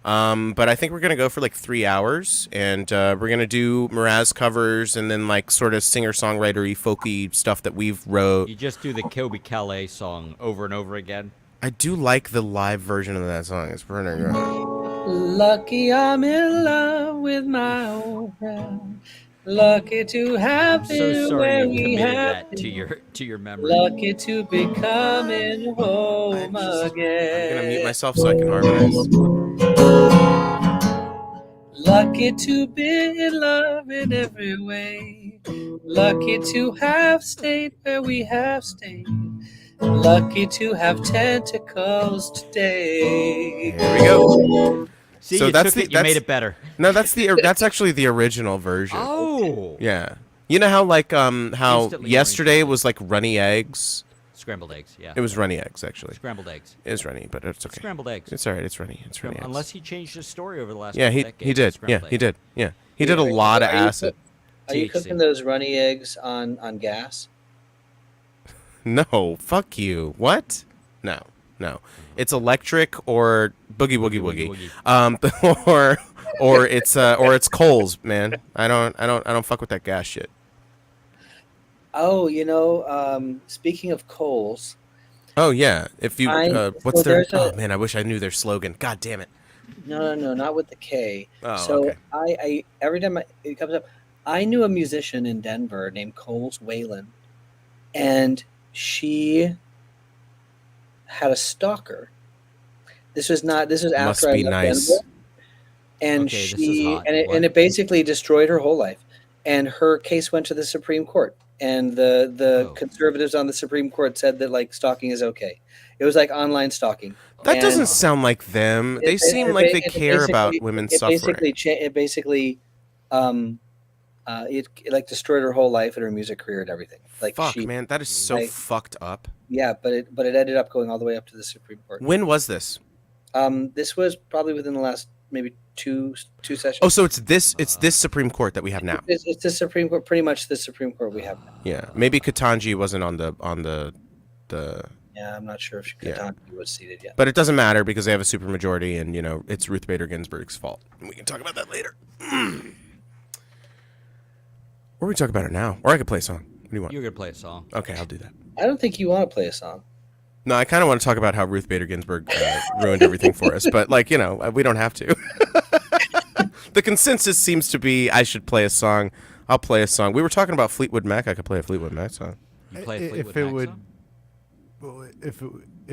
But I think we're gonna go for like 3 hours, and we're gonna do Mraz covers, and then like sort of singer-songwritery, folky stuff that we've wrote. You just do the Kobe Calais song over and over again. I do like the live version of that song. It's pretty good. Lucky I'm in love with my old friend. Lucky to have I'm been so sorry where you we committed have that been. to your memory. Lucky to be coming home I'm gonna mute again. myself so I can harmonize. Lucky to be in love in every way. Lucky to have stayed where we have stayed. Lucky to have tentacles today. Here we go. See, So you that's took it, the- you made that's- it better. No, that's actually the original version. Oh, Yeah. You know how like how Instantly yesterday original. was like runny eggs? scrambled eggs. Yeah, It was runny eggs actually. scrambled eggs. It is runny, but it's okay. Scrambled eggs. It's all right. It's runny. It's runny. eggs. Unless he changed his story over the last. Yeah, couple he decades, did. it's Yeah, scrambled he eggs. did. Yeah, he did a lot of Are you acid. Are you THC. cooking those runny eggs on gas? No, fuck you. What? No, no. It's electric or boogie woogie Boogie woogie. Or it's coals, man. I don't fuck with that gas shit. Oh, speaking of coals, Oh yeah. If you what's so their there's a- oh man, I wish I knew their slogan. God damn it. no, not with the K. Oh, So okay. I every time it comes up, I knew a musician in Denver named Coles Whalen, and she had a stalker. This was after Must I be left nice. Denver, and Okay, this is hot. and What? it basically destroyed her whole life. And her case went to the Supreme Court, and the Oh. conservatives on the Supreme Court said that like stalking is okay. It was like online stalking. That And doesn't sound like them. They it- seem it like ba- they it care about basically- women it suffering. basically it like destroyed her whole life and her music career and everything. Like Fuck, she, man, that is so like- fucked up. yeah, but it ended up going all the way up to the Supreme Court. When was this? This was probably within the last maybe two sessions. Oh, so it's this Supreme Court that we have now. It's the Supreme Court, pretty much the Supreme Court we have now. Yeah, maybe Katanji wasn't on the, Yeah, I'm not sure if Yeah. Katanji was seated yet. but it doesn't matter because they have a supermajority, and it's Ruth Bader Ginsburg's fault. We can talk about that later. Or we talk about it now, or I could play a song. What do you want? You're gonna play a song. Okay, I'll do that. I don't think you want to play a song. No, I kind of want to talk about how Ruth Bader Ginsburg ruined everything for us, but we don't have to. The consensus seems to be I should play a song. I'll play a song. We were talking about Fleetwood Mac. I could play a Fleetwood Mac song. You play a Fleetwood If it Mac would, song? well, if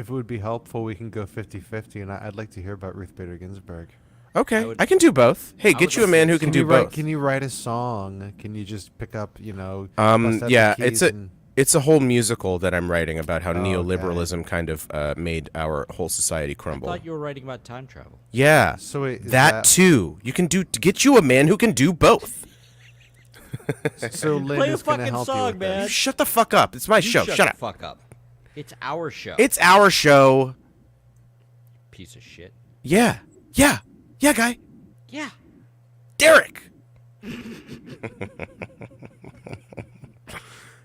it would be helpful, we can go 50-50, and I'd like to hear about Ruth Bader Ginsburg. Okay, I would- I can do both. Hey, I get would you a love man to who see can some. do both. Can you write a song? Can you just pick up, bust out the Yeah, keys and- it's a whole musical that I'm writing about how Oh, okay. neoliberalism kind of made our whole society I crumble. thought you were writing about time travel. Yeah, So wait, is that too. You can do to get you a man who can do both. So Lynn Play a is going to fucking help you song, with man. this. Shut the fuck up. It's my You show. Shut Shut the up. fuck up. It's our show. It's our show. Piece of shit. Yeah, guy. Yeah. Derek.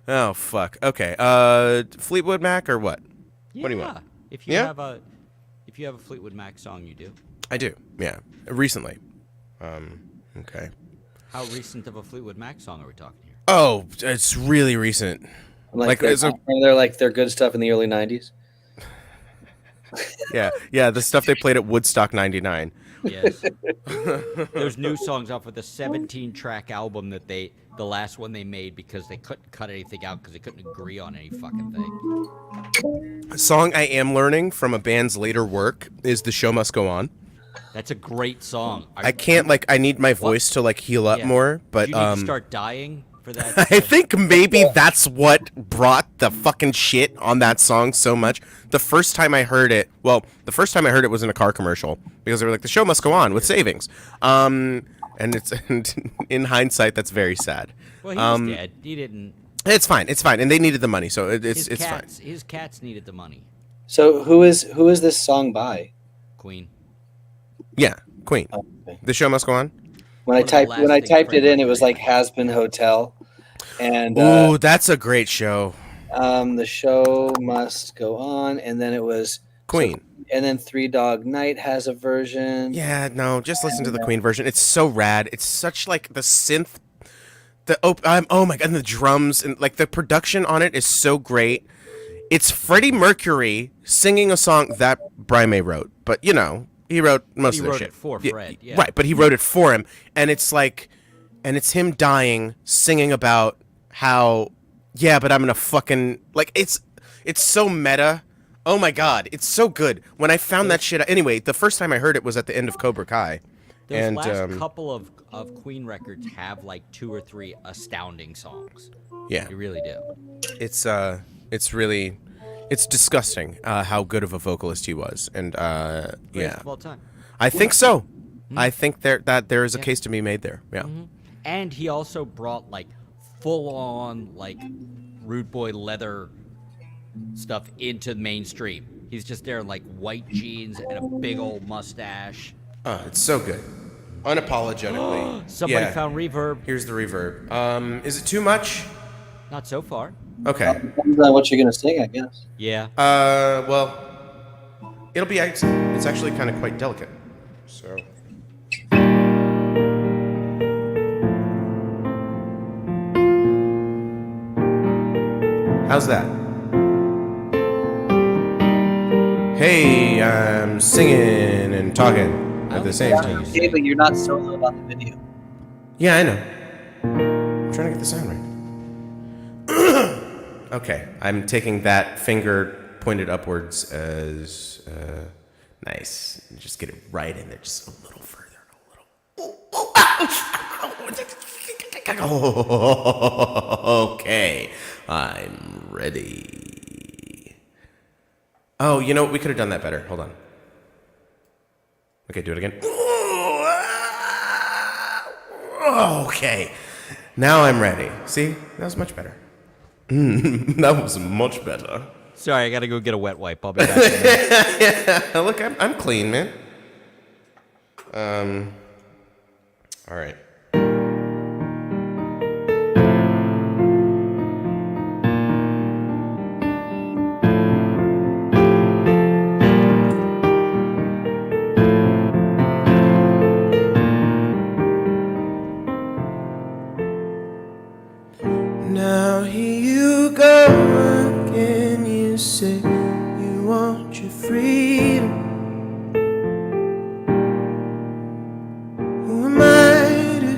Oh fuck. Okay. Fleetwood Mac or what? Yeah. What do you want? If you Yeah? have a Fleetwood Mac song, you do. I do. Yeah. Recently. Okay. How recent of a Fleetwood Mac song are we talking here? Oh, it's really recent. Like, Like, they're, they're like their good stuff in the early '90s. Yeah, the stuff they played at Woodstock '99. Yes. There's new songs off of the 17-track album that the last one they made because they couldn't cut anything out because they couldn't agree on any fucking thing. A song I am learning from a band's later work is "The Show Must Go On." That's a great song. I can't I need my voice to heal up Yeah. more, but Do you need to start dying for that? I think maybe that's what brought the fucking shit on that song so much. The first time I heard it was in a car commercial because they were like, "The show must go on with savings." And it's in hindsight, that's very sad. Well, he was dead. He didn't. It's fine, and they needed the money, so it's fine. His cats needed the money. So who is this song by? Queen. Yeah, Queen. Oh, okay. The show must go on. When I One of the last things typed it Freddie in, it was Mercury like Has Been Hotel, and Ooh, that's a great show. the show must go on, and then it was Queen. and then Three Dog Night has a version. Yeah, no, just listen to the Queen version. It's so rad. It's such the synth, oh my god, and the drums and the production on it is so great. It's Freddie Mercury singing a song that Brian May wrote, but he wrote most He of the wrote shit. it for Fred, yeah. Right, but he wrote it for him, and it's and it's him dying, singing about how, yeah, but I'm gonna fucking it's so meta. Oh my god, it's so good. When I found that shit, anyway, the first time I heard it was at the end of Cobra Kai. Those last couple of Queen records have 2 or 3 astounding songs. Yeah, They really do. it's disgusting how good of a vocalist he was, and Greatest yeah, of all time. I think so. I think there is a case to be made there. Yeah. And he also brought full on rude boy leather stuff into the mainstream. He's just there in white jeans and a big old mustache. Oh, it's so good. Unapologetically. Somebody Yeah. found reverb. Here's the reverb. Is it too much? Not so far. Okay. Depends on what you're gonna sing, I guess. Yeah. Well, it'll be. It's actually kind of quite delicate. So. How's that? Hey, I'm singing and talking at the same time. Okay, but you're not soloed on the video. Yeah, I know. I'm trying to get the sound right. Okay, I'm taking that finger pointed upwards as nice. Just get it right in there, just a little further, Okay, I'm ready. Oh, we could have done that better. Hold on. Okay, do it again. Okay, now I'm ready. See, that was much better. That was much better. Sorry, I gotta go get a wet wipe. I'll be back. In a minute. Yeah, look, I'm clean, man. All right. Now here you go again, you say you want your freedom. Who am I to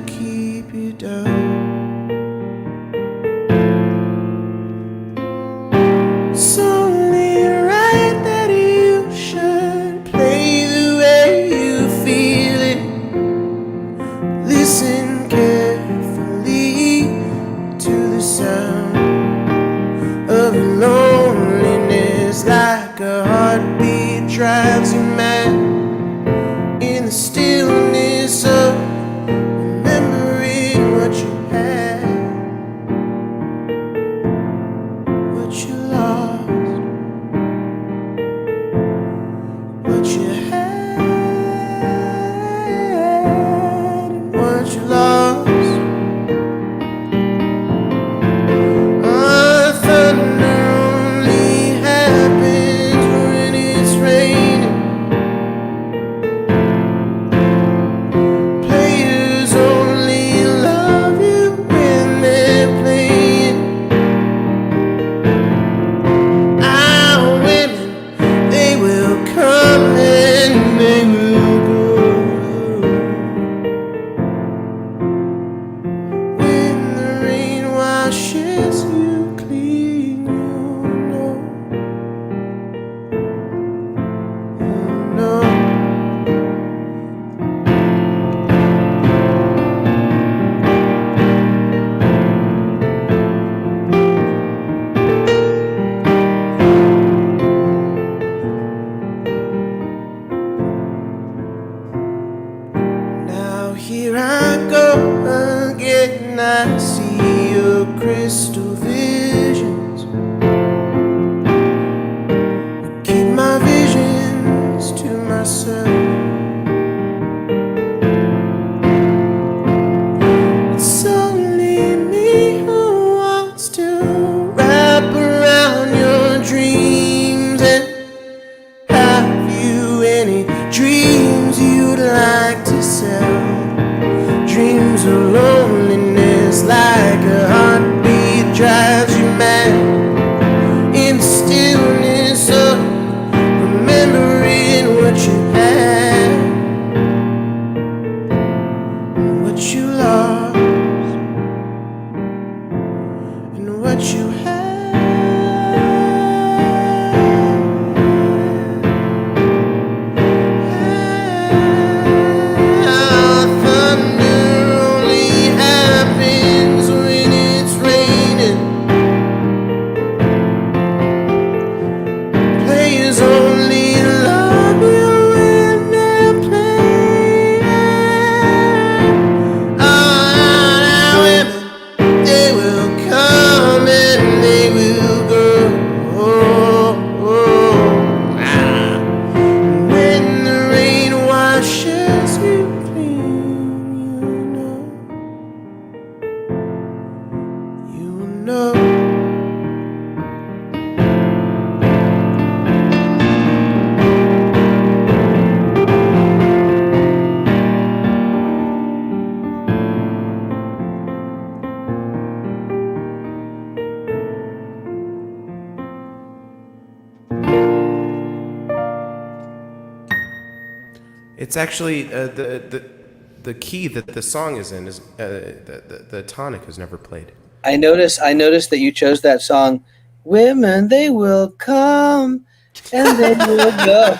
It's actually the key that the song is in is the tonic is never played. I noticed that you chose that song. Women, they will come and they will go.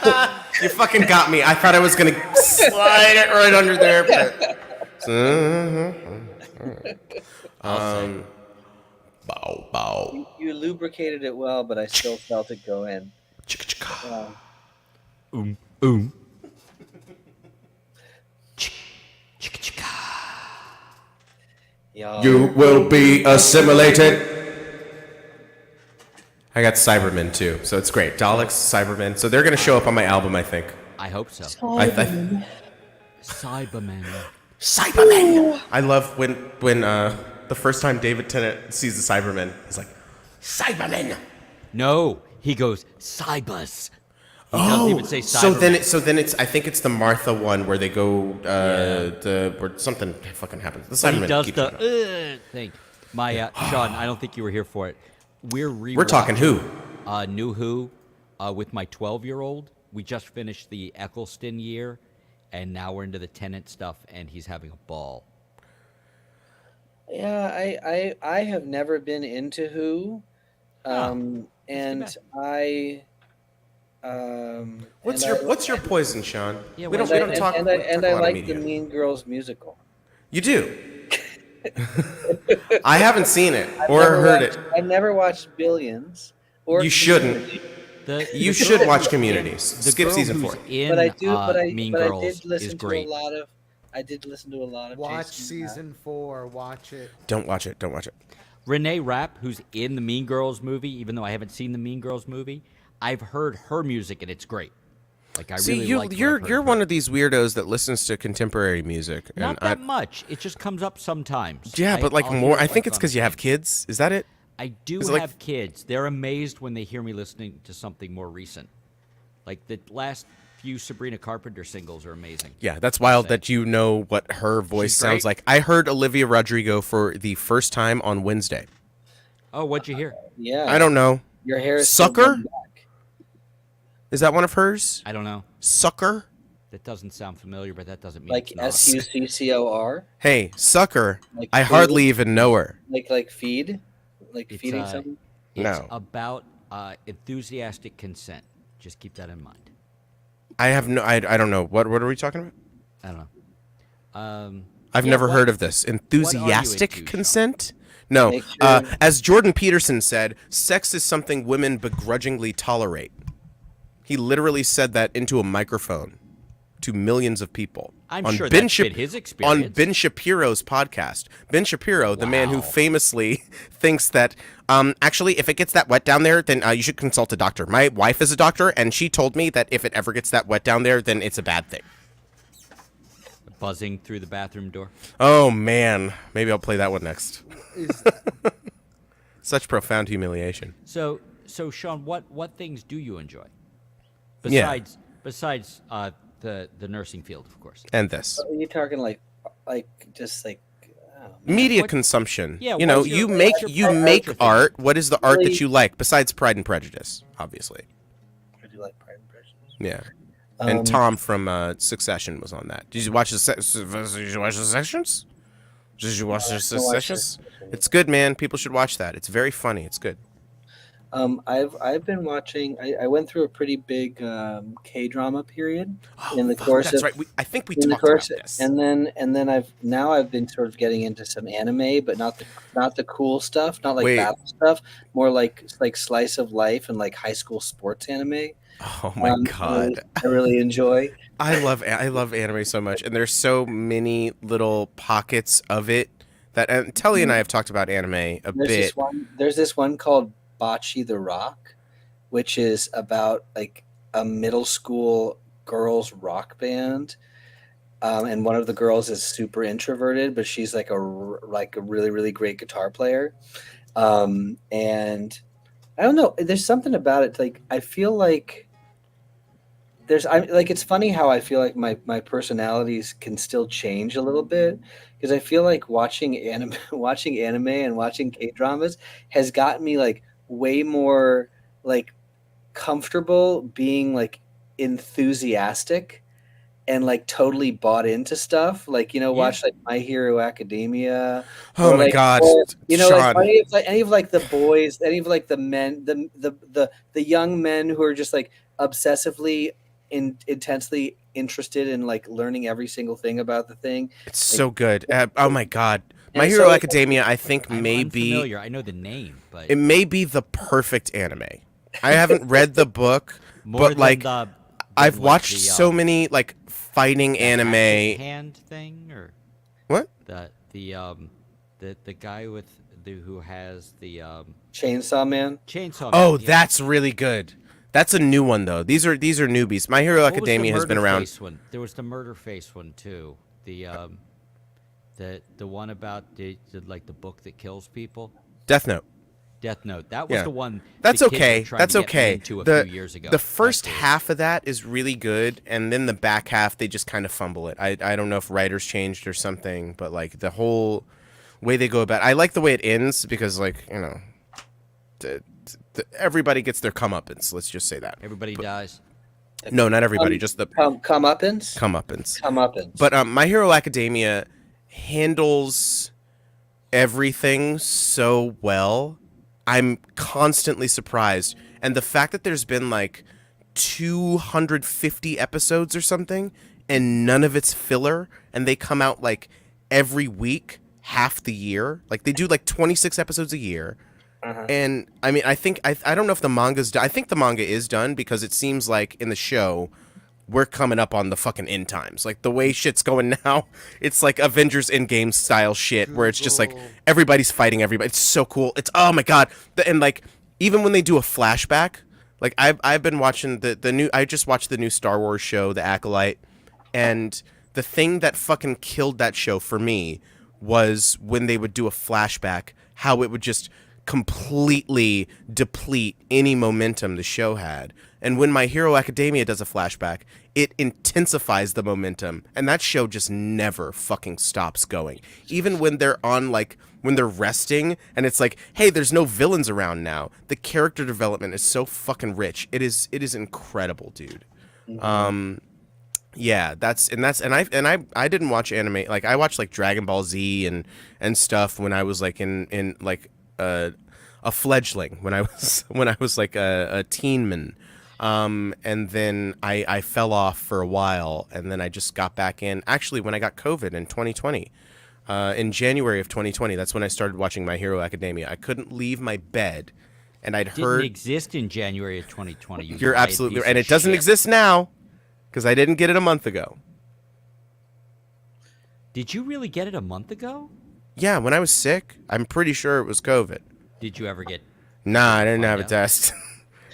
You fucking got me. I thought I was gonna slide it right under there, but bow bow. You lubricated it well, but I still felt it go in. Chicka Chicka chicka. Y'all. You will be assimilated. I got Cybermen too, so it's great. Daleks, Cybermen. So they're gonna show up on my album, I think. I hope so. Cybermen. Cybermen. I love when the first time David Tennant sees the Cybermen, he's like, Cybermen. No, he goes Cybus. He doesn't even say Cybermen. So then it's I think it's the Martha one where they go where something fucking happens. The But Cybermen he does keep showing up. the thing. My Sean, I don't think you were here for it. We're talking Who? New Who, with my 12-year-old. We just finished the Eccleston year, and now we're into the Tennant stuff, and he's having a ball. Yeah, I have never been into Who, and I. What's your poison, Sean? Yeah, we well, don't talk. And we I don't talk a lot of like media. the Mean Girls musical. You do. I haven't seen it I've or never heard watched- it. I've never watched Billions. Or You shouldn't. You should watch Community. The Skip girl season who's 4. in But I do. Mean but I Girls did listen is to great. a lot of. I did listen to a lot of. Watch Jason, season 4. Watch it. Don't watch it. Don't watch it. Renee Rapp, who's in the Mean Girls movie, even though I haven't seen the Mean Girls movie, I've heard her music and it's great. Like I See, really like. what I've you're heard one her. of these weirdos that listens to contemporary music, Not and that much. It just comes up sometimes. yeah, but like I'll more. hear I it, think like, it's on because you a have thing. kids. Is that it? I do Is it like- have kids. They're amazed when they hear me listening to something more recent. Like the last few Sabrina Carpenter singles are amazing. Yeah, that's wild say. that you know what her voice She's sounds great. like. I heard Olivia Rodrigo for the first time on Wednesday. Oh, what'd you hear? Yeah. I don't know. Your hair is still Sucker? growing back. Is that one of hers? I don't know. Sucker? That doesn't sound familiar, but that doesn't mean Like it's not. SUCCOR. Hey, Sucker. Like I food? hardly even know her. Like feed. Like It's, feeding something. It's No. about enthusiastic consent. Just keep that in mind. I have no. I don't know. What are we talking about? I don't know. I've Yeah, never what- heard of this. you Enthusiastic into, Sean? consent? No. Make sure- As Jordan Peterson said, sex is something women begrudgingly tolerate. He literally said that into a microphone to millions of people. I'm on sure Ben that fit his experience. On Ben Shapiro's podcast. Ben Shapiro, the man who Wow. famously thinks that, actually, if it gets that wet down there, then you should consult a doctor. My wife is a doctor, and she told me that if it ever gets that wet down there, then it's a bad thing. Buzzing through the bathroom door. Oh, man. Maybe I'll play that one next. Is, Such profound humiliation. So Sean, what things do you enjoy? Yeah. Besides the nursing field, of course. And this. Are you talking like just like? Oh, Media What- consumption. Yeah, you know, what's your- you what's make your you pop make culture thing? art. What is the art Really- that you like besides Pride and Prejudice? Obviously, I do like Pride and Prejudice. yeah. And Tom from Succession was on that. Did you watch the Successions? Did you watch the Successions? It's good, man. People should watch that. It's very funny. It's good. I've been watching. I went through a pretty big K-drama period Oh, in the fuck, course that's of right. I think we in the talked about course, this. and then I've been sort of getting into some anime, but not the cool stuff, not like Wait. battle stuff, more like slice of life and like high school sports anime. Oh my god. I really enjoy. I love anime so much, and there's so many little pockets of it that. And Telly and I have talked about anime a There's bit. There's this one called Bocce the Rock, which is about like a middle school girls rock band, and one of the girls is super introverted, but she's like a really really great guitar player, and I don't know. There's something about it. Like I feel like. It's funny how I feel like my personalities can still change a little bit because I feel like watching anime and watching K-dramas has gotten me like way more like comfortable being like enthusiastic and like totally bought into stuff, like watch like My Hero Academia. Oh Or my like, God, or, like Sean. any of like the boys, any of like the men, the young men who are just like obsessively intensely interested in like learning every single thing about the thing. It's Like, so good. Oh my God, My and Hero so Academia. I think I'm may be unfamiliar. I know the name, but it may be the perfect anime. I haven't read the book, more but than like the I've than, like, watched so many like fighting the anime. hand thing, or What? the guy with who has the Chainsaw Man. chainsaw Oh, man. Yeah. that's really good. That's a new one though. These are newbies. My Hero What was the Academia has been murder around. face one? There was the murder face one too. The one about like the book that kills people. Death Note. Death Note. That was Yeah. the one. That's the kids okay. Were trying That's to get me okay. into a The few years ago. the first That's half of that is really good, and then the back half they just kind of fumble it. I don't know if writers changed or something, but like the whole way they go about. I like the way it ends because like everybody gets their comeuppance. Let's just say that. Everybody dies. No, not everybody. Just the Comeuppance. comeuppance. Comeuppance. But My Hero Academia handles everything so well. I'm constantly surprised. And the fact that there's been like 250 episodes or something and none of it's filler and they come out like every week, half the year. Like they do like 26 episodes a year. And I mean, I think I don't know if the manga's done. I think the manga is done because it seems like in the show we're coming up on the fucking end times. Like the way shit's going now, it's like Avengers Endgame style shit where it's just like everybody's fighting everybody. It's so cool. It's oh my God. And like even when they do a flashback, like I've been watching the new. I just watched the new Star Wars show, The Acolyte, and the thing that fucking killed that show for me was when they would do a flashback, how it would just completely deplete any momentum the show had. And when My Hero Academia does a flashback, it intensifies the momentum, and that show just never fucking stops going. Even when they're on like when they're resting and it's like, hey, there's no villains around now. The character development is so fucking rich. It is incredible, dude. Yeah, I didn't watch anime. Like I watched like Dragon Ball Z and stuff when I was like in like a fledgling, when I was like a teenman. And then I fell off for a while, and then I just got back in. Actually, when I got COVID in 2020, in January of 2020, that's when I started watching My Hero Academia. I couldn't leave my bed, and I'd Didn't heard. exist in January of 2020. You're lying absolutely piece right, and of it doesn't shit. exist now, because I didn't get it a month ago. Did you really get it a month ago? Yeah, when I was sick, I'm pretty sure it was COVID. Did you ever get? Nah, I didn't find have a out? test.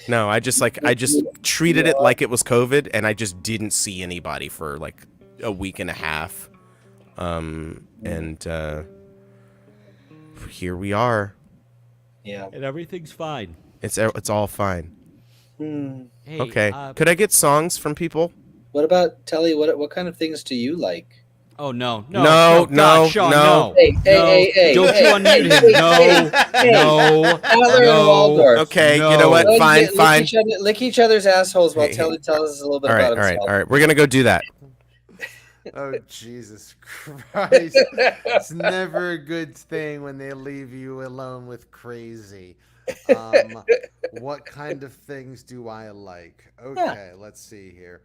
No, I just treated it like it was COVID, and I just didn't see anybody for like a week and a half. And here we are. Yeah. And everything's fine. It's all fine. Hey, Okay. Could I get songs from people? What about Telly? What kind of things do you like? Oh no, No, God, Sean, no. no. Hey, No. hey, Don't hey, you unmute hey, him? No, hey, no, Adler and no. Waldorf. Okay, No. you know what? Go Fine, and fine. lick each other's assholes while Hey, Telly tells us a little bit All right, about all right, himself. all right. We're gonna go do that. Oh, Jesus Christ. It's never a good thing when they leave you alone with crazy. What kind of things do I like? Okay, let's see here.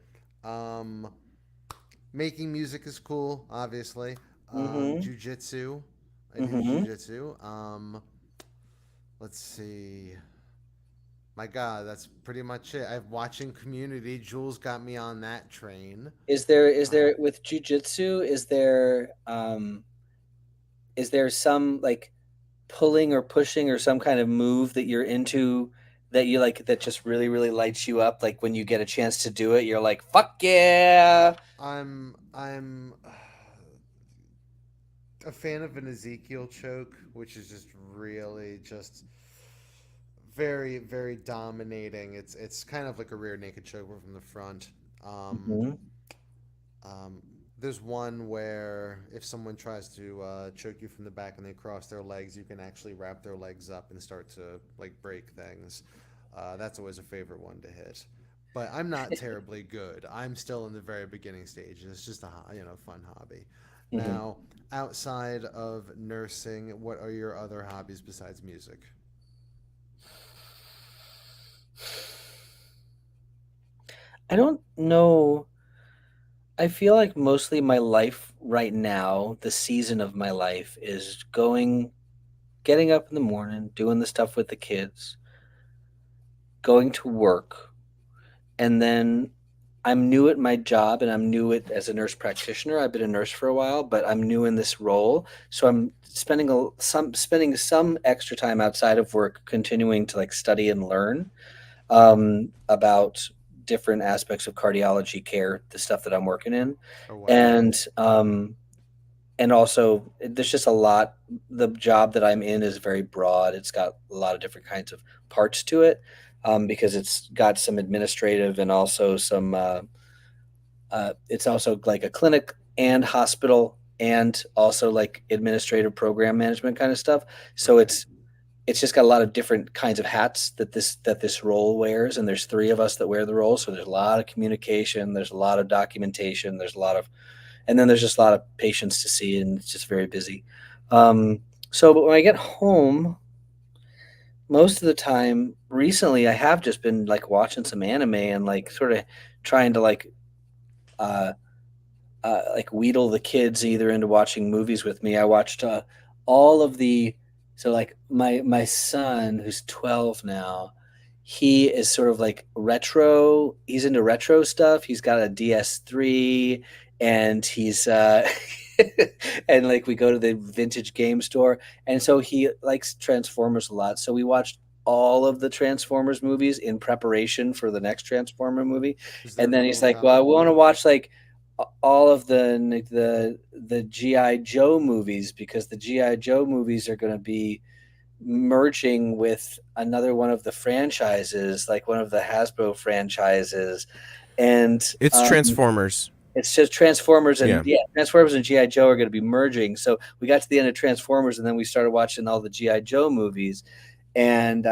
Making music is cool, obviously. Jiu-jitsu. I do jiu-jitsu. Let's see. My God, that's pretty much it. I'm watching Community. Jules got me on that train. Is there with jujitsu? Is there some like pulling or pushing or some kind of move that you're into that you like that just really really lights you up? Like when you get a chance to do it, you're like, fuck yeah! I'm a fan of an Ezekiel choke, which is just really just very, very dominating. It's kind of like a rear naked choke from the front. There's one where if someone tries to choke you from the back and they cross their legs, you can actually wrap their legs up and start to like break things. That's always a favorite one to hit. but I'm not terribly good. I'm still in the very beginning stage. It's just a fun hobby. Mhm. Now, outside of nursing, what are your other hobbies besides music? I don't know. I feel like mostly my life right now, the season of my life is getting up in the morning, doing the stuff with the kids, going to work, and then I'm new at my job and I'm new at as a nurse practitioner. I've been a nurse for a while, but I'm new in this role, so I'm spending some extra time outside of work, continuing to like study and learn about different aspects of cardiology care, the stuff that I'm working in, Oh wow. and also there's just a lot. The job that I'm in is very broad. It's got a lot of different kinds of parts to it, because it's got some administrative and also some it's also like a clinic and hospital and also like administrative program management kind of stuff. So Okay. it's just got a lot of different kinds of hats that this role wears, and there's three of us that wear the role. So there's a lot of communication, there's a lot of documentation, and then there's just a lot of patients to see, and it's just very busy. But when I get home, most of the time recently, I have just been like watching some anime and like sort of trying to uh, like wheedle the kids either into watching movies with me. I watched all of the so like my son who's 12 now, he is sort of like retro. He's into retro stuff. He's got a DS3 and he's and like we go to the vintage game store and so he likes Transformers a lot. So we watched all of the Transformers movies in preparation for the next Transformer movie. Is there And a then rule he's like, "Well, I about want to watch like all of the GI Joe movies because the GI Joe movies are going to be merging with another one of the franchises, like one of the Hasbro franchises, and It's Transformers. it's just Transformers Yeah. and Transformers and GI Joe are going to be merging. So we got to the end of Transformers, and then we started watching all the GI Joe movies, and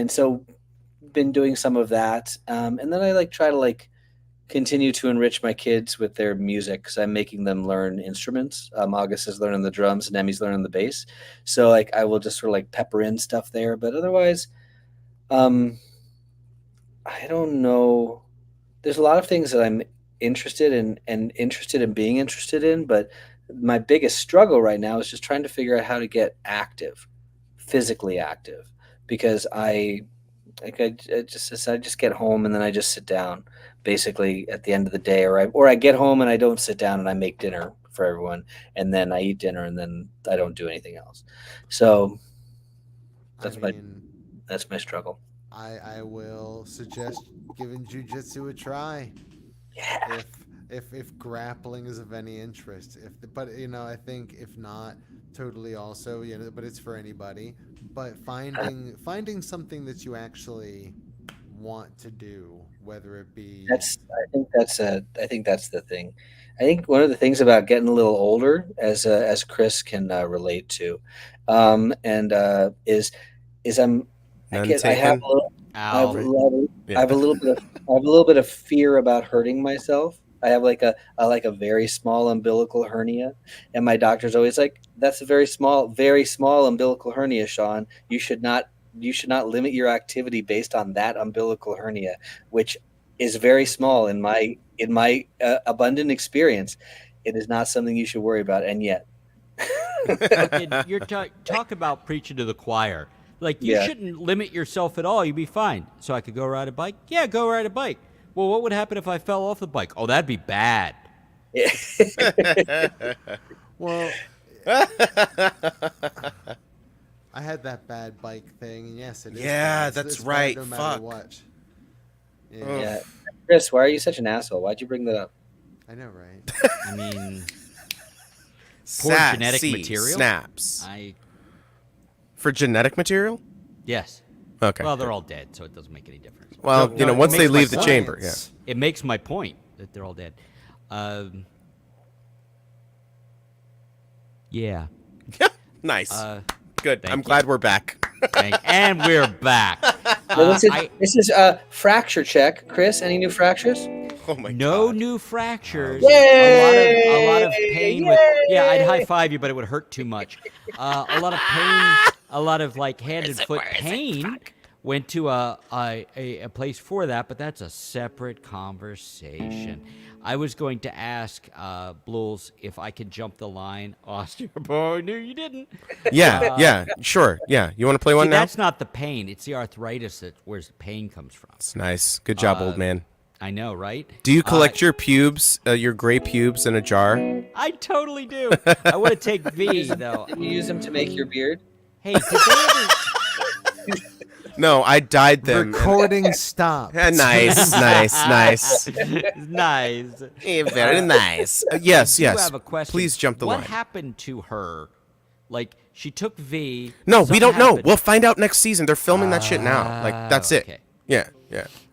so been doing some of that, and then I like try to like continue to enrich my kids with their music because I'm making them learn instruments. August is learning the drums and Emmy's learning the bass. So like I will just sort of like pepper in stuff there. But otherwise, um, I don't know. There's a lot of things that I'm interested in and interested in being interested in, but my biggest struggle right now is just trying to figure out how to get active, physically active, because I just get home and then I just sit down basically at the end of the day, or I get home and I don't sit down and I make dinner for everyone and then I eat dinner and then I don't do anything else. So I that's mean, my struggle. I will suggest giving jujitsu a try. Yeah. If grappling is of any interest, but I think if not, totally also, but it's for anybody. But finding something that you actually want to do, whether it be I think that's the thing. I think one of the things about getting a little older, as Chris can relate to, and is None I have taken. a little I have, Ow. I have a little bit of I have a little bit of fear about hurting myself. I have like a very small umbilical hernia, and my doctor's always like, "That's a very small umbilical hernia, Sean. You should not limit your activity based on that umbilical hernia, which is very small in my abundant experience. It is not something you should worry about, and yet, Fucking, you're talk about preaching to the choir. Like, you yeah, shouldn't limit yourself at all. You'd be fine. So I could go ride a bike? Yeah, go ride a bike. Well, what would happen if I fell off the bike? Oh, that'd be bad. well. I had that bad bike thing, and yes, it is. Yeah, bad. that's It's bad right. no matter Fuck. what. Yeah, Ugh. yeah." Chris, why are you such an asshole? Why'd you bring that up? I know, right? I mean, Sa- genetic C, material? Snaps. For genetic material? Yes. Okay. Well, they're all dead, so it doesn't make any difference. Well, No, it once they makes my leave the point. chamber, yeah. It makes my point that they're all dead. Yeah. Nice. Uh, Good. thank I'm you. glad we're back. And we're back. Well, I- this is fracture check. Chris, any new fractures? Oh my no god. new fractures. Yay! A lot of pain with. Yeah, I'd high five you, but it would hurt too much. A lot of pain. A lot of like hand and foot pain. Went to a place for that, but that's a separate conversation. I was going to ask Blues if I could jump the line. Osteoporosis. No, you didn't. Yeah, sure. Yeah. You want to play one See, now? that's not the pain. It's the arthritis that where the pain comes from. It's nice. Good job, old man. I know, right? Do you collect your pubes, your gray pubes in a jar? I totally do. I want to take V, though. Did you use them to make your beard? Hey, did they ever... No, I dyed them. Recording stop. Nice. Nice. Very nice. Yes. You have a question. Please jump the what line. What happened to her? Like, she took V. No, we something don't know. happened. We'll find out next season. They're filming that shit now. Like, that's it. Okay. Yeah.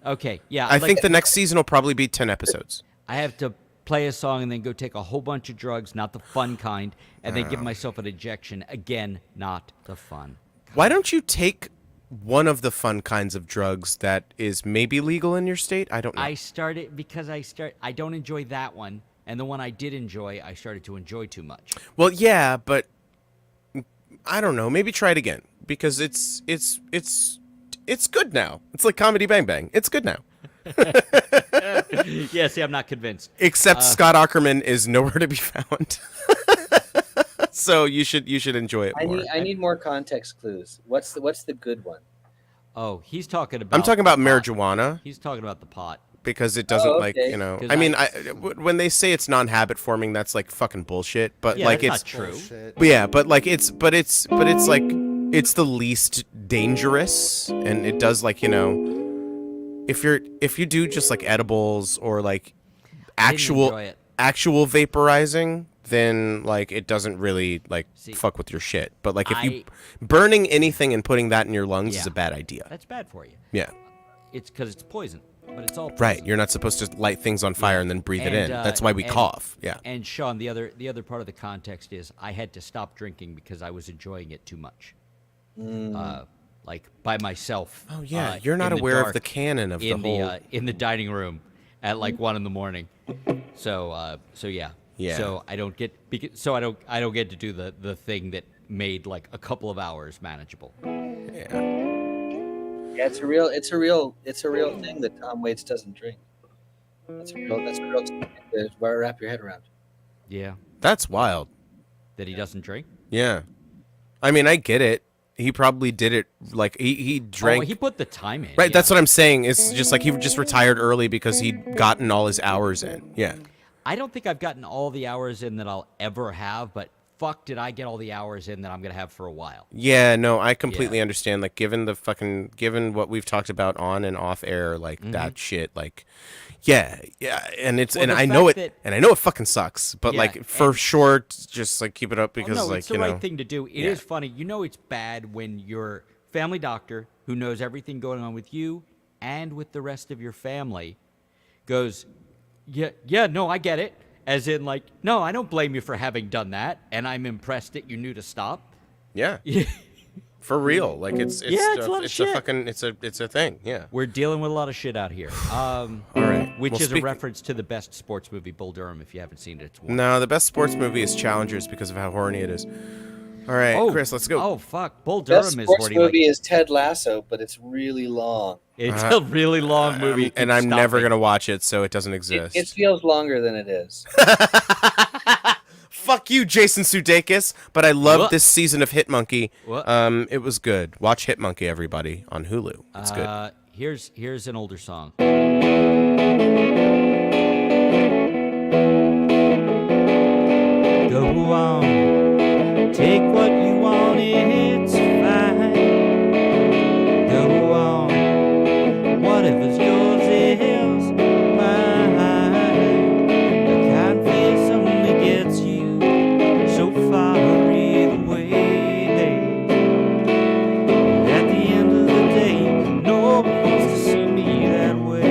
Okay, yeah. I think the next season will probably be 10 episodes. I have to play a song and then go take a whole bunch of drugs, not the fun kind, and then give myself an injection. Again, not the fun. Why don't you take one of the fun kinds of drugs that is maybe legal in your state? I don't know. I started because I don't enjoy that one, and the one I did enjoy, I started to enjoy too much. Well, yeah, but I don't know. Maybe try it again because it's good now. It's like Comedy Bang Bang. It's good now. Yeah, see, I'm not convinced. Except Scott Aukerman is nowhere to be found. So you should enjoy it more. I need more context clues. What's the good one? Oh, he's talking about. I'm talking about the pot. marijuana He's talking about the pot. because it doesn't okay. I mean, when they say it's non-habit forming, that's like fucking bullshit. But Yeah, like that's it's not true. Bullshit. yeah, but like it's like it's the least dangerous, and it does like if you do just like edibles or like enjoy it. actual vaporizing, then like it doesn't really like See, fuck with your shit. But like if you burning anything and putting that in your lungs is Yeah. a bad idea. That's bad for you. Yeah. It's because it's poison, but it's all poison. Right, you're not supposed to light things on fire and then breathe it in. That's why we cough. Yeah. And Sean, the other part of the context is I had to stop drinking because I was enjoying it too much. Like by myself. Oh yeah, you're not in the aware of dark the canon of the in whole. in the dining room at like 1 a.m. So yeah. Yeah. So I don't get I don't get to do the thing that made like a couple of hours manageable. Yeah. Yeah, it's a real thing that Tom Waits doesn't drink. That's a real thing to wrap your head around. Yeah. That's wild. That he doesn't drink. Yeah. I mean, I get it. He probably did it like he drank. Oh, he put the time in. Right, yeah. that's what I'm saying. It's just like he just retired early because he'd gotten all his hours in. Yeah. I don't think I've gotten all the hours in that I'll ever have, but fuck did I get all the hours in that I'm going to have for a while. Yeah, no, I completely understand. Like, given what we've talked about on and off air, like that shit, like, yeah, and it's Well, and the I know fact it, that- and I know it fucking sucks, but Yeah, like for sure, just like keep it up because no, like it's the you know, right thing to do. It is funny. You know it's bad when your family doctor, who knows everything going on with you and with the rest of your family, goes, yeah, no, I get it. As in, like, no, I don't blame you for having done that, and I'm impressed that you knew to stop. yeah, for real. Like it's Yeah, it's a lot of it's shit. a fucking it's a thing. Yeah. We're dealing with a lot of shit out here. All right. Which Well, is a speak- reference to the best sports movie, Bull Durham. If you haven't seen it, it's one. No, the best sports movie is Challengers because of how horny it is. All right, Chris, let's go. Oh fuck, Bull Durham Best is sports horny. movie is Ted Lasso, but it's really long. It's a really long movie, and Keep I'm never stopping. gonna watch it, so it doesn't exist. It feels longer than it is. Fuck you, Jason Sudeikis. But I loved What? this season of Hit Monkey. What? It was good. Watch Hit Monkey, everybody, on Hulu. It's good. Here's an older song. Go on, take what you want, it's fine. Go on, whatever's yours is mine. I can't feel something that gets you so far either way. At the end of the day, no one wants to see me that way.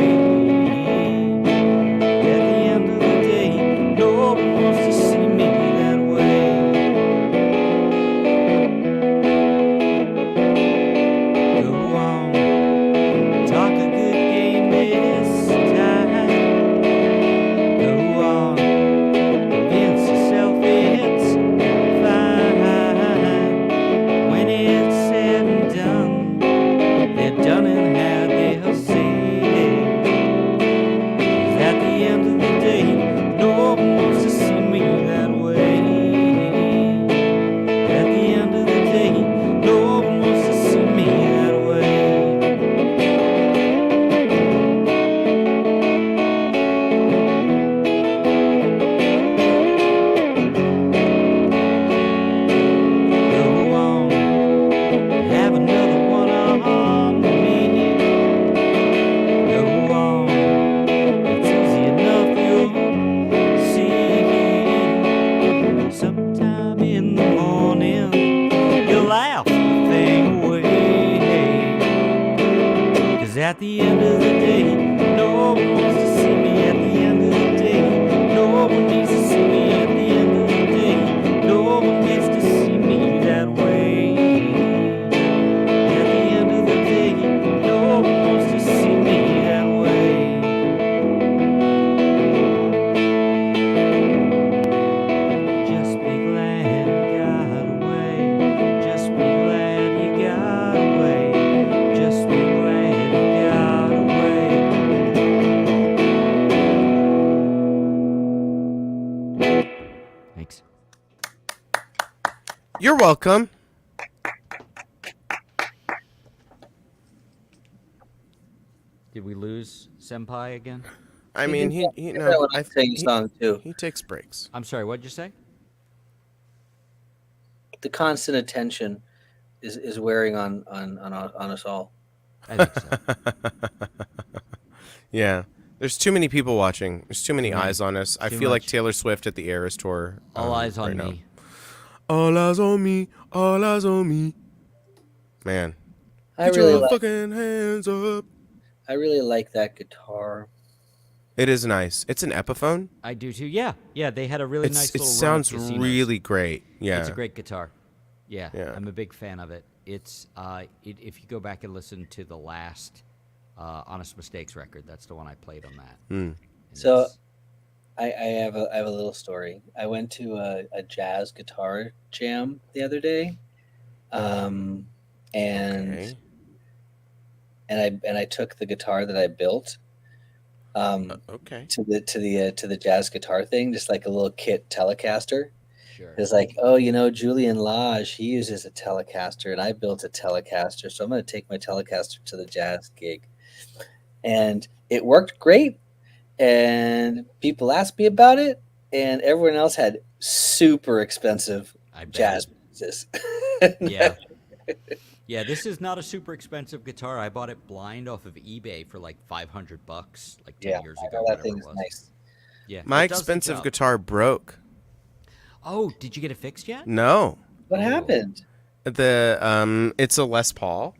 You're welcome. Did we lose Senpai again? I mean, he I no, want to sing a song too. he takes breaks. I'm sorry, what'd you say? The constant attention is wearing on us all. I think so. Yeah. There's too many people watching. There's too many Too many. eyes on us. I Too feel like much. Taylor Swift at the Eras tour. All eyes on right now. me. All eyes on me. All eyes on me. Man. I Get really your like. fucking hands up. I really like that guitar. It is nice. It's an Epiphone. I do too. Yeah, yeah. They had a really nice It little. sounds run at casinos. really great. Yeah. It's a great guitar. Yeah, Yeah. I'm a big fan of it. It's if you go back and listen to the last Honest Mistakes record, that's the one I played on that. And So it's- I have a little story. I went to a jazz guitar jam the other day, and Okay. and I took the guitar that I built Okay. to the jazz guitar thing, just like a little kit Telecaster. sure. It's like, oh, you know, Julian Lage, he uses a Telecaster, and I built a Telecaster, so I'm going to take my Telecaster to the jazz gig, and it worked great. And people asked me about it, and everyone else had super expensive I bet. jazz pieces. Yeah. Yeah, this is not a super expensive guitar. I bought it blind off of eBay for like $500, like 10 Yeah, years I ago. know that whatever thing it is was. nice. Yeah, My it does the expensive job. guitar broke. Oh, did you get it fixed yet? No. What Oh. happened? It's a Les Paul.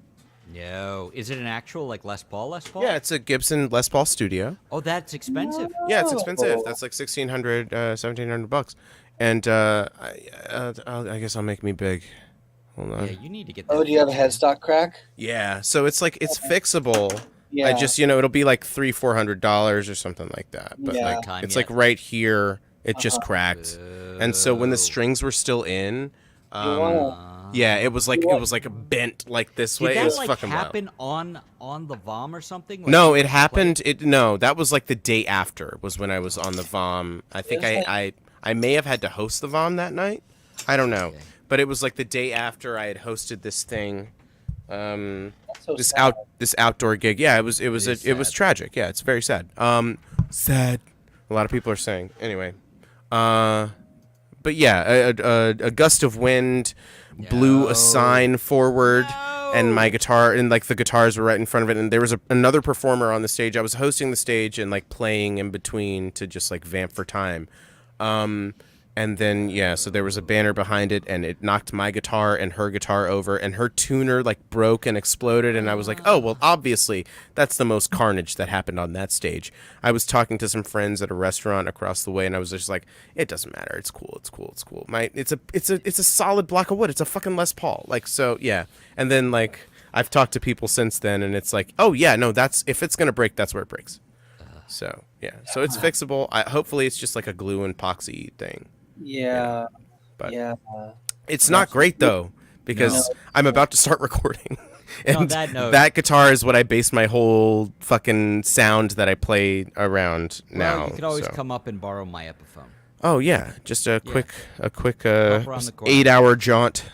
No. Is it an actual like Les Paul? Les Paul? Yeah, it's a Gibson Les Paul Studio. Oh, that's expensive. Yeah, it's expensive. Oh. That's like $1,600, $1,700. And I guess I'll make me big. Hold on. Yeah, you need to get that. Oh, do you have a fixed, man. headstock crack? Yeah, so it's like it's fixable. Yeah. I just it'll be like $300-$400 or something like that. But Yeah. like Time it's yet. like right here, it just cracked. And so when the Oh. strings were still in, You wanna- yeah, it was like bent like this way. Did It that was like fucking wild. happen on the VOM or something? Like, No, you it went to play happened. No, that was like the day after was when I was on the VOM. I think It was I may have had to host the VOM that night. I don't know, Okay. but it was like the day after I had hosted this thing, That's so this sad. outdoor gig. Yeah, it was is it was sad. tragic. Yeah, it's very sad. Sad. A lot of people are saying. Anyway, but yeah, a gust of wind blew No. a sign forward. And my No. guitar and like the guitars were right in front of it, and there was another performer on the stage. I was hosting the stage and like playing in between to just like vamp for time. And then yeah, so there was a banner behind it, and it knocked my guitar and her guitar over, and her tuner like broke and exploded. And I was like, oh well, obviously that's the most carnage that happened on that stage. I was talking to some friends at a restaurant across the way, and I was just like, it doesn't matter, it's cool, it's cool, it's cool. It's a solid block of wood. It's a fucking Les Paul. Like so yeah. And then like I've talked to people since then, and it's like, oh yeah, no, that's if it's gonna break, that's where it breaks. So yeah, so it's fixable. Hopefully it's just like a glue and epoxy thing. Yeah. But- yeah. It's not great though because No. I'm about to start recording, and On that note- that guitar is what I base my whole fucking sound that I play around now. Well, you could always so. come up and borrow my Epiphone. Oh yeah, just a quick Pop around the corner. 8-hour jaunt.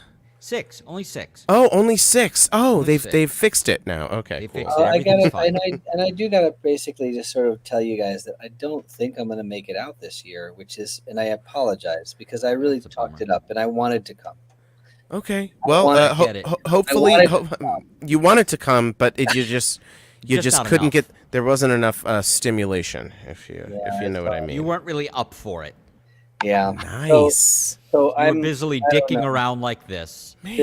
Only 6. Oh, only 6. Oh, Only they've 6. they've fixed it now. Okay, They cool. fixed I Everything's gotta, fine. and I do gotta basically just sort of tell you guys that I don't think I'm gonna make it out this year, which is, and I apologize because I really That's a talked bummer. it up and I wanted to come. Okay. Well, wanna get it. hopefully I wanted you wanted to come, but you just Just not couldn't enough. get. There wasn't enough stimulation, if you Yeah, know what I it's mean. You weren't really up for it. Yeah. Nice. So You I'm were busily I don't dicking know. around like this. Man.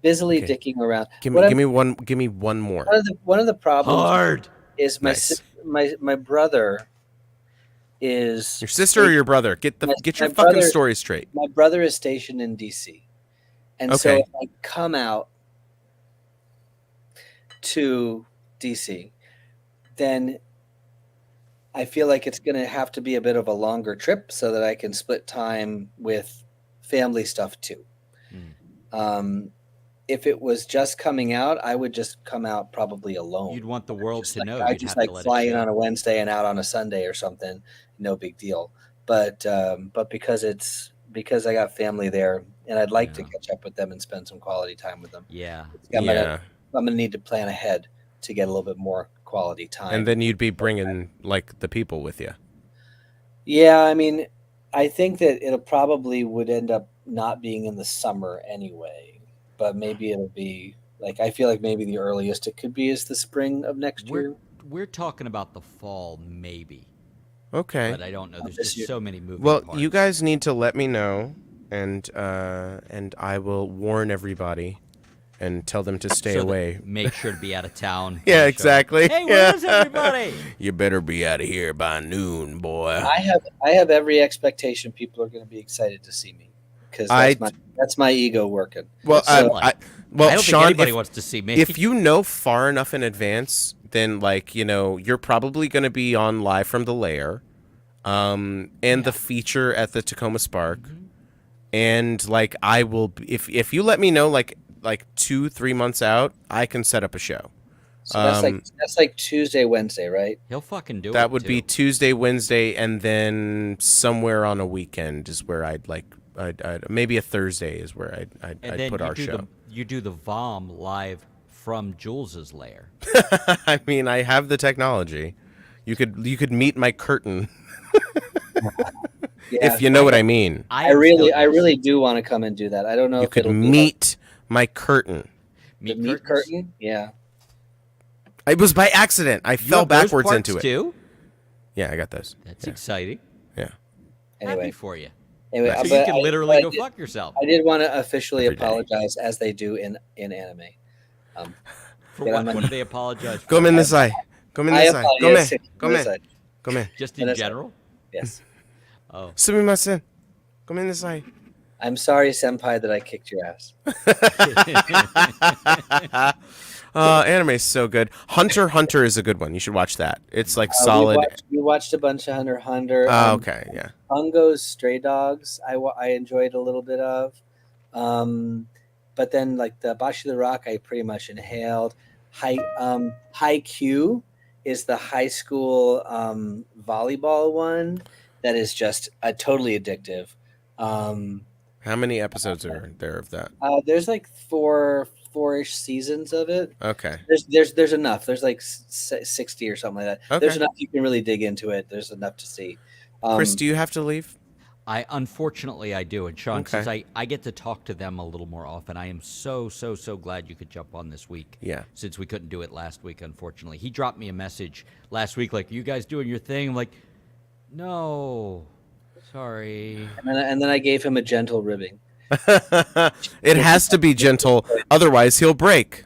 busily Okay. dicking around. Give What me I'm- give me one more. One of the problems Hard. is Nice. my brother is Your sister or your brother? Get your my fucking brother- story straight. my brother is stationed in DC, and so Okay. if I come out to DC, then I feel like it's going to have to be a bit of a longer trip so that I can split time with family stuff too. If it was just coming out, I would just come out probably alone. You'd want the world Just to like, know. I You'd just have like to let fly it in show. on a Wednesday and out on a Sunday or something. No big deal. But because it's because I got family there, and I'd like to Yeah. catch up with them and spend some quality time with them. Yeah. I'm gonna need to plan ahead to get a little bit more quality time. And then you'd be bringing like the people with you. Yeah, I mean, I think that it'll probably would end up not being in the summer anyway, but maybe it'll be like, I feel like maybe the earliest it could be is the spring of next year. We're talking about the fall, maybe, Okay. but I don't know. There's This just year. so many moving Well, parts. you guys need to let me know, and I will warn everybody and tell them to stay So that- away. Make sure to be out of town. Yeah, when they show up. exactly. Hey, where's everybody? You better be out of here by noon, boy. I have every expectation people are going to be excited to see me because that's my ego working. Well, So- well, I don't think Sean, anybody if, wants to see me. if you know far enough in advance, then like you're probably going to be on live from the lair, and the feature at the Tacoma Spark, and like I will. If you let me know like 2-3 months out, I can set up a show. So that's like Tuesday, Wednesday, right? He'll fucking do it. That would be too. Tuesday, Wednesday, and then somewhere on a weekend is where I'd maybe a Thursday is where And I'd then put our show. You do the VOM live from Jules's lair. I mean, I have the technology. You could meet my curtain Yeah, if you know what I mean. I really do want to come and do that. I don't know You if could it'll meet my curtain. be the meat curtains? curtain. Yeah. It was by accident. I You fell have those backwards parts into it. too? Yeah, I got those. That's exciting. Yeah. Anyway, Happy for you. anyway, So but you can literally go I did, fuck yourself. I did want to officially Every day. apologize, as they do in anime. For get what? on my What do they apologize for? Come in this eye. Come in I this eye. Come apologize. in. Come in. Come in. Just in Yes. general? Yes. Oh. Sumimasen. Come in this eye. I'm sorry, Senpai, that I kicked your ass. Anime is so good. Hunter x Hunter is a good one. You should watch that. It's like solid. We watched a bunch of Hunter x Hunter. Okay, yeah. Bungo's Stray Dogs, I enjoyed a little bit of. But then, like, the Bashi the Rock, I pretty much inhaled. High Q is the high school volleyball one that is just totally addictive. How many episodes are there of that? There's like four-ish seasons of it. Okay. There's enough. There's like 60 or something like that. Okay. There's enough you can really dig into it. There's enough to see. Chris, do you have to leave? Unfortunately I do. And Sean, Okay. since I get to talk to them a little more often, I am so glad you could jump on this week. Yeah. Since we couldn't do it last week, unfortunately. He dropped me a message last week like, you guys doing your thing? I'm like, no. Sorry. And then I gave him a gentle ribbing. It has to be gentle, otherwise he'll break.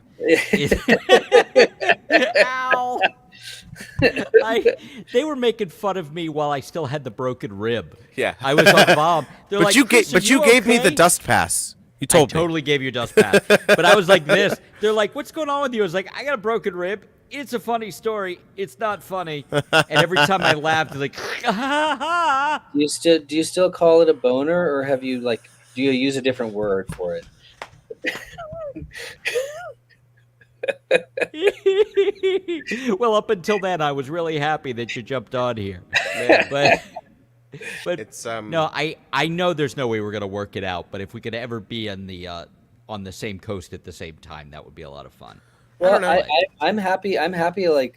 Ow. They were making fun of me while I still had the broken rib. Yeah. I was on VOM. They're But like, you "Chris, gave are you gave me okay?" the dust pass. You I told me. totally gave you a dust pass. But I was like this. They're like, what's going on with you? I was like, I got a broken rib. It's a funny story. It's not funny. And every time I laughed, they're like, Do you still call it a boner, or have you do you use a different word for it? well, up until then, I was really happy that you jumped on here. But It's no, I know there's no way we're gonna work it out. But if we could ever be on the same coast at the same time, that would be a lot of fun. Well, know. I'm happy. I'm happy to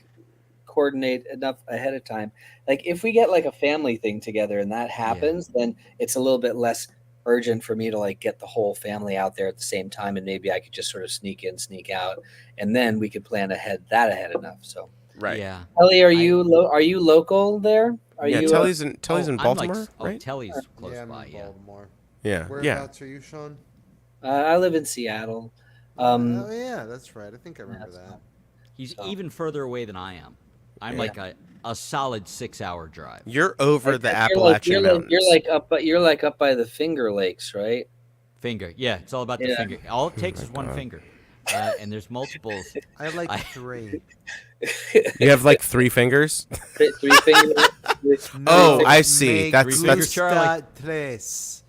coordinate enough ahead of time. Like if we get a family thing together and that happens, then it's a little bit less urgent for me to get the whole family out there at the same time, and maybe I could just sort of sneak in, sneak out, and then we could plan ahead enough. So, right. Yeah. Ellie, are you local there? Are Yeah, you? Telly's in I'm Baltimore, like, right? Telly's close Yeah, I'm by. in Yeah. Baltimore. Yeah. Yeah. Whereabouts are you, Sean? I live in Seattle. Oh yeah, that's right. I think I remember that's that. He's So- even further away than I am. I'm like a solid 6-hour drive. You're over the You're Appalachian Mountains. You're up by the Finger Lakes, right? Finger. Yeah, it's all about the Yeah. finger. All it takes is one God. finger. And there's multiples. I have like I- 3. You have 3 fingers. Three fingers. Oh, I see. Me That's Finger that's Charlie. gusta tres.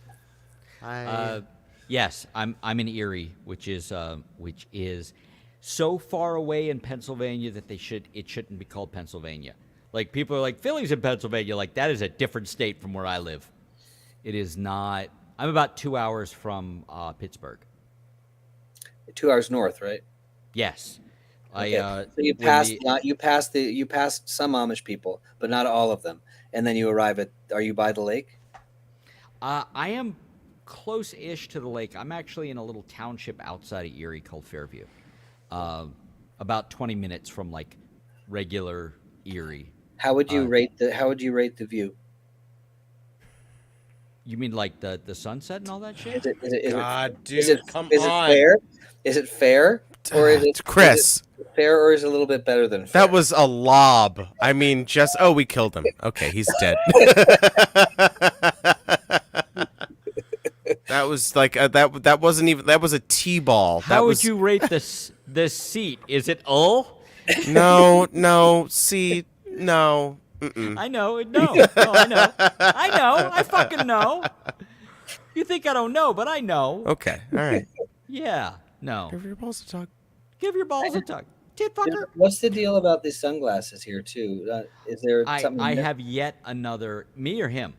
Yes, I'm in Erie, which is so far away in Pennsylvania that it shouldn't be called Pennsylvania. Like people are like Philly's in Pennsylvania, like that is a different state from where I live. It is not. I'm about 2 hours from Pittsburgh. 2 hours north, right? Yes. Okay. I So you passed some Amish people, but not all of them. And then you arrive at. Are you by the lake? I am close-ish to the lake. I'm actually in a little township outside of Erie called Fairview. About 20 minutes from like regular Erie. How would you rate the view? You mean like the sunset and all that shit? God, is dude, it, come is on. it fair? Is it fair, or is it Chris? fair, or is it a little bit better than fair? That was a lob. I mean, just we killed him. Okay, he's dead. That was like that wasn't even, that was a T-ball. How would you rate this seat? Is it No, see, no. Mm-mm. I know. No, I know. I fucking know. You think I don't know, but I know. Okay, all right. Yeah, no. Give your balls a tug. Give your balls a tug. Tit fucker. What's the deal about these sunglasses here too? Is there something? I have yet another, me or him?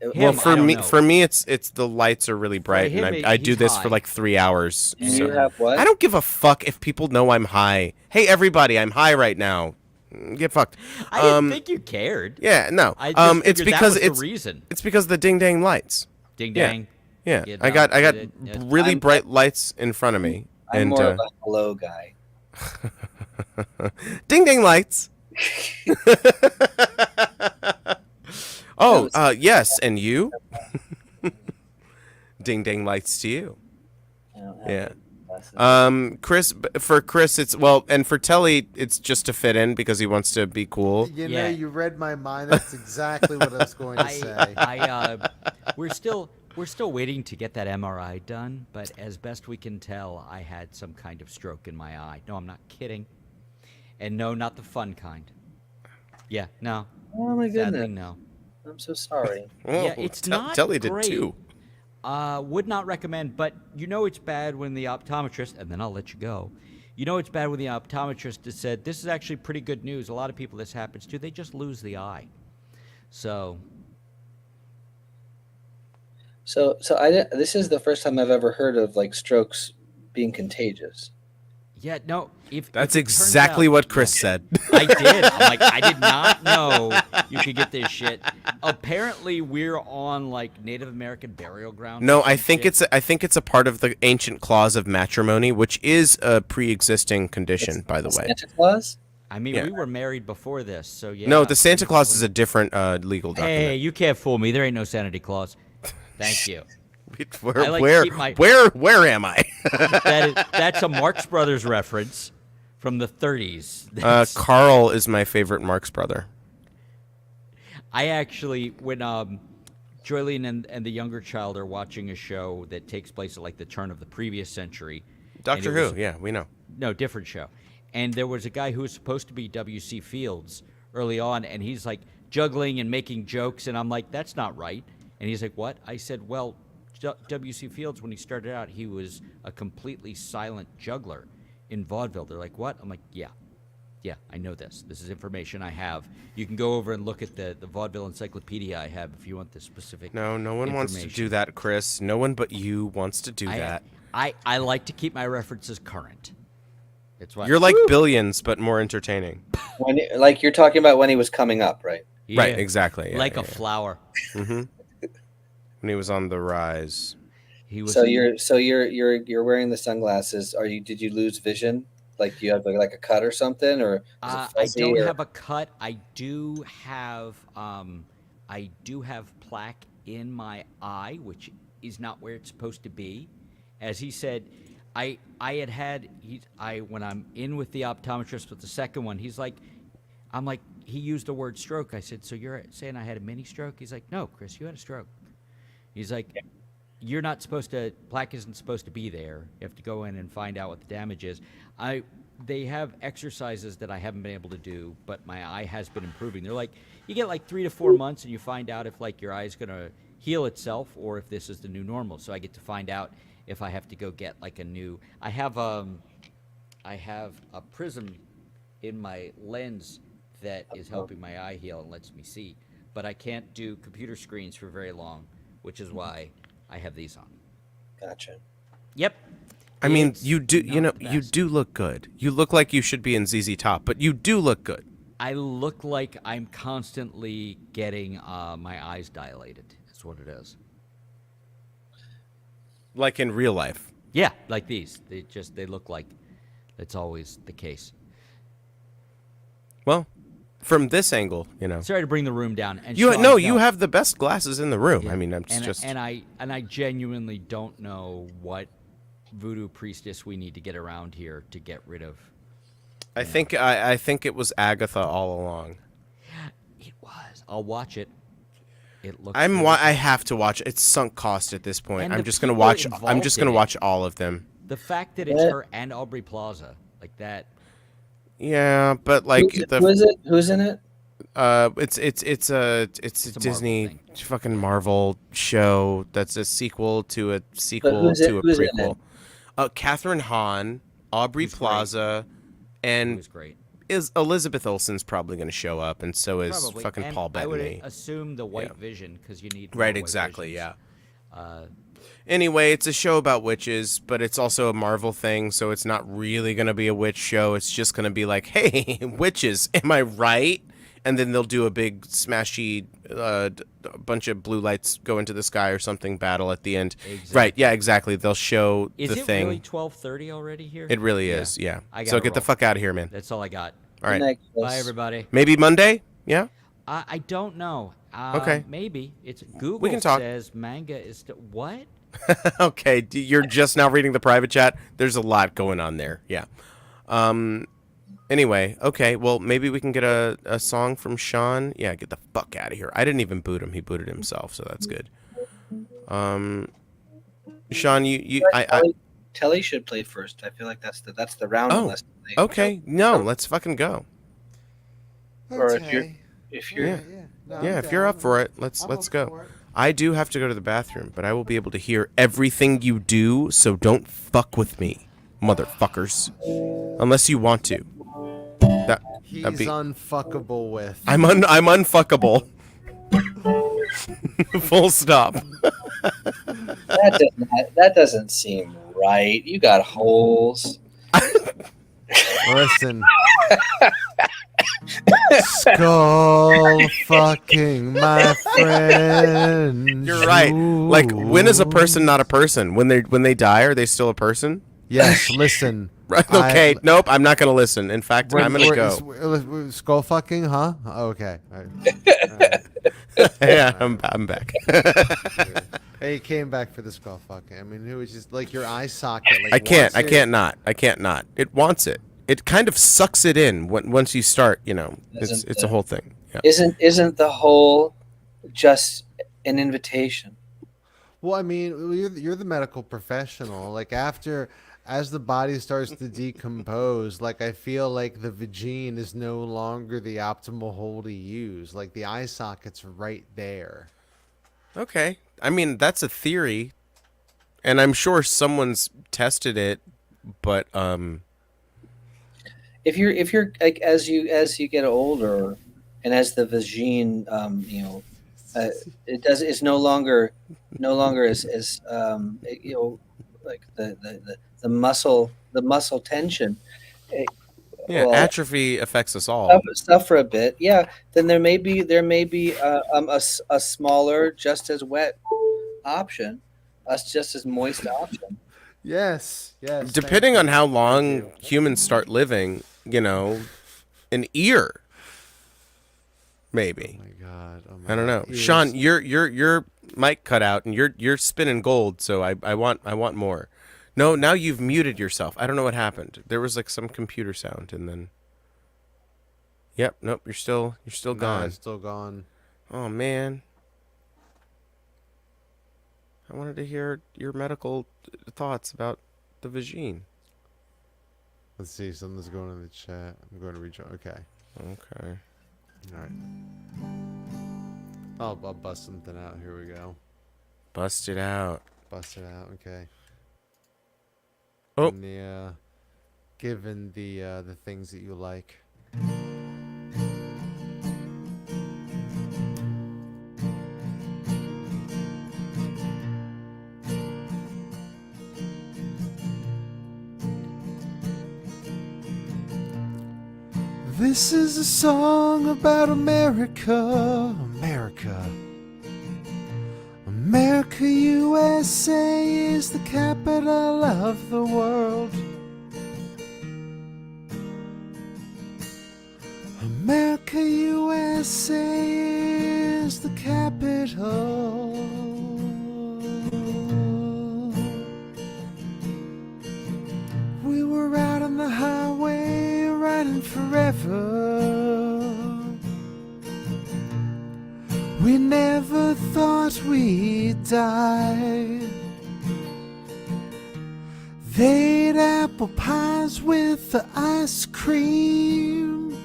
Well, Him, I don't know. for me, it's the lights are really bright, him, and I do he's this high. for like 3 hours. And So. you have what? I don't give a fuck if people know I'm high. Hey, everybody, I'm high right now. Get fucked. I didn't think you cared. Yeah, no. I just It's figured because that was the reason. it's because the ding dang lights. Ding Yeah. dang. Yeah, You I know, got really I'm- bright lights in front of me, I'm and more of a hello guy. ding dang lights. Oh, yes, and you? Ding dang lights to you. I don't have Yeah. glasses. For Chris, it's and for Telly, it's just to fit in because he wants to be cool. You know, Yeah. you read my mind. That's exactly what I was going to say. We're still waiting to get that MRI done, but as best we can tell, I had some kind of stroke in my eye. No, I'm not kidding. And no, not the fun kind. Yeah, no. Oh my Sadly, goodness! no. I'm so sorry. Yeah, it's not Telly great. did too. Would not recommend, but you know it's bad when the optometrist, and then I'll let you go. You know it's bad when the optometrist has said, this is actually pretty good news. A lot of people this happens to, they just lose the eye. So, So this is the first time I've ever heard of like strokes being contagious. yeah, no. If That's if it turns exactly out- what Chris said. I did. I'm like, I did not know you could get this shit. Apparently, we're on like Native American burial ground. No, I think it's a part of the ancient clause of matrimony, which is a pre-existing condition, by the way. Santa Claus? I mean, Yeah. we were married before this, so yeah. No, the Santa Claus is a different legal Hey, document. you can't fool me. There ain't no Santa Claus. Thank you. I like to Where keep my- where am I? That's a Marx Brothers reference from the 30s. That's- Carl is my favorite Marx brother. I actually, when Joylene and the younger child are watching a show that takes place at like the turn of the previous century. Doctor and it was- Who, yeah, we know. No, different show. And there was a guy who was supposed to be W.C. Fields early on, and he's like juggling and making jokes, and I'm like, that's not right. And he's like, what? I said, well, W.C. Fields, when he started out, he was a completely silent juggler in vaudeville. They're like, what? I'm like, yeah, I know this. This is information I have. You can go over and look at the vaudeville encyclopedia I have if you want the specific. No one wants to information. do that, Chris. No one but you wants to do that. I like to keep my references current. It's why You're like Billions, but more entertaining. Like you're talking about when he was coming up, right? Right, Yeah, exactly. Yeah, like yeah, a flower. yeah. When he was on the rise. He was. So you're wearing the sunglasses. Did you lose vision? Like you have like a cut or something, or is it I fuzzy, don't or- have a cut. I do have plaque in my eye, which is not where it's supposed to be. As he said, when I'm in with the optometrist with the second one, I'm like, he used the word stroke. I said, so you're saying I had a mini stroke? He's like, no, Chris, you had a stroke. He's like, you're not supposed to, plaque isn't supposed to be there. You have to go in and find out what the damage is. They have exercises that I haven't been able to do, but my eye has been improving. They're like, you get like 3 to 4 months and you find out if like your eye is going to heal itself or if this is the new normal. So I get to find out if I have to go get like a new, I have a prism in my lens that is helping my eye heal and lets me see, but I can't do computer screens for very long, which is why I have these on. Gotcha. Yep. I mean, It's you do, not the you best. do look good. You look like you should be in ZZ Top, but you do look good. I look like I'm constantly getting my eyes dilated. That's what it is. Like in real life. Yeah, like these. They look like it's always the case. Well, from this angle, you know. Sorry to bring the room down. And You Sean, no, you have the best glasses in the room. Yeah. I mean, it's and, just and I genuinely don't know what voodoo priestess we need to get around here to get rid of. I think it was Agatha all along. It was. I'll watch it. It looks. I have to watch. It's sunk cost at this point. And I'm the just gonna people watch. I'm involved just in gonna it. watch all of them. The fact that it's Yeah. her and Aubrey Plaza like that. Yeah, but like Who is it? Who's in it? it's a Marvel Disney thing. fucking Marvel show that's a sequel to a sequel who's to a who's in prequel. Catherine Hahn, Aubrey Who's great. Plaza, It and was great. Elizabeth Olsen's probably going to show up, and so is Probably. fucking And Paul I would Bettany. assume the White Yeah. Vision because you need more Right, White exactly, Visions. yeah. Anyway, it's a show about witches, but it's also a Marvel thing, so it's not really going to be a witch show. It's just going to be like, hey, witches, am I right? And then they'll do a big smashy bunch of blue lights go into the sky or something battle at the end. Exactly. Right, yeah, exactly. They'll show Is the it thing. really 12:30 already here? It really is, yeah. I So gotta get the roll. fuck out of here, man. That's all I got. All right. Good night, Chris. Bye, everybody. Maybe Monday? Yeah? I don't know. Okay. Maybe it's Google can talk. says manga is what? Okay, you're just now reading the private chat. There's a lot going on there. Yeah. Anyway, okay. Well, maybe we can get a song from Sean. Yeah, get the fuck out of here. I didn't even boot him. He booted himself, so that's good. Sean, Telly should play first. I feel like that's the round. Oh, unless they- okay. No, let's fucking go. Or if Okay. you're Yeah. No, Yeah, I'm if you're down. up for it, let's I'm up go. for it. I do have to go to the bathroom, but I will be able to hear everything you do, so don't fuck with me, motherfuckers. Unless you want to. He's That'd be- unfuckable with. I'm unfuckable. Full stop. that doesn't seem right. You got holes. Listen. Skull fucking my friend. You're right. Like, when is a person not a person? When they die, are they still a person? Yes, listen. Right. Okay. Nope. I'm not gonna listen. In fact, I'm gonna go. Skull fucking, huh? Okay. All right. Yeah, I'm back. Hey, he came back for the skull fucking. I mean, it was just like your eye socket. Like, I can't wants it. not. It wants it. It kind of sucks it in once you start. You know, it's a whole thing. Yeah. Isn't the hole just an invitation? Well, I mean, you're the medical professional. Like as the body starts to decompose, like I feel like the vagine is no longer the optimal hole to use. Like the eye socket's right there. Okay. I mean, that's a theory, and I'm sure someone's tested it, but If you're like as you get older, and as the vagine, it's no longer as like the muscle tension. yeah, Well, atrophy affects us all. suffer a bit, yeah. Then there may be a smaller, just as wet option, just as moist option. Yes. Depending on how long humans start living, you know, an ear, maybe. Oh my god. Oh my I don't know. God. Sean, your mic cut out, and you're spinning gold. So I want more. No, now you've muted yourself. I don't know what happened. There was like some computer sound, and then. Yep. Nope. You're still Nah, gone. it's still gone. Oh man. I wanted to hear your medical thoughts about the vagine. Let's see. Something's going in the chat. I'm going to rejoin. Okay. Okay. All right. I'll bust something out. Here we go. Bust it out. Bust it out. Okay. Oh. And given the things that you like. This is a song about America, America. America, USA is the capital of the world. America, USA is the capital. We were out on the highway riding forever. We never thought we'd die. They ate apple pies with the ice cream.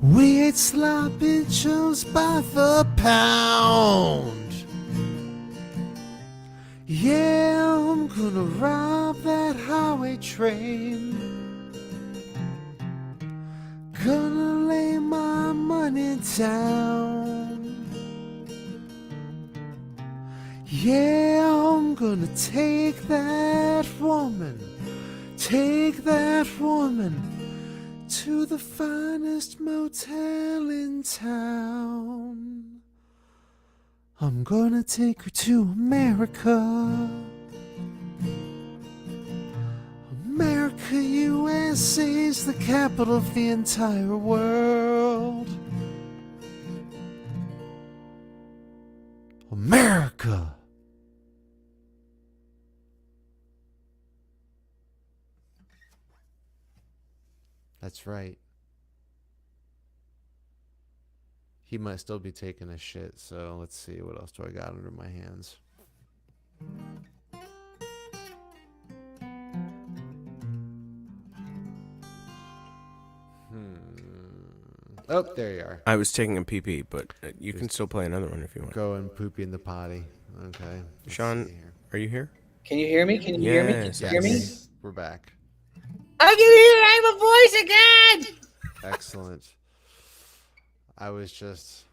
We ate sloppy joes by the pound. Yeah, I'm gonna rob that highway train. Gonna lay my money down. Yeah, I'm gonna take that woman to the finest motel in town. I'm gonna take her to America. America, USA is the capital of the entire world. America. That's right. He might still be taking a shit, so let's see, what else do I got under my hands? Oh, there you are. I was taking a pee-pee, but you can still play another one if you want. Go and poopy in the potty. Okay. let's Sean, see here. are you here? Can you hear me? Can you hear me? Can Yes, you hear me? Yes, we're back. I can hear. I have a voice again. Excellent. I was just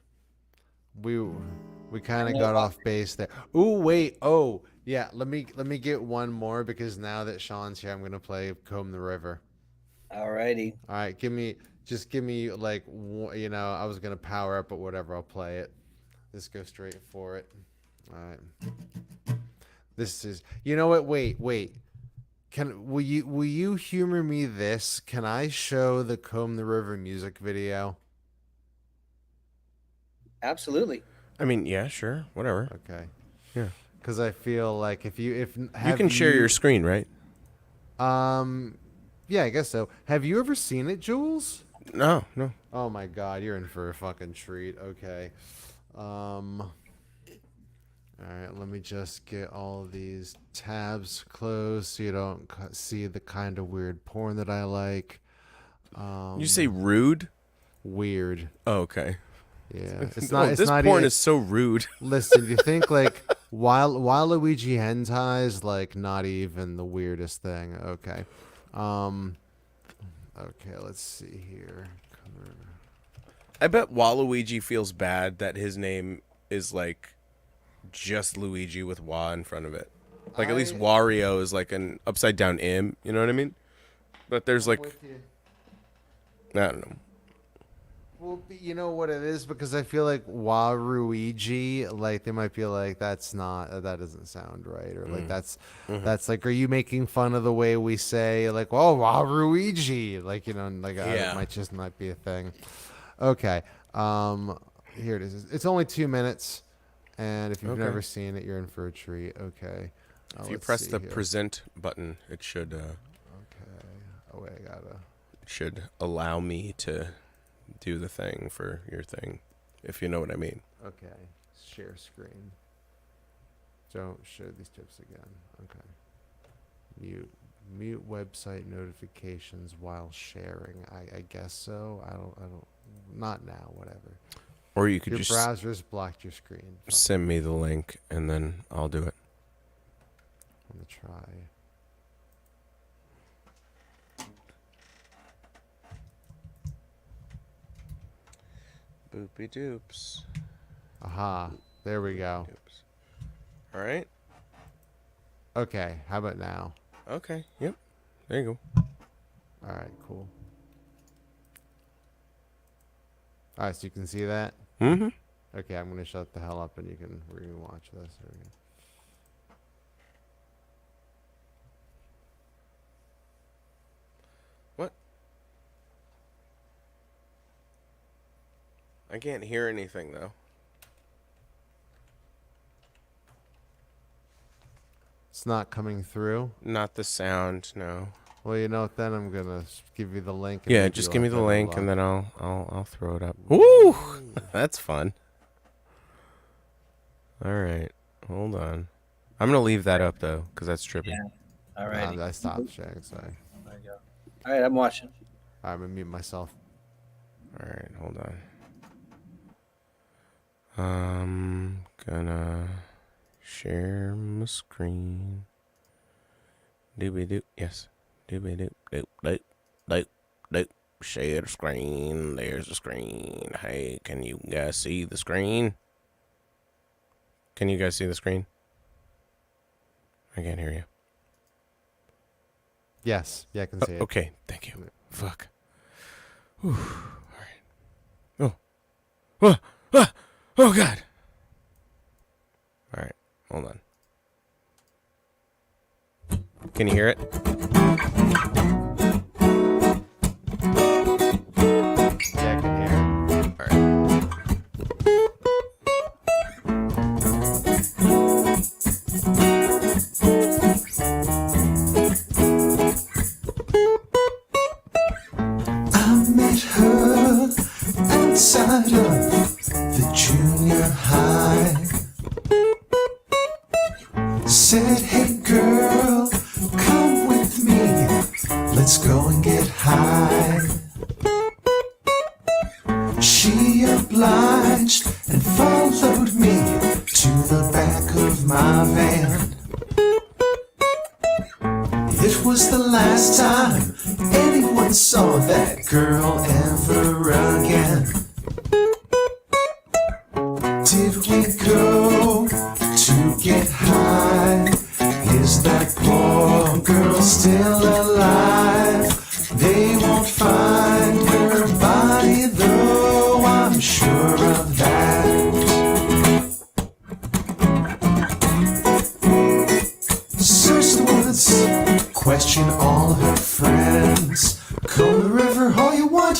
we kind of got off base there. Ooh, wait. Oh, yeah. Let me get one more because now that Sean's here, I'm gonna play Comb the River. Alrighty. All right, give me like I was gonna power up, but whatever. I'll play it. Let's go straight for it. All right. This is. You know what? Wait. Will you humor me this? Can I show the Comb the River music video? Absolutely. I mean, yeah, sure, whatever. Okay. Yeah. Because I feel like if You can share your screen, right? Yeah, I guess so. Have you ever seen it, Jules? No. Oh my God, you're in for a fucking treat. Okay. All right, let me just get all of these tabs closed so you don't see the kind of weird porn that I like. You say rude? Weird. Oh, okay. Yeah, it's Oh, not. It's this not porn even, is so rude. Listen, you think like Waluigi hentai is like not even the weirdest thing. Okay. Okay, let's see here. I bet Waluigi feels bad that his name is like just Luigi with Wa in front of it. Like at least Wario is like an upside down M, you know what I mean? But there's like I don't know. Well, you know what it is, because I feel like Waluigi, like they might be like that doesn't sound right, or like that's like, are you making fun of the way we say like, oh, Waluigi, like like Yeah. it might be a thing. Okay, here it is. It's only 2 minutes, and if you've Okay. never seen it, you're in for a treat. Okay, If you let's press see the here. present button, it should Okay. Oh wait, I gotta. should allow me to do the thing for your thing, if you know what I mean. Okay, share screen. Don't share these tips again. Okay. Mute website notifications while sharing. I guess so. I don't. Not now. Whatever. Or you could Your just browser's blocked your screen. Fuck. send me the link and then I'll do it. I'm gonna try. Boopy doops. Aha. There we go. Doops. All right. Okay. How about now? Okay. Yep. There you go. All right. Cool. All right, so you can see that. Mm-hmm. Okay, I'm gonna shut the hell up, and we're gonna watch this. Here we go. What? I can't hear anything though. It's not coming through. Not the sound, no. Well, you know what? Then I'm gonna give you the link. And Yeah, maybe just you'll give me have the to have a link and look. then I'll throw it up. Woo! That's fun. All right, hold on. I'm gonna leave that up though, cause that's trippy. Yeah. All right. I stopped sharing. Sorry. There you go. All right, I'm watching. I'm gonna mute myself. All right, hold on. Gonna share my screen. Doobie doop, yes. Doobie doop doop doop doop doop. Share the screen. There's the screen. Hey, can you guys see the screen? Can you guys see the screen? I can't hear you. Yes. Yeah, I can see it. Okay, thank you. Fuck. Whew. All right. Oh, God. All right, hold on. Can you hear it? Yeah, I can hear it. All right. I met her outside of the junior high. Said, hey girl, come with me, let's go and get high. She obliged and followed me to the back of my van. It was the last time anyone saw that girl ever again. Did we go to get high? Is that poor girl still alive? They won't find her body though, I'm sure of that. Search the woods, question all her friends. Comb the river all you want,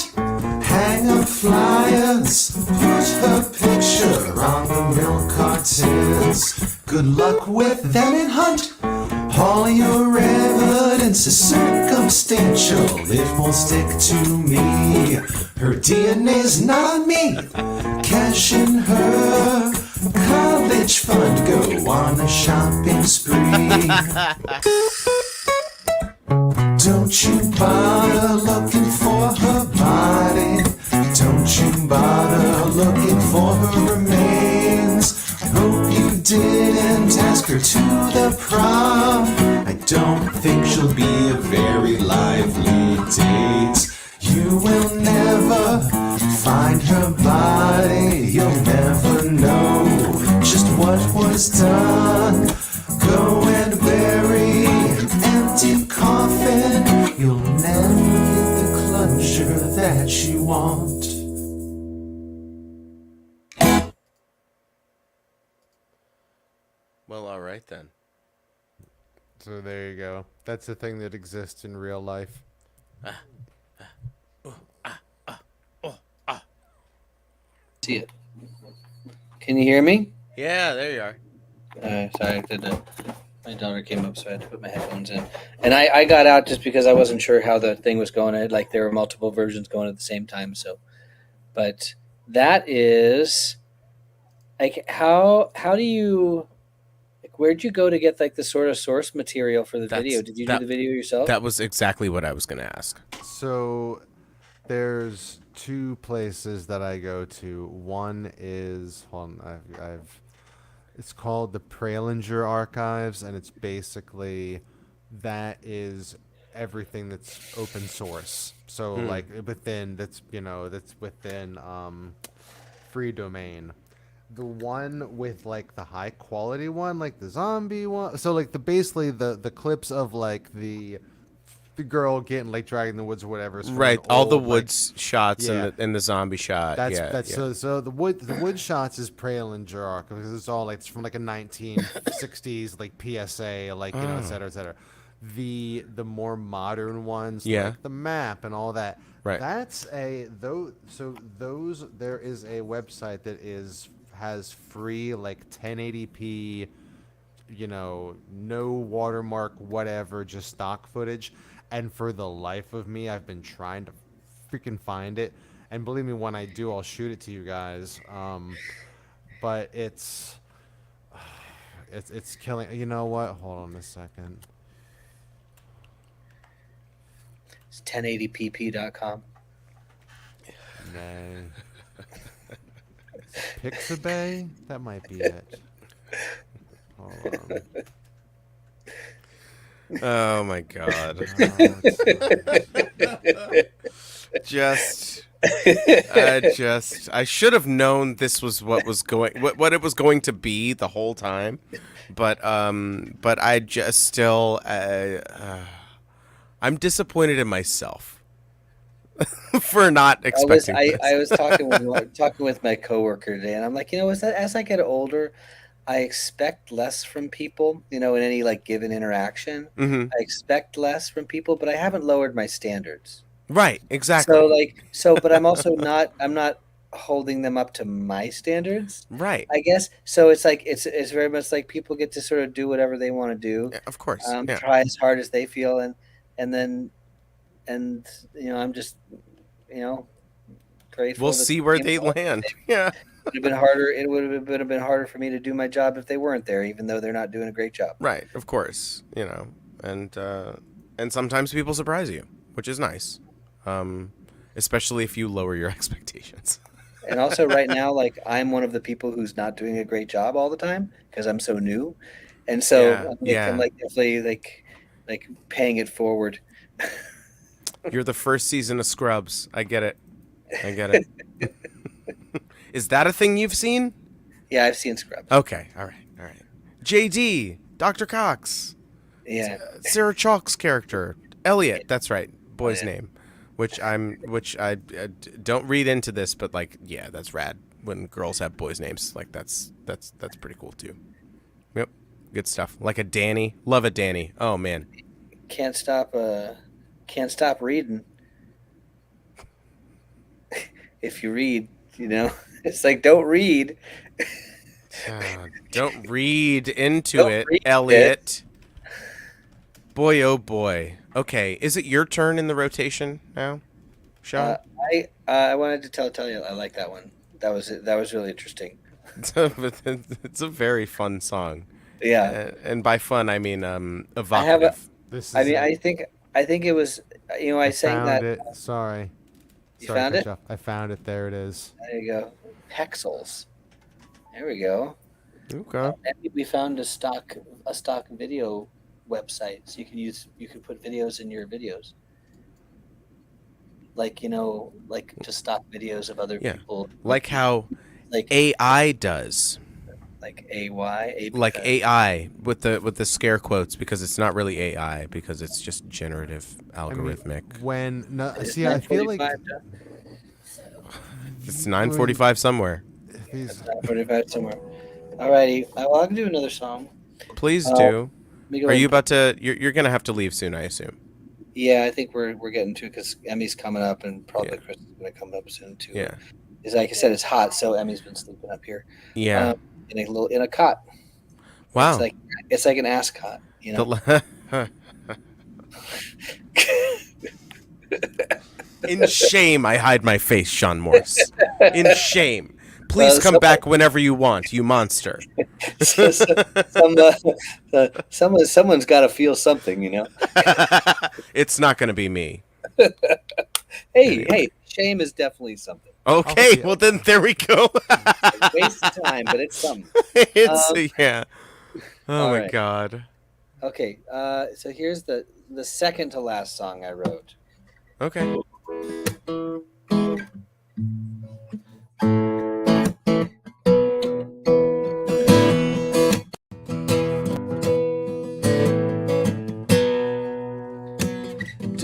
hang up flyers, put her picture on the milk cartons. Good luck with that and hunt. All your evidence is circumstantial, it won't stick to me. Her DNA's not on me. Cashing her college fund, go on a shopping spree. Don't you bother looking for her body. Don't you bother looking for her remains. I hope you didn't ask her to the prom. I don't think she'll be a very lively date. You will never find her body. You'll never know just what was done. Go and bury an empty coffin. You'll never get the closure that you want. Well, all right then. So there you go. That's a thing that exists in real life. See it. Can you hear me? Yeah, there you are. Sorry, my daughter came up, so I had to put my headphones in. And I got out just because I wasn't sure how the thing was going. Like there were multiple versions going at the same time. So, but that is like how do you like where'd you go to get like the sort of source material for the video? Did you do the video yourself? That was exactly what I was going to ask. So there's two places that I go to. One is it's called the Pralinger Archives, and it's basically that is everything that's open source. So like within that's within free domain. The one with like the high quality one, like the zombie one. So like basically the clips of like the the girl getting like dragged in the woods or whatever. Is from Right, an all the old, like, woods shots yeah. and the zombie shot. That's yeah, that's yeah. so the wood shots is Pralinger arc because it's all like it's from like a 1960s like PSA like et cetera, et cetera. The more modern ones Yeah. like the map and all that. Right. That's those there is a website that has free like 1080p, no watermark, whatever, just stock footage. And for the life of me, I've been trying to freaking find it. And believe me, when I do, I'll shoot it to you guys. But it's killing. You know what? Hold on a second. It's 1080pp.com. Nay. Pixabay? That might be it. Hold on. Oh my god. I should have known this was what it was going to be the whole time, but I just still I'm disappointed in myself for not expecting this. I was talking with my coworker today, and I'm like, as I get older, I expect less from people, in any like given interaction. Mhm. I expect less from people, but I haven't lowered my standards. Right, exactly. But I'm also I'm not holding them up to my standards, Right. I guess. So it's like, it's very much like people get to sort of do whatever they want to do. Yeah, of course. Yeah. Try as hard as they feel. And I'm just, grateful. We'll that see where they came out. land. Yeah. It would have been harder for me to do my job if they weren't there, even though they're not doing a great job. Right, of course. And sometimes people surprise you, which is nice. Especially if you lower your expectations. And also right now, like, I'm one of the people who's not doing a great job all the time because I'm so new. And so I'm definitely like paying it forward. You're the first season of Scrubs. I get it. Is that a thing you've seen? Yeah, I've seen Scrubs. Okay, all right. JD, Dr. Cox. Yeah. Sarah Chalk's character, Elliot. That's right, boy's name. Which I don't read into this, but like, yeah, that's rad when girls have boys' names. Like that's pretty cool too. Yep, good stuff. Like a Danny, love a Danny. Oh man, Can't stop reading. If you read, it's like, don't read. Don't read into Don't it, read Elliot. Boy, oh boy. Okay, is it your turn in the rotation now, Sean? I wanted to tell you I like that one. That was really interesting. It's a very fun song. Yeah. And by fun, I mean evocative. I think it was. I sang that. It. Sorry. You found it? I found it. There it is. There you go. Pexels. There we go. Okay. And we found a stock video website, so you can put videos in your videos. Like, just stock videos of other people. Like how like AI does. Like AY. Like AI with the scare quotes, because it's not really AI, because it's just generative algorithmic. I feel like it's 9:45 somewhere. It's 9:45 somewhere. Alrighty, I can do another song. Please do. Are Are you about to? You're gonna have to leave soon, I assume. Yeah, I think we're getting to, because Emmy's coming up, and probably Chris is gonna come up soon too. Yeah. It's like I said, it's hot, so Emmy's been sleeping up here. Yeah. In a cot. Wow. It's like an ass cot, In shame, I hide my face, Sean Morse. In shame. Please come back whenever you want, you monster. Someone's got to feel something, It's not going to be me. Hey, shame is definitely something. Okay, well then there we go. Waste of time, but it's something. Yeah. Oh my right. God. Okay, so here's the second to last song I wrote. Okay.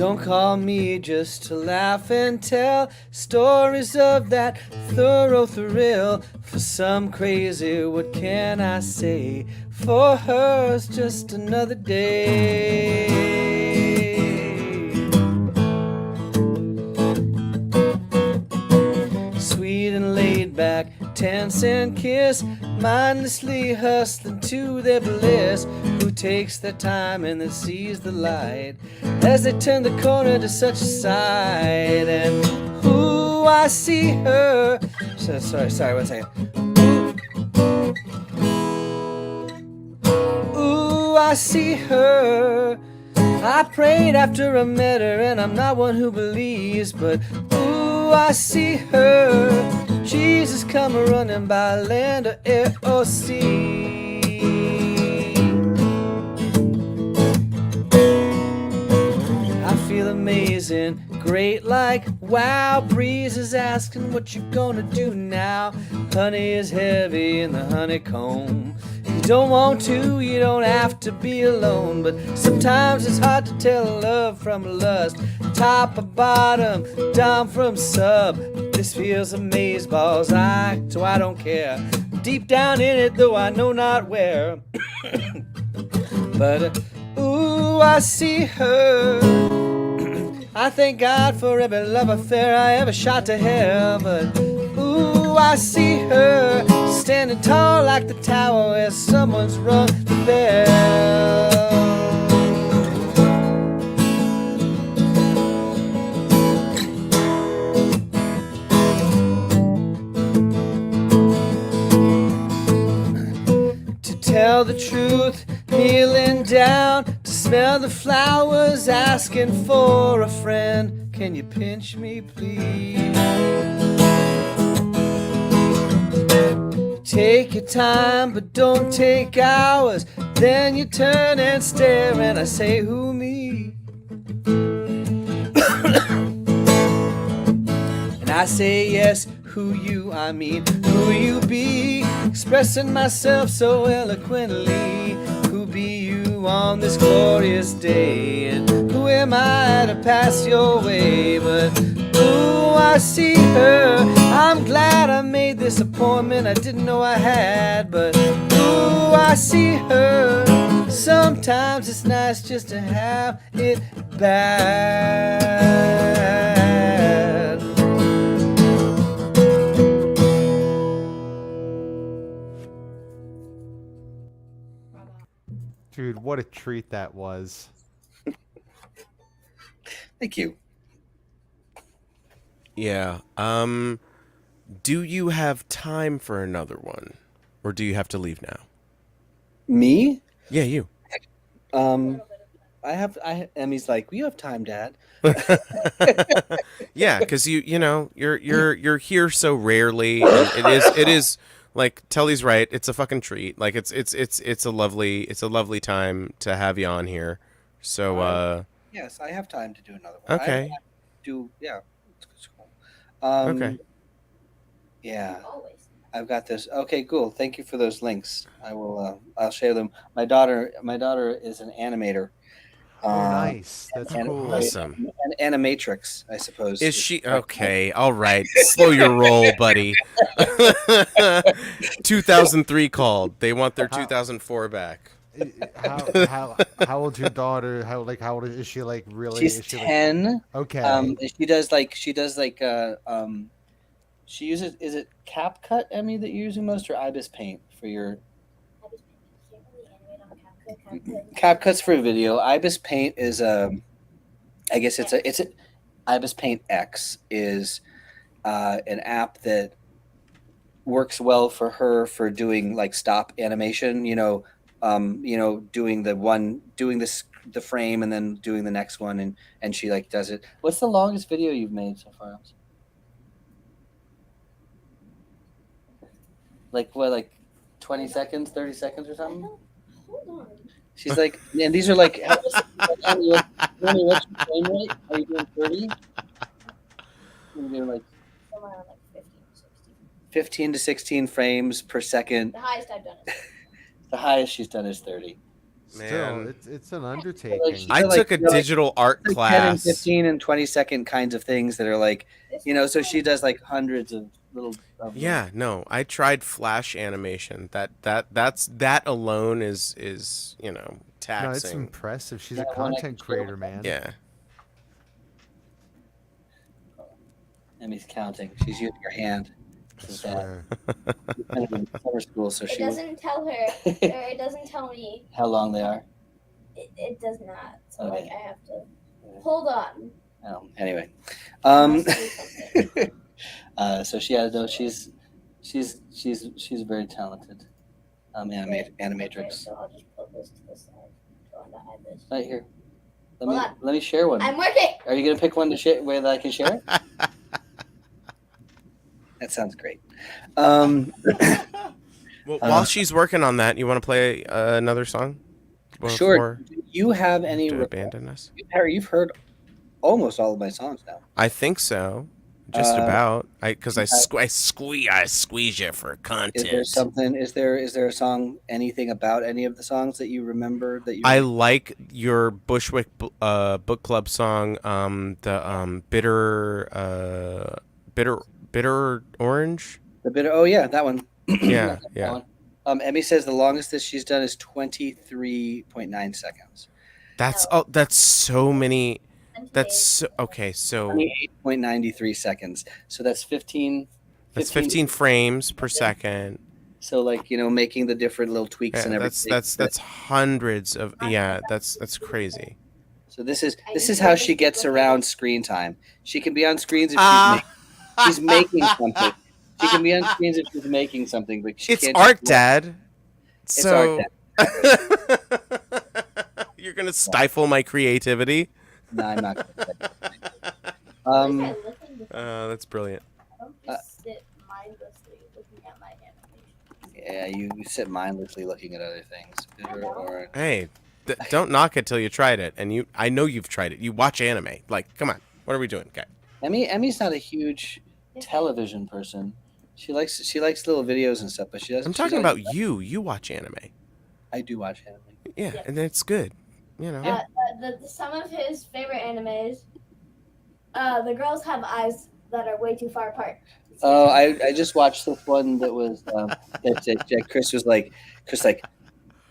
Don't call me just to laugh and tell stories of that thorough thrill. For some crazy, what can I say? For her, it's just another day. Sweet and laid back, 10-cent kiss, mindlessly hustling to their bliss. Who takes their time and then sees the light as they turn the corner to such a sight. And ooh, I see her. Sorry, 1 second. Ooh, I see her. I prayed after I met her, and I'm not one who believes, but ooh, I see her. Jesus come running by land or air or sea. I feel amazing, great like wow. Breeze is asking what you gonna do now. Honey is heavy in the honeycomb. You don't want to, you don't have to be alone, but sometimes it's hard to tell love from lust, top or bottom, dom from sub. This feels amazeballs, so I don't care. Deep down in it, though I know not where. But ooh, I see her. I thank God for every love affair I ever shot to hell. But ooh, I see her standing tall like the tower where someone's rung the bell. To tell the truth, kneeling down to smell the flowers, asking for a friend. Can you pinch me, please? Take your time, but don't take hours. Then you turn and stare, and I say, who me? And I say, yes, who you, I mean, who you be? Expressing myself so eloquently. Who be you on this glorious day? And who am I to pass your way? But ooh, I see her. I'm glad I made this appointment I didn't know I had. But ooh, I see her. Sometimes it's nice just to have it bad. Dude, what a treat that was. Thank you. Yeah. Do you have time for another one, or do you have to leave now? Me? Yeah, you. Emmy's like, you have time, Dad. Yeah, because you're here so rarely, and it is like Telly's right. It's a fucking treat. Like it's a lovely time to have you on here. So Yes, I have time to do another one. okay, It's cool. okay. Yeah, I've got this. Okay, cool. Thank you for those links. I will. I'll share them. My daughter is an animator. Oh, nice. That's cool. Awesome. An animatrix, I suppose. Is she okay? All right, slow your roll, buddy. 2003 called. They want their 2004 back. How old's your daughter? How old is she? Like really? She's is she 10. Like, okay. She uses, is it CapCut, Emmy, that you're using most, or Ibis Paint for your CapCut's for video? Ibis Paint is I guess it's a Ibis Paint X is an app that works well for her for doing like stop animation, doing the frame and then doing the next one, and she like does it. What's the longest video you've made so far? Like what, like 20 seconds, 30 seconds or something? Hold on. She's like, and these are like, what's your frame rate? Are you doing 30? You're doing like Somewhere around like 15 to 16. 15 to 16 frames per second. The highest I've done is The highest she's done is 30. Still, Man. it's an Like, undertaking. she's I like, took a you know, like, digital art like 10 and class. 15 and 20-second kinds of things that are like, so she does like hundreds of little. Of them. Yeah, no, I tried Flash animation. That alone is No, it's taxing. impressive. She's Yeah, a one I content can share creator, with man. Yeah. Emmy's counting. She's using her hand. I She's swear. kind of in summer school, so It she. doesn't tell her, or it doesn't tell me. How long they are? It does not. So Okay. like I have to hold on. Oh, anyway. I must do something. So she has no. She's very talented. Okay, Animatrix. so I'll just put this to the side. Go on to hide this. Right here. Hold on. Let me share one. I'm working. Are you gonna pick one to share where I can share it? That sounds great. Well, while she's working on that, you want to play another song? Sure. Do you have any? To abandon us? Harry, you've heard almost all of my songs now. I think so. Just about. Because I squeeze you for content. Is there something? Is there a song? Anything about any of the songs that you remember that you? I like your Bushwick book club song. The bitter orange. The bitter. Oh yeah, that one. Yeah, That yeah. one. Emmy says the longest that she's done is 23.9 seconds. That's so many. That's so, okay. So 28.93 seconds. So that's 15. that's 15 frames per second. So like making the different little tweaks and Yeah, everything. that's hundreds of. Yeah, that's crazy. So this is how she gets around screen time. She can be on screens if she's making something. She can be on screens if she's making something, but she It's can't art, just- Dad. It's So art, you're gonna stifle my creativity. No, I'm not. Why is I looking That's brilliant. I don't just sit mindlessly looking at my animation. Yeah, you sit mindlessly looking at other things. Bitter orange. Hey, don't knock it till you tried it, and I know you've tried it. You watch anime. Like, come on, what are we doing, guy? Emmy's not a huge television person. She likes little videos and stuff, but she doesn't. I'm talking about you. You watch anime. I do watch anime. Yeah, Yeah. and it's good. Some of his favorite animes, the girls have eyes that are way too far apart. Oh, I just watched this one that was that Chris was like,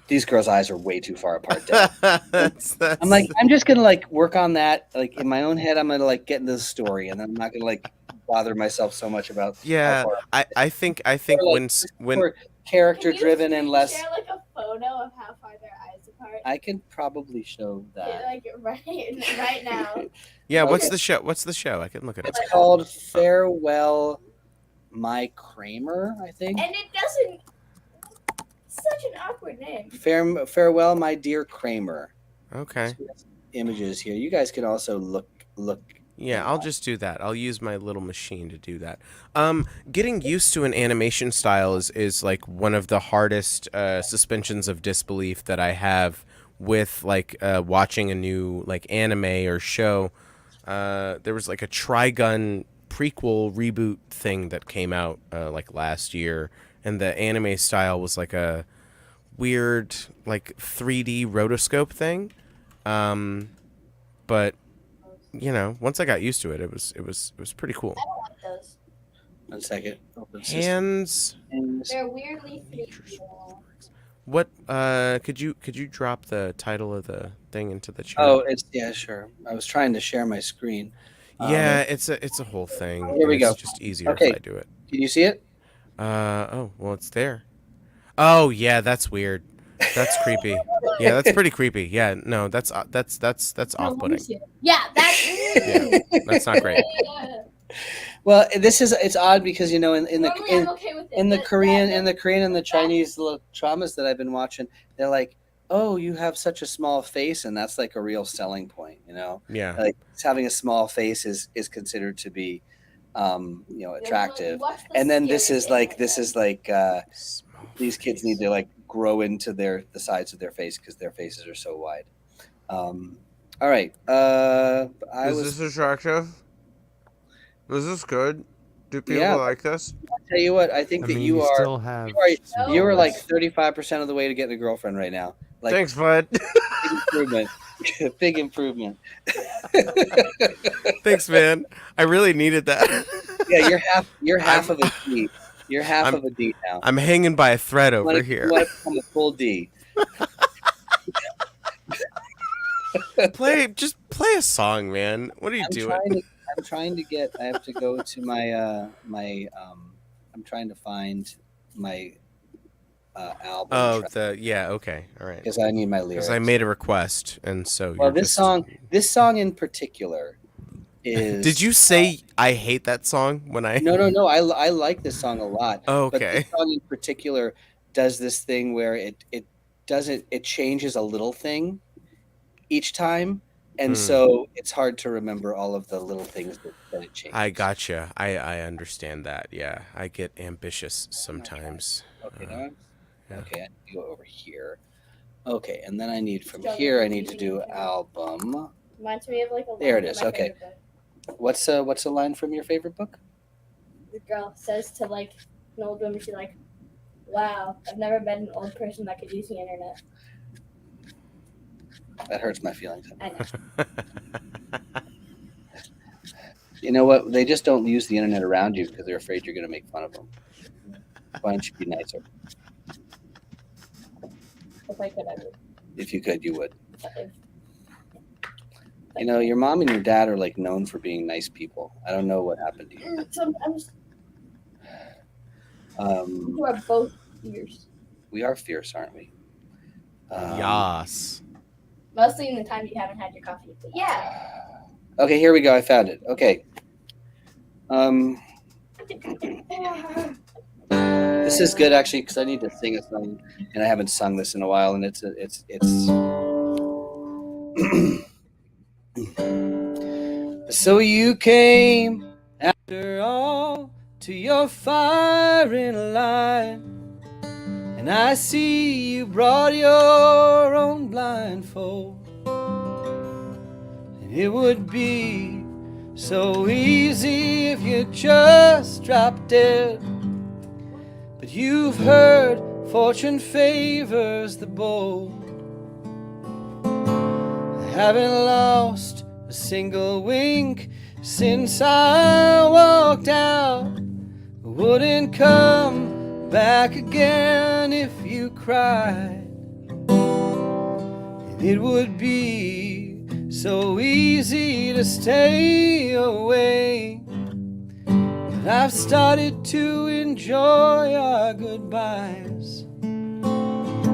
these girls' eyes are way too far apart. Dad. that's, I'm like, I'm just gonna like work on that. Like in my own head, I'm gonna like get into the story, and I'm not gonna like bother myself so much about. yeah. I think when More character driven and less. Share like a photo of how far their eyes apart. I can probably show that. Like right now. yeah. What's Okay. the show? What's the show? I can look it up. It's called Farewell, My Kramer, I think. And it doesn't. Such an awkward name. Farewell, My Dear Kramer. Okay. Images here. You guys can also look. Yeah, I'll just do that. I'll use my little machine to do that. Getting used to an animation style is like one of the hardest suspensions of disbelief that I have with like watching a new like anime or show. There was like a Trigun prequel reboot thing that came out like last year, and the anime style was like a weird like 3D rotoscope thing. But once I got used to it, it was pretty cool. I don't like those. 1 second. Open system. Hands. They're weirdly 3D. What could you drop the title of the thing into the chat? Oh, sure. I was trying to share my screen. Yeah, it's a whole thing. Here we go. It's just easier Okay. if I do it. Can you see it? Oh, well, it's there. Oh, yeah, that's weird. That's creepy. Yeah, that's pretty creepy. Yeah, no, that's off-putting. Yeah, that's. Yeah, that's not great. Well, it's odd because in Normally I'm the okay with it, in the but Korean that- and the Chinese little dramas that I've been watching, they're like, oh, you have such a small face, and that's like a real selling point. Yeah. Like having a small face is considered to be, attractive. Watch the And then this scary is thing like Small these kids face. need to like grow into the sides of their face because their faces are so wide. All right. Is this attractive? Is this good? Do people Yeah. like this? Tell you what, I think I that mean, you are still have. you are No. you are like 35% of the way to getting a girlfriend right now. Like, Thanks, bud. big improvement. Big improvement. Thanks, man. I really needed that. Yeah, you're half of a D. You're half I'm- of a D now. I'm hanging by a thread You over wanna- here. You want to become a full D. Just play a song, man. What are you doing? I'm trying to get. I have to go to my I'm trying to find my album. Oh, okay, all right. Because I need my lyrics. Because I made a request, and so Well, you're this song in particular is. Did you say I hate that song when I? No. I like this song a lot. Oh, But okay. this song in particular does this thing where it changes a little thing each time, and so it's hard to remember all of the little things that it changes. I gotcha. I understand that. Yeah, I get ambitious sometimes. Okay, now okay, I need to go over here. Okay, and then I need from here. I need to do album. Reminds me of like a There line it from is, my okay. favorite book. What's a line from your favorite book? The girl says to like an old woman, she's like, "Wow, I've never met an old person that could use the internet." That hurts my feelings. I know. You know what? They just don't use the internet around you because they're afraid you're going to make fun of them. Why don't you be nicer? If I could, I would. If you could, you would. If- You know, your mom and your dad are like known for being nice people. I don't know what happened to you. Sometimes you are both ears. We are fierce, aren't we? Yas. Mostly in the time you haven't had your coffee. But yeah. Okay, here we go. I found it. Okay. This is good actually because I need to sing a song, and I haven't sung this in a while, and it's. So you came after all to your firing line, and I see you brought your own blindfold. And it would be so easy if you just dropped dead. But you've heard fortune favors the bold. I haven't lost a single wink since I walked out. Wouldn't come back again if you cried. And it would be so easy to stay away. But I've started to enjoy our goodbyes.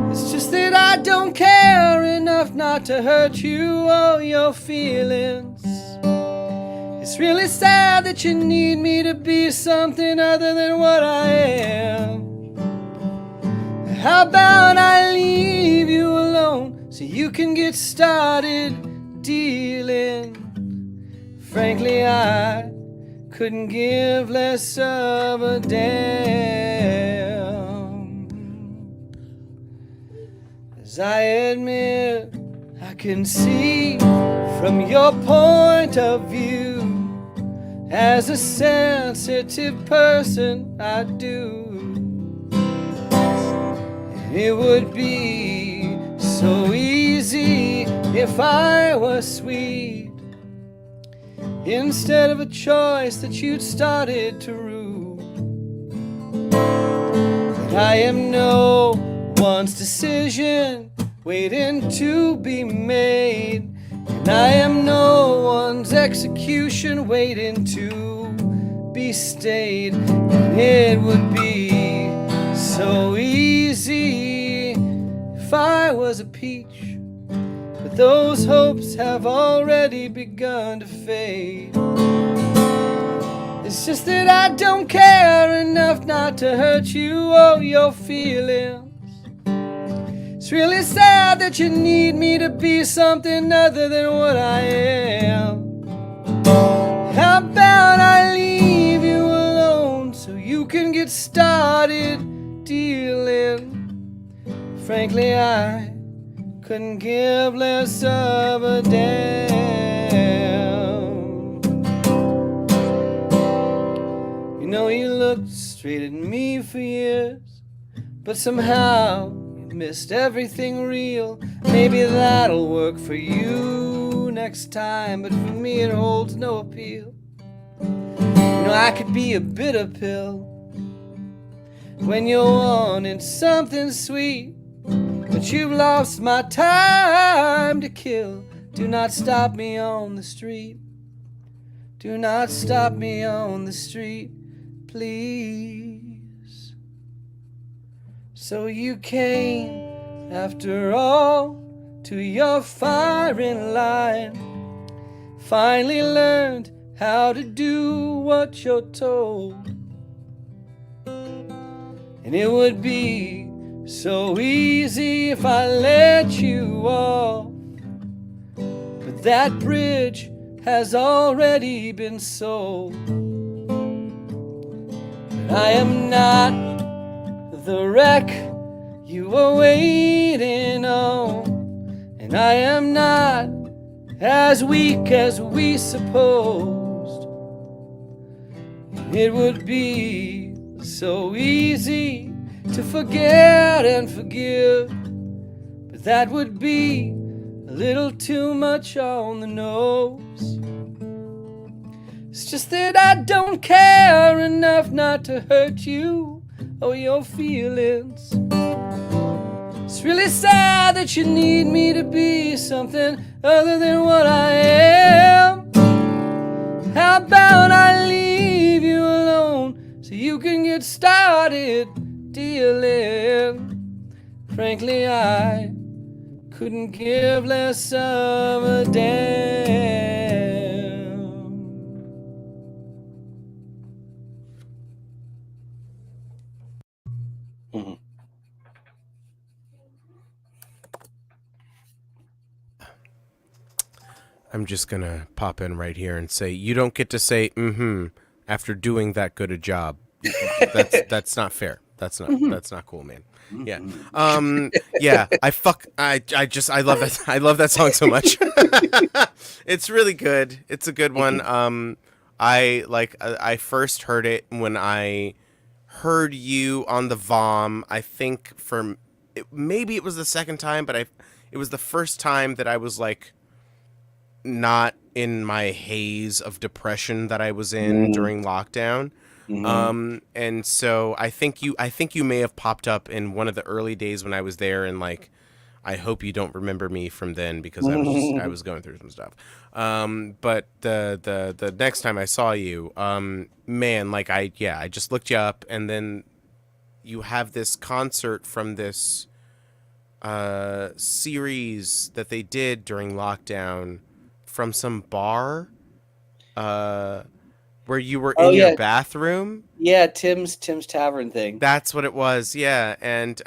It's just that I don't care enough not to hurt you or your feelings. It's really sad that you need me to be something other than what I am. How about I leave you alone so you can get started dealing? Frankly, I couldn't give less of a damn. As I admit, I can see from your point of view. As a sensitive person, I do. And it would be so easy if I was sweet, instead of a choice that you'd started to rue. But I am no one's decision waiting to be made, and I am no one's execution waiting to be stayed. And it would be so easy if I was a peach, but those hopes have already begun to fade. It's just that I don't care enough not to hurt you or your feelings. It's really sad that you need me to be something other than what I am. How about I leave you alone so you can get started dealing? Frankly, I couldn't give less of a damn. You know, you looked straight at me for years, but somehow you missed everything real. Maybe that'll work for you next time, but for me it holds no appeal. You know, I could be a bitter pill when you're wanting something sweet, but you've lost my time to kill. Do not stop me on the street. Do not stop me on the street, please. So you came, after all, to your firing line. Finally learned how to do what you're told. And it would be so easy if I let you off, but that bridge has already been sold. But I am not the wreck you were waiting on, and I am not as weak as we supposed. And it would be so easy to forget and forgive, but that would be a little too much on the nose. It's just that I don't care enough not to hurt you or your feelings. It's really sad that you need me to be something other than what I am. How about I leave you alone so you can get started dealing? Frankly, I couldn't give less of a damn. I'm just gonna pop in right here and say you don't get to say after doing that good a job. That's not fair. That's not cool, man. Yeah. Yeah, I love that. I love that song so much. It's really good. It's a good one. I first heard it when I heard you on the VOM. I think maybe it was the second time, but it was the first time that I was like not in my haze of depression that I was in during lockdown. And so I think you may have popped up in one of the early days when I was there, and like I hope you don't remember me from then because I was going through some stuff. But the next time I saw you, man, like I just looked you up, and then you have this concert from this series that they did during lockdown from some bar where you were in your bathroom. Yeah, Tim's Tavern thing. That's what it was. Yeah, and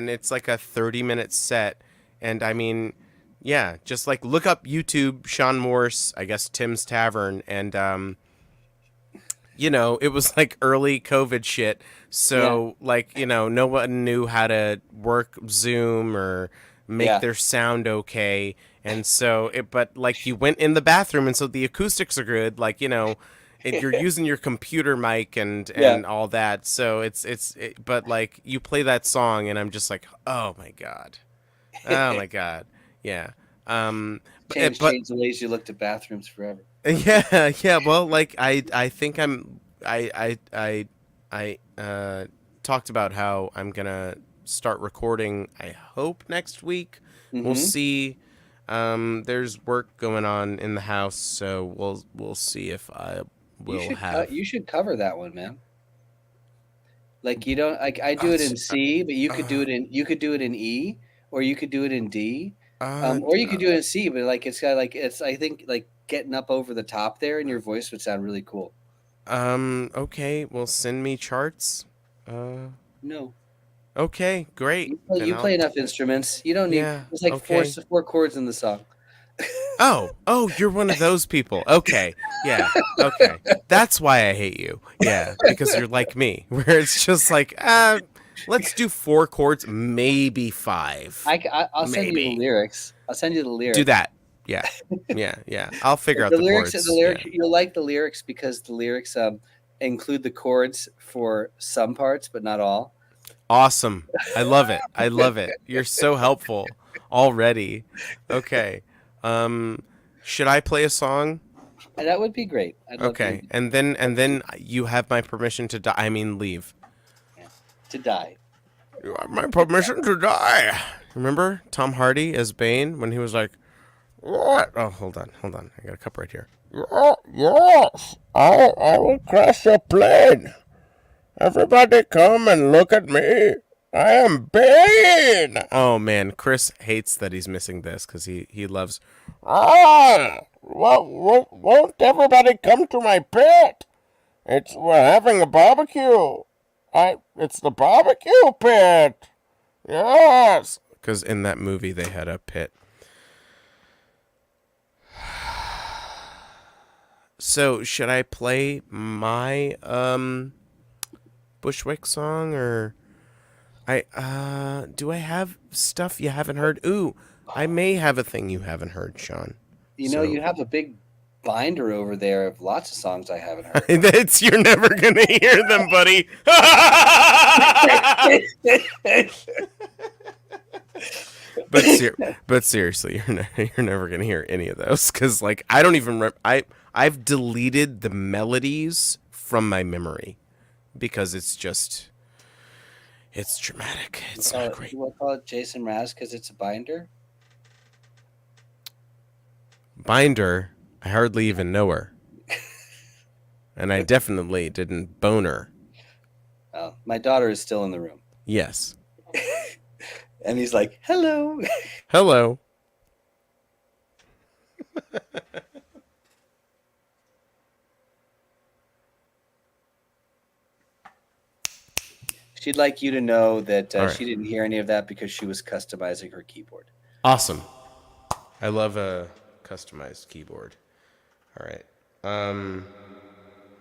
it's like a 30-minute set, and I mean, yeah, just like look up YouTube Sean Morse, I guess Tim's Tavern, and you know, it was like early COVID shit, so like, you know, no one knew how to work Zoom or make their sound okay, and so but like you went in the bathroom, and so the acoustics are good, like, you know. You're using your computer mic and all that, so but like you play that song and I'm just like, oh my god, yeah. Changed the ways you looked at bathrooms forever. Yeah. Well, like I think I talked about how I'm gonna start recording. I hope next week. We'll see. There's work going on in the house, so we'll see if I. You should cover that one, man. Like you don't like I do it in C, but you could do it in E, or you could do it in D, or you could do it in C. But like it's got like I think like getting up over the top there, and your voice would sound really cool. Okay. Well, send me charts. No. Okay. Great. You play enough instruments. You don't need. There's like four chords in the song. Oh, you're one of those people. Okay. Yeah. Okay. That's why I hate you. Yeah, because you're like me, where it's just like, let's do 4 chords, maybe 5. I'll send you the lyrics. Do that. Yeah. I'll figure out the lyrics. chords. The lyrics. You'll like the lyrics because the lyrics include the chords for some parts, but not all. Awesome. I love it. I love it. You're so helpful already. Okay. Should I play a song? That would be great. I'd love Okay. And then you have my permission to die. I mean, leave. to die. You have my permission to die. Remember Tom Hardy as Bane when he was like, "What?" Oh, hold on. I got a cup right here. Yes, I will crash your plane. Everybody come and look at me. I am Bane. Oh, man. Chris hates that he's missing this because he loves... won't everybody come to my pit? We're having a barbecue. It's the barbecue pit. Yes. Because in that movie, they had a pit. So, should I play my, Bushwick song, or do I have stuff you haven't heard? Ooh, I may have a thing you haven't heard, Sean. You know, you have a big binder over there of lots of songs I haven't heard. You're never gonna hear them, buddy. But seriously, you're never gonna hear any of those because, like, I don't even remember. I've deleted the melodies from my memory because it's dramatic. It's not great. We'll call it Jason Mraz because it's a binder. Binder. I hardly even know her, and I definitely didn't bone her. Oh, my daughter is still in the room. Yes. And he's like, "Hello." Hello. She'd like you to know that All right. she didn't hear any of that because she was customizing her keyboard. Awesome. I love a customized keyboard. All right.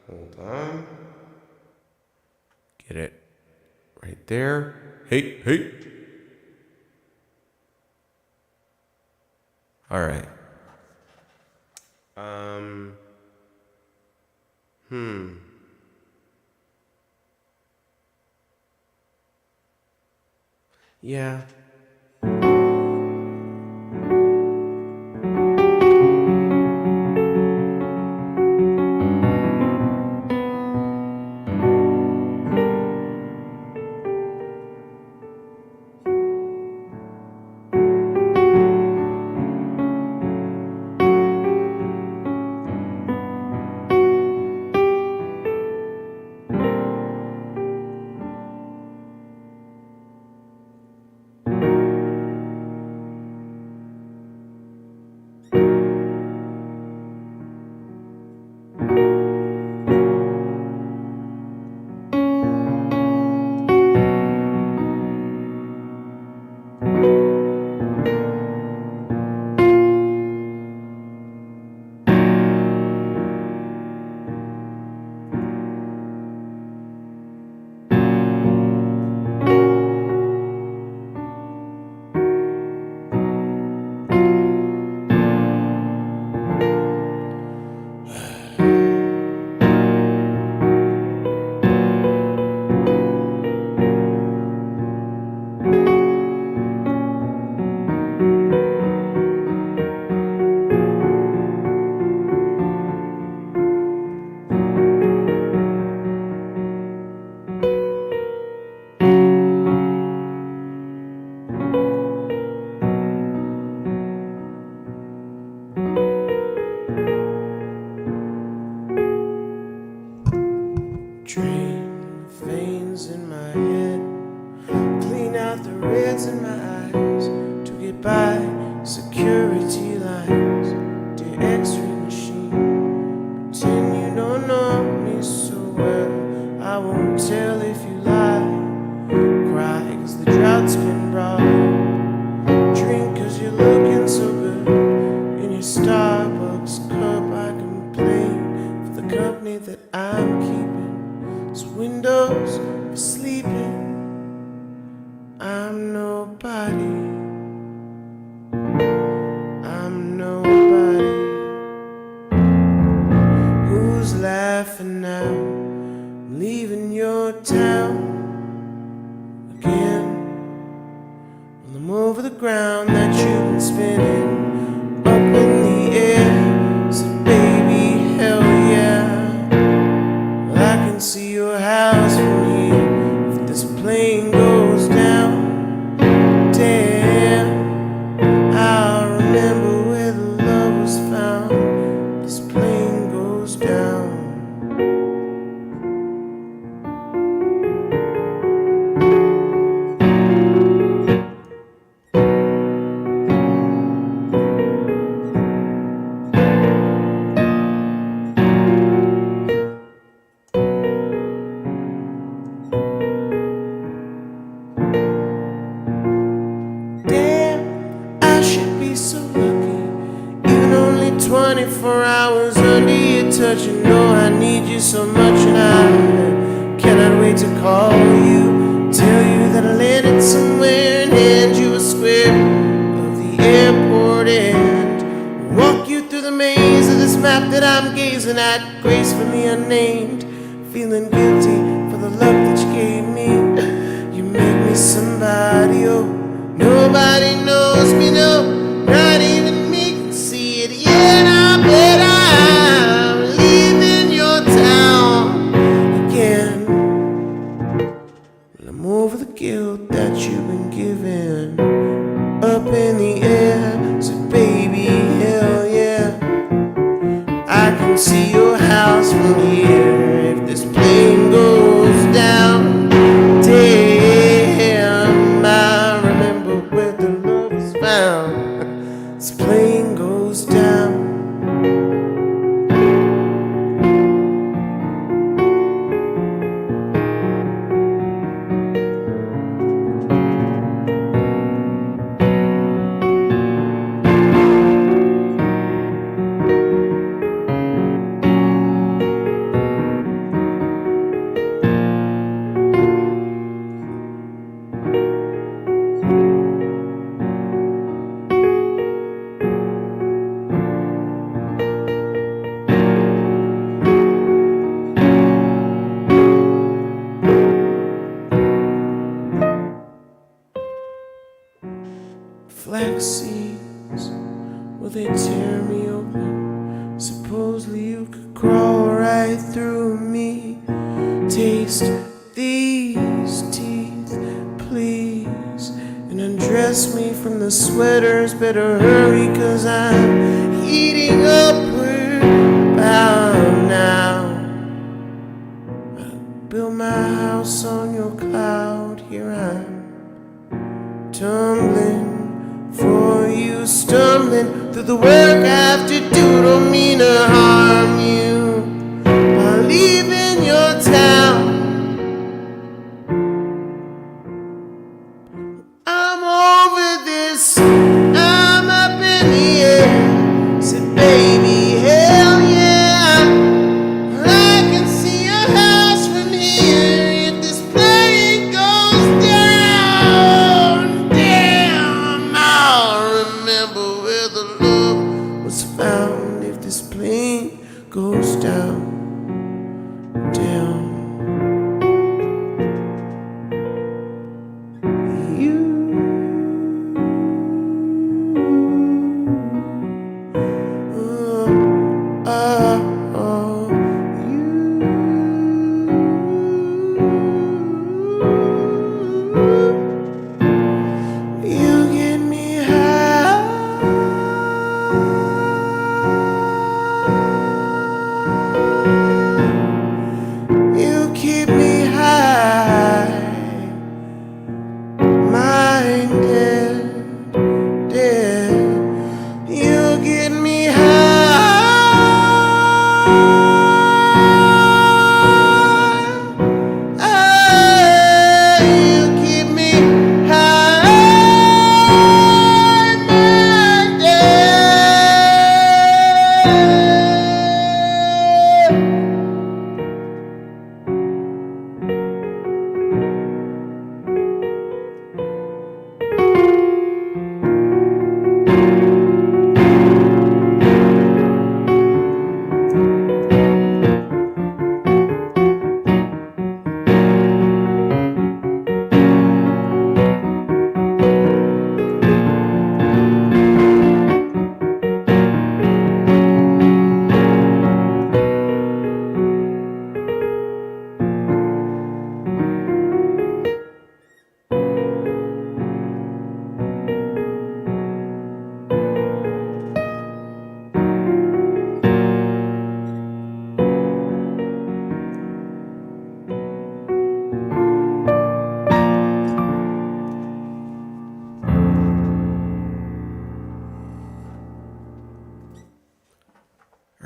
Hold on. Get it right there. Hey. All right. Yeah. Drain the veins in my head, clean out the reds in my eyes, to get by security lines, the x-ray machine. Pretend you don't know me so well, I won't tell if you lie. Cry cause the drought's been brought, drink cause you're looking so good, in your Starbucks cup I complain for the company that I'm keeping. Windows for sleeping. I'm nobody. Who's laughing now? I'm leaving your town. over the ground that you've been spinning up in the air. So baby, hell yeah. Well, I can see your house from here if this plane goes down. Damn, I remember where the love was found. This plane goes down. Damn, I should be so lucky. Even only 24 hours under your touch. You know I need you so much, and I cannot wait to call you, tell you that I landed somewhere, and hand you a square of the airport, and walk you through the maze of this map that I'm gazing at, gracefully unnamed, feeling guilty for the love that you gave me. You make me somebody, oh, nobody knows me, no, not even me can see it. Yet I bet I'm leaving your town again. Well, I'm over the guilt that you've been given, up in the air. So baby, hell yeah, I can see your house from here if this plane goes down. Damn, I remember where the love was found. This plane goes down. Flax seeds, will they tear me open? Supposedly you could crawl right through me. Taste these teeth, please, and undress me from the sweaters. Better hurry, 'cause I'm heating upward bound now. I built my house on your cloud. Here I'm tumbling for you, stumbling through the work I have to do. Don't mean to harm you while leaving your town. I'm over this, I'm up in the air. Said baby, hell yeah, I can see your house from here if this plane goes down. Damn, I'll remember where the love was found if this plane goes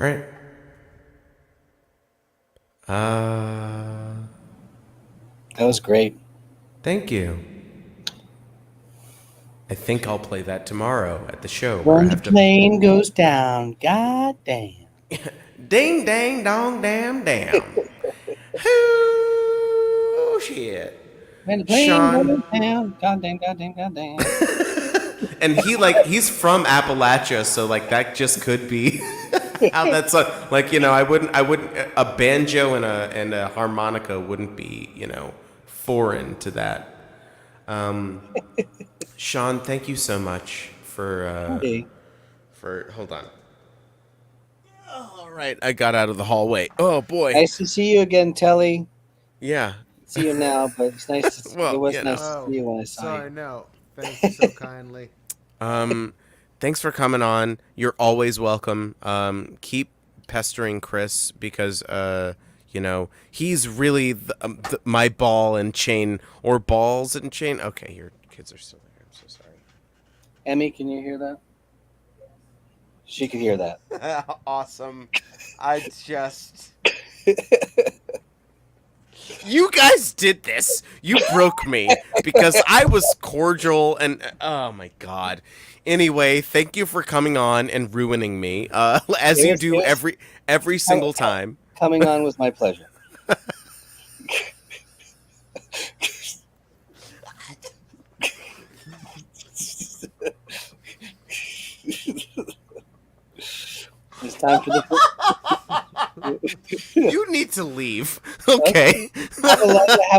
All right. That was great. Thank you. I think I'll play that tomorrow at the show where I When the have to. plane goes down, god damn. Ding, dang, dong, damn, damn. Whoo, shit. When the plane Sean, goes down, god damn, god damn, god damn. and he's from Appalachia, so like that just could be how that's like, you know, I wouldn't a banjo and a harmonica wouldn't be, you know, foreign to that. Sean, thank you so much for Hey. hold on. All right, I got out of the hallway. Oh boy. Nice to see you again, Telly. Yeah. See you now, but it's nice to Well, it was you know. nice to see you when I saw Sorry, you. no. Thank you so kindly. Thanks for coming on. You're always welcome. Keep pestering Chris because you know, he's really my ball and chain, or balls and chain. Okay, your kids are still there. I'm so sorry. Emmy, can you hear that? She could hear that. Awesome. I just. You guys did this. You broke me because I was cordial and oh my god. Anyway, thank you for coming on and ruining me, as you do every single time. Coming on was my pleasure. It's time for the. You need to leave. Okay. Have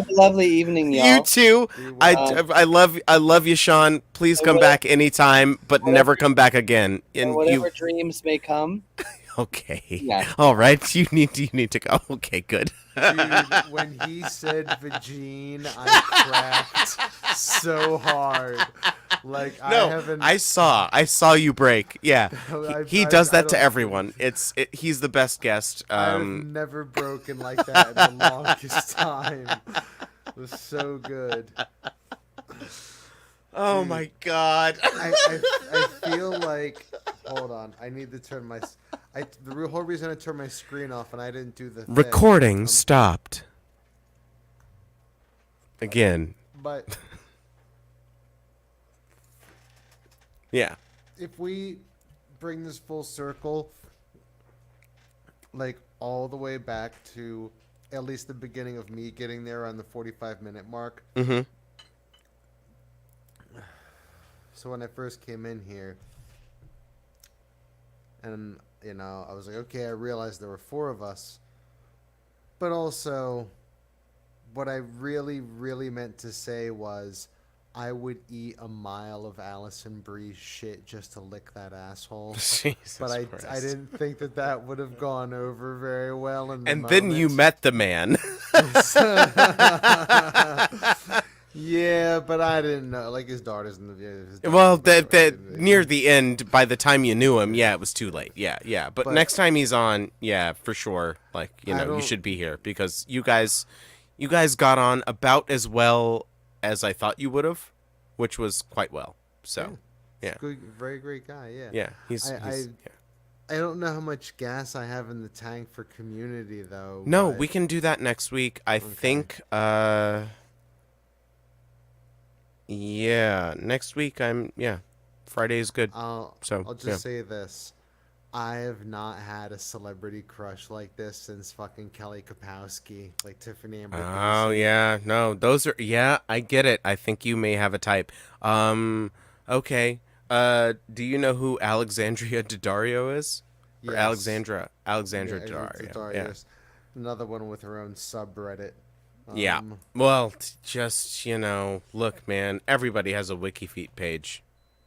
a lovely evening, y'all. You too. I love you, Sean. Please come back anytime, but never come back again. And whatever dreams may come. Okay. Yeah. All right. You need to go. Okay. Good. Dude, when he said Vagine, I cracked so hard. Like I saw you break. Yeah. He does that to don't- everyone. He's the best guest. I've never broken like that in the longest time. It was so good. Oh Dude, my god. I feel like. Hold on. I need to turn my. The whole reason I turned my screen off and I didn't do the thing, Recording stopped. Again. But Yeah. if we bring this full circle, like all the way back to at least the beginning of me getting there on the 45-minute mark. Mm-hmm. So when I first came in here, and you know, I was like, okay, I realized there were 4 of us, but also, what I really, really meant to say was, I would eat a mile of Allison Brie's shit just to lick that asshole. Jesus But I Christ. didn't think that would have gone over very well in the And then you moment. met the man. Yeah, but I didn't know. Like, his daughter's in the video. Well, that near the end, by the time you knew him, yeah, it was too late. Yeah. But next time he's on, yeah, for sure. Like, you know, you should be here because you guys got on about as well as I thought you would have, which was quite well. So, yeah. Good, very great guy, yeah. Yeah, he's I don't know how much gas I have in the tank for community, though. No, but- we can do that next week. I think, yeah, next week Friday is good. I'll just yeah. say this. I have not had a celebrity crush like this since fucking Kelly Kapowski, like Tiffany Amber Oh Thiessen. yeah, no, those are I get it. I think you may have a type. Okay. Do you know who Alexandria Daddario is? Or Yes. Alexandra Yeah, Daddario. Yeah. Another one with her own subreddit. Yeah. Well, just, you know, look, man, everybody has a WikiFeet page.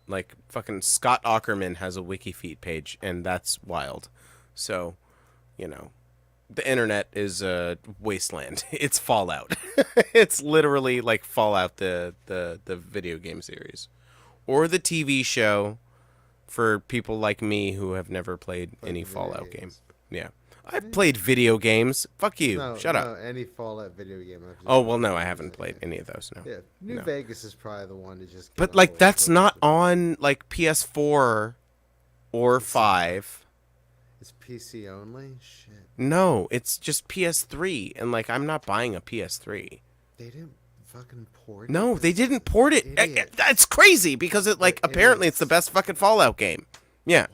Like, fucking Scott Aukerman has a WikiFeet page, and that's wild. So, you know, the internet is a wasteland. It's Fallout. It's literally like Fallout, the video game series. Or the TV show for people like me who have never played any Fallout game. Yeah. I've played video games. Fuck you. Shut up. Any Fallout video game. I've just Oh, well, no, I haven't played any of those, no. Yeah, New No. Vegas is probably the one to just. But, like, that's not on, like, PS4 or 5. It's PC only. Shit. No, it's just PS3, and like I'm not buying a PS3. They didn't fucking port it. No, they didn't port it. That's crazy because it like apparently it's the best fucking Fallout game. Yeah.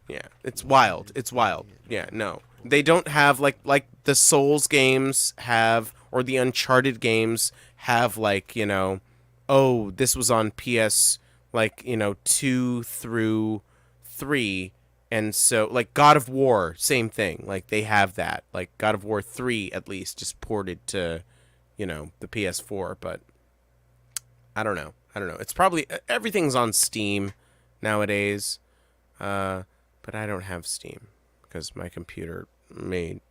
Yeah, it's wild. It's wild. Yeah, no. They don't have like the Souls games have, or the Uncharted games have, like, you know, oh, this was on PS, like, you know, 2 through 3, and so like God of War, same thing. Like they have that. Like God of War 3 at least just ported to, you know, the PS4, but I don't know. It's probably everything's on Steam nowadays. But I don't have Steam because my computer may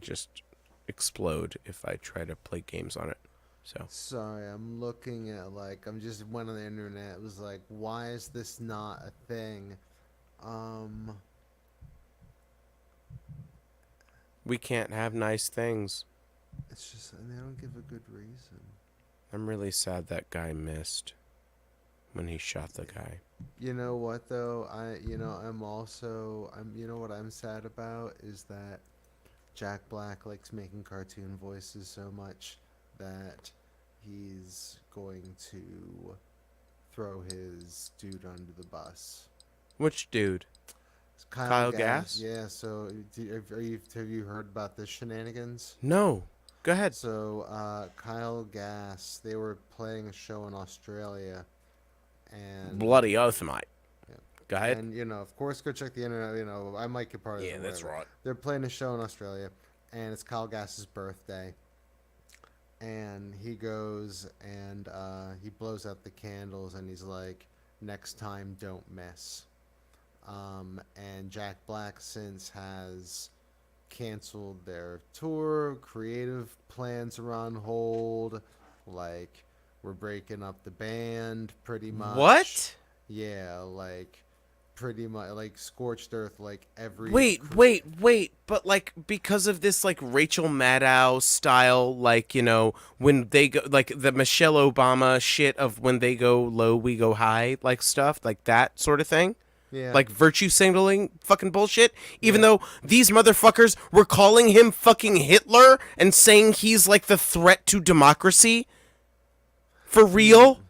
just explode if I try to play games on it. So sorry, I'm looking at I'm just went on the internet. It was like, why is this not a thing? We can't have nice things. It's just they don't give a good reason. I'm really sad that guy missed when he shot the guy. You know what though? you know what I'm sad about is that Jack Black likes making cartoon voices so much that he's going to throw his dude under the bus. Which dude? Kyle Gass? Yeah, so have you heard about the shenanigans? No. Go ahead. So Kyle Gass, they were playing a show in Australia. And bloody oath, mate. Yeah. Go ahead. And, you know, of course, go check the internet. You know, I might get part of it. Yeah, that's right. They're playing a show in Australia, and it's Kyle Gass's birthday. And he goes and he blows out the candles, and he's like, next time, don't miss. And Jack Black since has canceled their tour. Creative plans are on hold. Like, we're breaking up the band, pretty much. What? Yeah, like, pretty much, like, scorched earth, like, every... Wait, but, like, because of this, like, Rachel Maddow style, like, you know, when they go, like, the Michelle Obama shit of when they go low, we go high, like, stuff, like that sort of thing? Yeah. Like, virtue signaling fucking bullshit? Even though these motherfuckers were calling him fucking Hitler and saying he's, like, the threat to democracy? For real?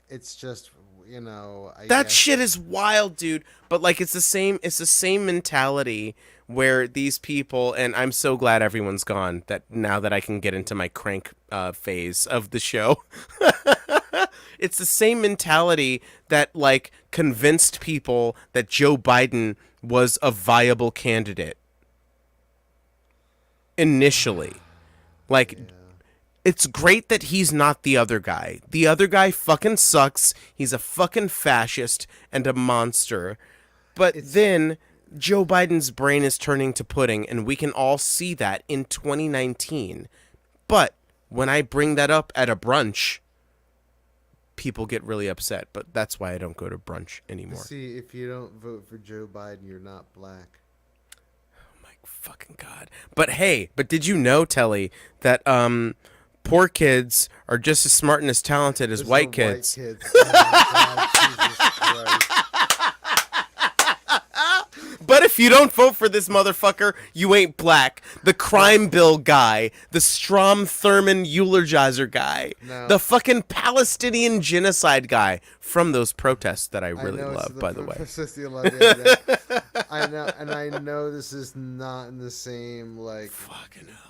It's just, you know, that guess. shit is wild, dude. But like, it's the same mentality where these people, and I'm so glad everyone's gone. That now that I can get into my crank phase of the show, it's the same mentality that like convinced people that Joe Biden was a viable candidate initially, like. Yeah. It's great that he's not the other guy. The other guy fucking sucks. He's a fucking fascist and a monster. But then Joe Biden's brain is turning to pudding, and we can all see that in 2019. But when I bring that up at a brunch, people get really upset. But that's why I don't go to brunch anymore. See, if you don't vote for Joe Biden, you're not black. Oh my fucking God. But hey, did you know, Telly, that poor kids are just as smart and as talented as white kids. Oh my God, Jesus Christ. But if you don't vote for this motherfucker, you ain't black. The crime bill guy, the Strom Thurmond eulogizer guy, the fucking Palestinian genocide guy from those protests that I really love, by the way. I know, and I know this is not in the same like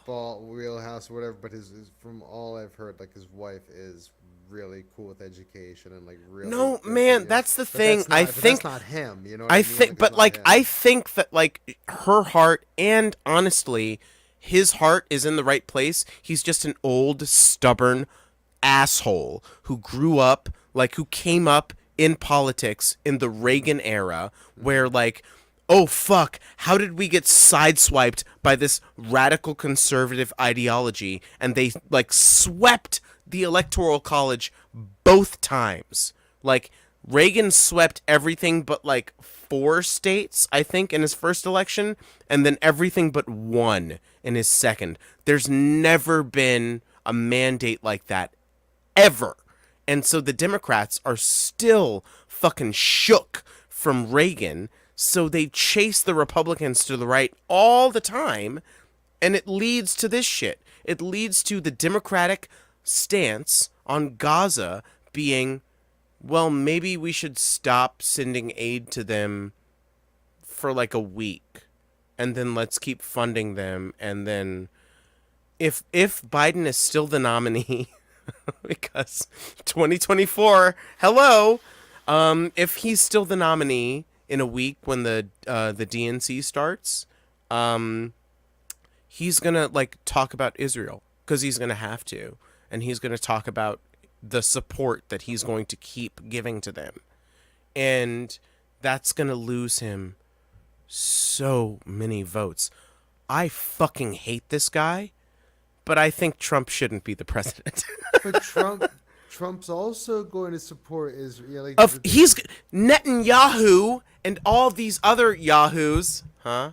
ball wheelhouse or whatever, but his from all I've heard, like his wife is really cool with education and like really. No, man, that's the thing. I think that's not him. You know. I think, but like, I think that like her heart and honestly, his heart is in the right place. He's just an old, stubborn asshole who grew up, like, who came up in politics in the Reagan era, where like, oh fuck, how did we get sideswiped by this radical conservative ideology? And they like swept the Electoral College both times. Like, Reagan swept everything but like 4 states, I think, in his first election, and then everything but 1 in his second. There's never been a mandate like that ever. And so the Democrats are still fucking shook from Reagan. So they chase the Republicans to the right all the time, and it leads to this shit. It leads to the Democratic stance on Gaza being, well, maybe we should stop sending aid to them for like a week, and then let's keep funding them, and then if Biden is still the nominee, because 2024, hello, if he's still the nominee in a week when the DNC starts, he's gonna like talk about Israel because he's gonna have to, and he's gonna talk about the support that he's going to keep giving to them, and that's gonna lose him so many votes. I fucking hate this guy, but I think Trump shouldn't be the president. But Trump's also going to support Israel. Like, He's Netanyahu and all these other yahoos, huh?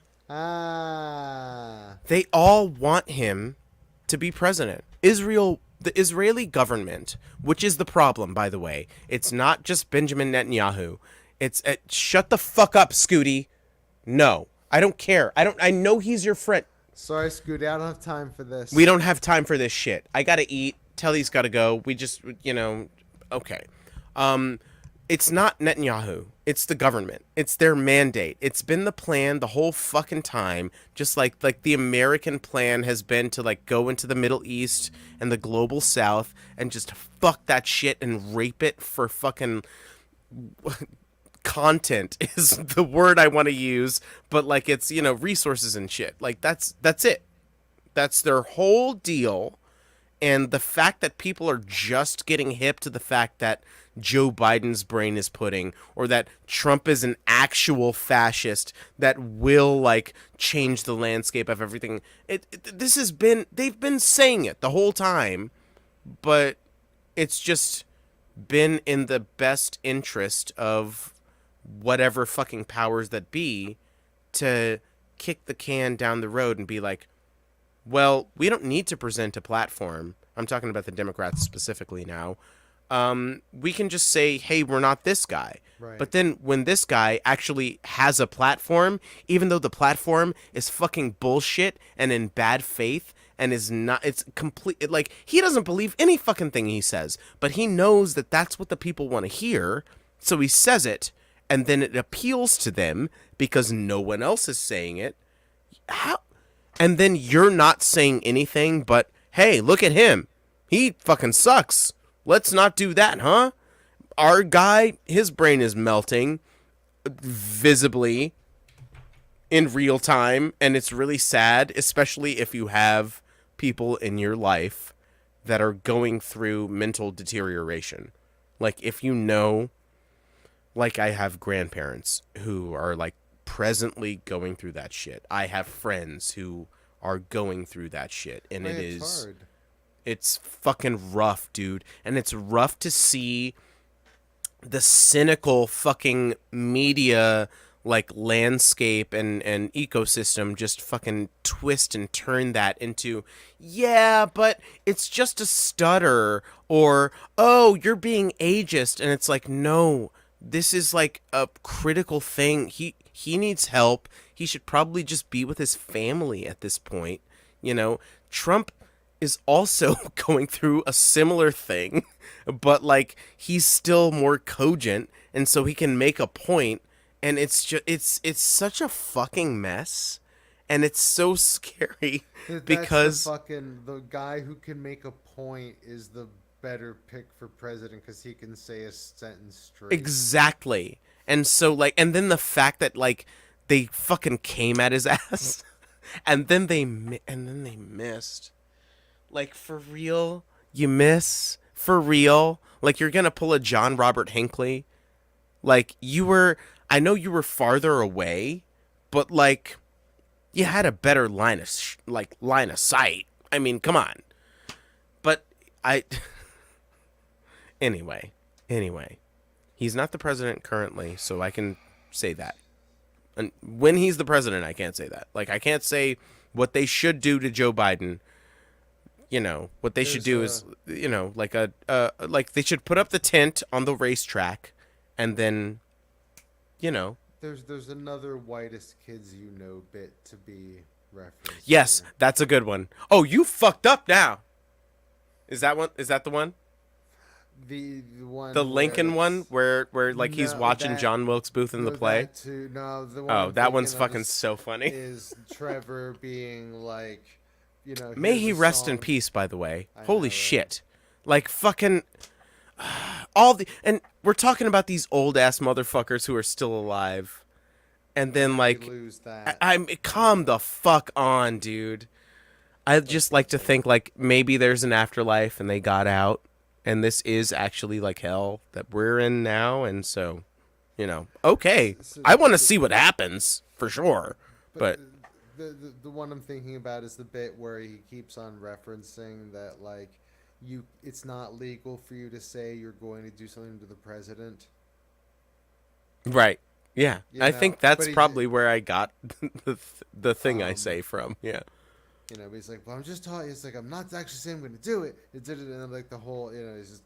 They all want him to be president. Israel, the Israeli government, which is the problem, by the way. It's not just Benjamin Netanyahu. It's shut the fuck up, Scooty. No, I don't care. I know he's your friend. Sorry, Scooty, I don't have time for this. We don't have time for this shit. I gotta eat. Telly's gotta go. We just, okay. It's not Netanyahu. It's the government. It's their mandate. It's been the plan the whole fucking time. Just like the American plan has been to like go into the Middle East and the global South and just fuck that shit and rape it for fucking content is the word I want to use, but like it's, resources and shit. Like that's it. That's their whole deal. And the fact that people are just getting hip to the fact that Joe Biden's brain is pudding, or that Trump is an actual fascist that will like change the landscape of everything. They've been saying it the whole time, but it's just been in the best interest of whatever fucking powers that be to kick the can down the road and be like, well, we don't need to present a platform. I'm talking about the Democrats specifically now. We can just say, hey, we're not this guy. Right. But then when this guy actually has a platform, even though the platform is fucking bullshit and in bad faith and is not, it's complete, like, he doesn't believe any fucking thing he says, but he knows that that's what the people want to hear. So he says it, and then it appeals to them because no one else is saying it. How? And then you're not saying anything but, hey, look at him. He fucking sucks. Let's not do that, huh? Our guy, his brain is melting visibly in real time, and it's really sad, especially if you have people in your life that are going through mental deterioration. Like, if like I have grandparents who are like presently going through that shit. I have friends who are going through that shit, and it's hard. It's fucking rough, dude. And it's rough to see the cynical fucking media like landscape and ecosystem just fucking twist and turn that into, yeah, but it's just a stutter, or, oh, you're being ageist. And it's like, no, this is like a critical thing. He needs help. He should probably just be with his family at this point. Trump is also going through a similar thing, but like he's still more cogent, and so he can make a point, and it's just it's such a fucking mess, and it's so scary because the guy who can make a point is the better pick for president because he can say a sentence straight. Exactly. And so like, and then the fact that like they fucking came at his ass and then they missed. Like, for real? You miss? For real? Like, you're gonna pull a John Robert Hinckley? Like, I know you were farther away, but like you had a better line of sight. I mean, come on. But anyway, he's not the president currently, so I can say that. And when he's the president, I can't say that. Like, I can't say what they should do to Joe Biden. What they should do is, like like they should put up the tent on the racetrack, and then, There's another whitest kids you know bit to be referenced. Yes, here. that's a good one. Oh, you fucked up now. Is that one? Is that the one? The one. The where Lincoln one, it's- where like he's No, watching that- John Wilkes Booth in the no, play. that too. No, the one. Oh, I'm that one's thinking of fucking so funny. Is Trevor being like, May here's he a rest in song- peace. By the way, I holy know, right? shit, like fucking and we're talking about these old ass motherfuckers who are still alive, and then we like lose that. I'm calm the fuck on, dude. I just like to think like maybe there's an afterlife and they got out, and this is actually like hell that we're in now, and so, okay, I want to see what happens for sure, but The one I'm thinking about is the bit where he keeps on referencing that like it's not legal for you to say you're going to do something to the president. right, yeah, I think that's but he- probably where I got the thing I say from, yeah. But he's like, well, I'm just talking. It's like I'm not actually saying I'm going to do it. It did it, and then like the whole, it's just,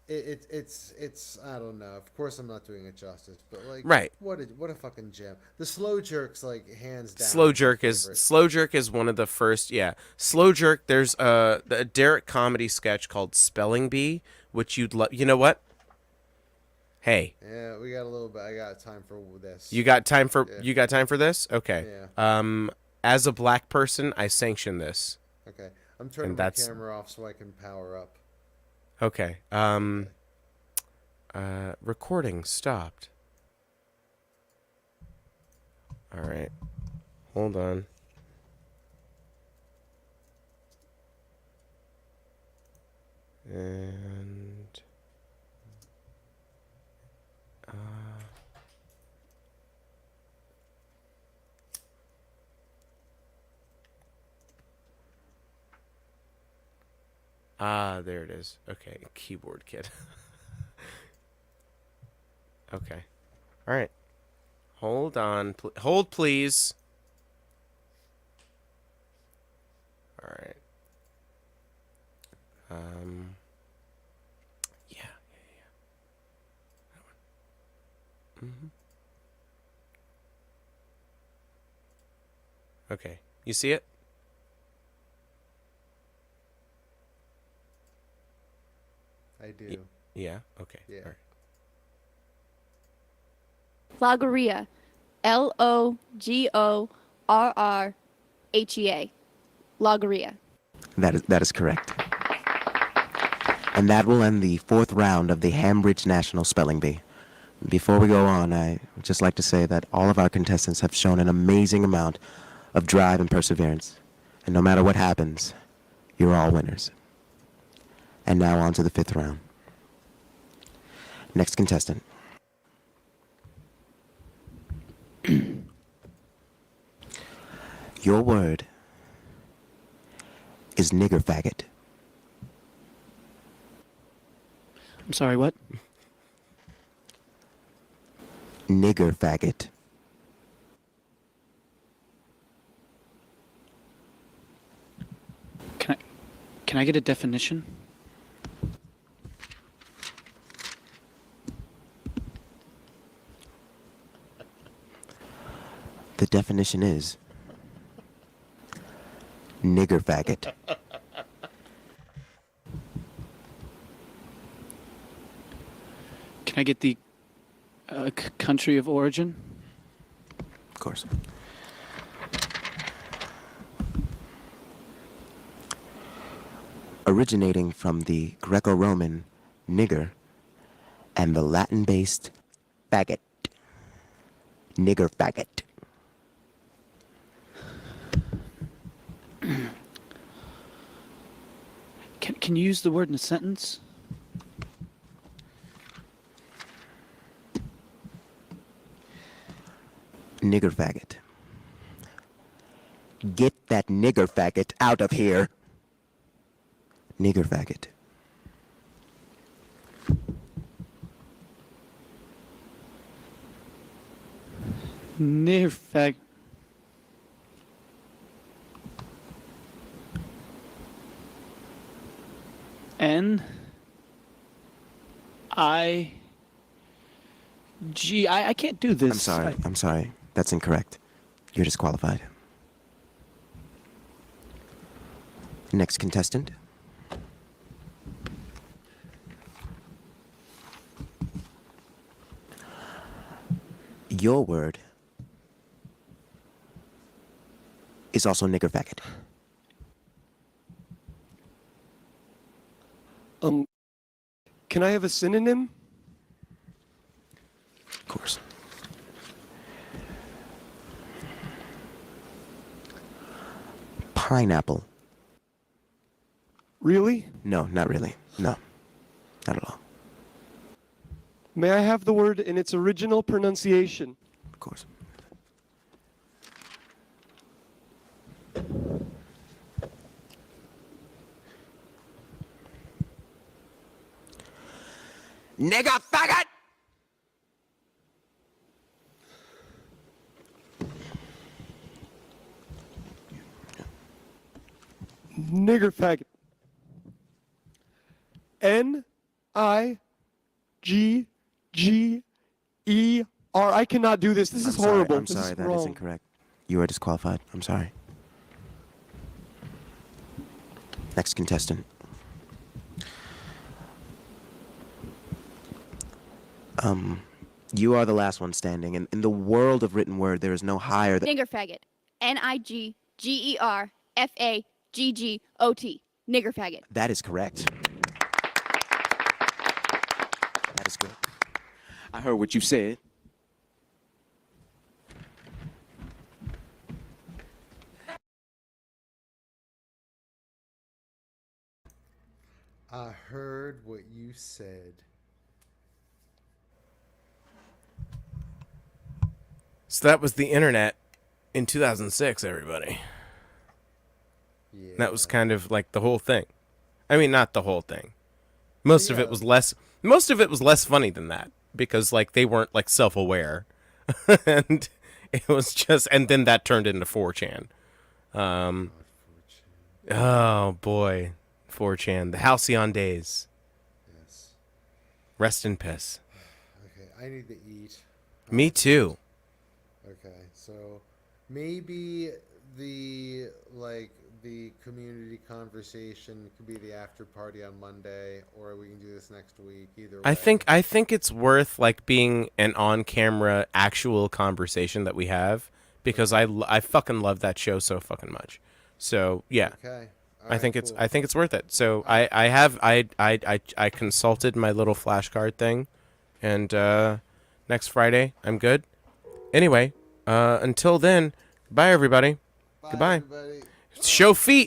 it's I don't know. Of course, I'm not doing it justice, but like, Right. What a fucking gem. The slow jerks, like hands down. Slow my Jerk is one of the first. Yeah, Slow Jerk. There's a Derek comedy sketch called Spelling Bee, which you'd love. You know what? Hey, Yeah, we got a little bit. I got time for this. you got time for Yeah. you got time for this? Okay. Yeah. As a black person, I sanction this. Okay, I'm turning And my that's- camera off so I can power up. Okay. Recording stopped. All right. Hold on. And there it is. Okay, keyboard kid. Okay. All right. Hold on. Hold, please. All right. Yeah. That one. Okay. You see it? I do. Yeah. Okay. Yeah. All right. Logorrhea. Logorrhea. Logorrhea. That is correct. And that will end the fourth round of the Hambridge National Spelling Bee. Before we go on, I would just like to say that all of our contestants have shown an amazing amount of drive and perseverance. And no matter what happens, you're all winners. And now on to the fifth round. Next contestant. Your word is nigger faggot. I'm sorry, what? Nigger faggot. Can I get a definition? The definition is nigger faggot. Can I get the country of origin? Of course. Originating from the Greco-Roman nigger and the Latin-based faggot. Nigger faggot. Can you use the word in a sentence? Nigger faggot. Get that nigger faggot out of here. Nigger faggot. Near fag. N I Gee, I can't do this. I'm sorry. I'm sorry. That's incorrect. You're disqualified. Next contestant. Your word is also nigger faggot. Can I have a synonym? Of course. Pineapple. Really? No, not really. No, not at all. May I have the word in its original pronunciation? Of course. Nigger faggot! Nigger faggot. N-I-G-G-E-R. I cannot do this. This is horrible. I'm sorry, that is incorrect. You are disqualified. I'm sorry. Next contestant. You are the last one standing. In the world of written word, there is no higher than... Nigger faggot. Niggerfaggot. Nigger faggot. That is correct. That is good. I heard what you said. I heard what you said. So that was the internet in 2006, everybody. Yeah. That was kind of like the whole thing. I mean, not the whole thing. Most of it was less funny than that because like they weren't like self-aware. And it was just, and then that turned into 4chan. Oh boy, 4chan, the halcyon days. Yes. Rest in piss. Okay, I need to eat. Me too. Okay, so maybe the community conversation could be the after party on Monday, or we can do this next week. Either way. I think it's worth like being an on-camera actual conversation that we have because I fucking love that show so fucking much. So yeah, Okay. I think it's worth it. So I consulted my little flashcard thing, and next Friday I'm good. Anyway, until then, bye everybody. Bye, Goodbye. everybody. Show feet.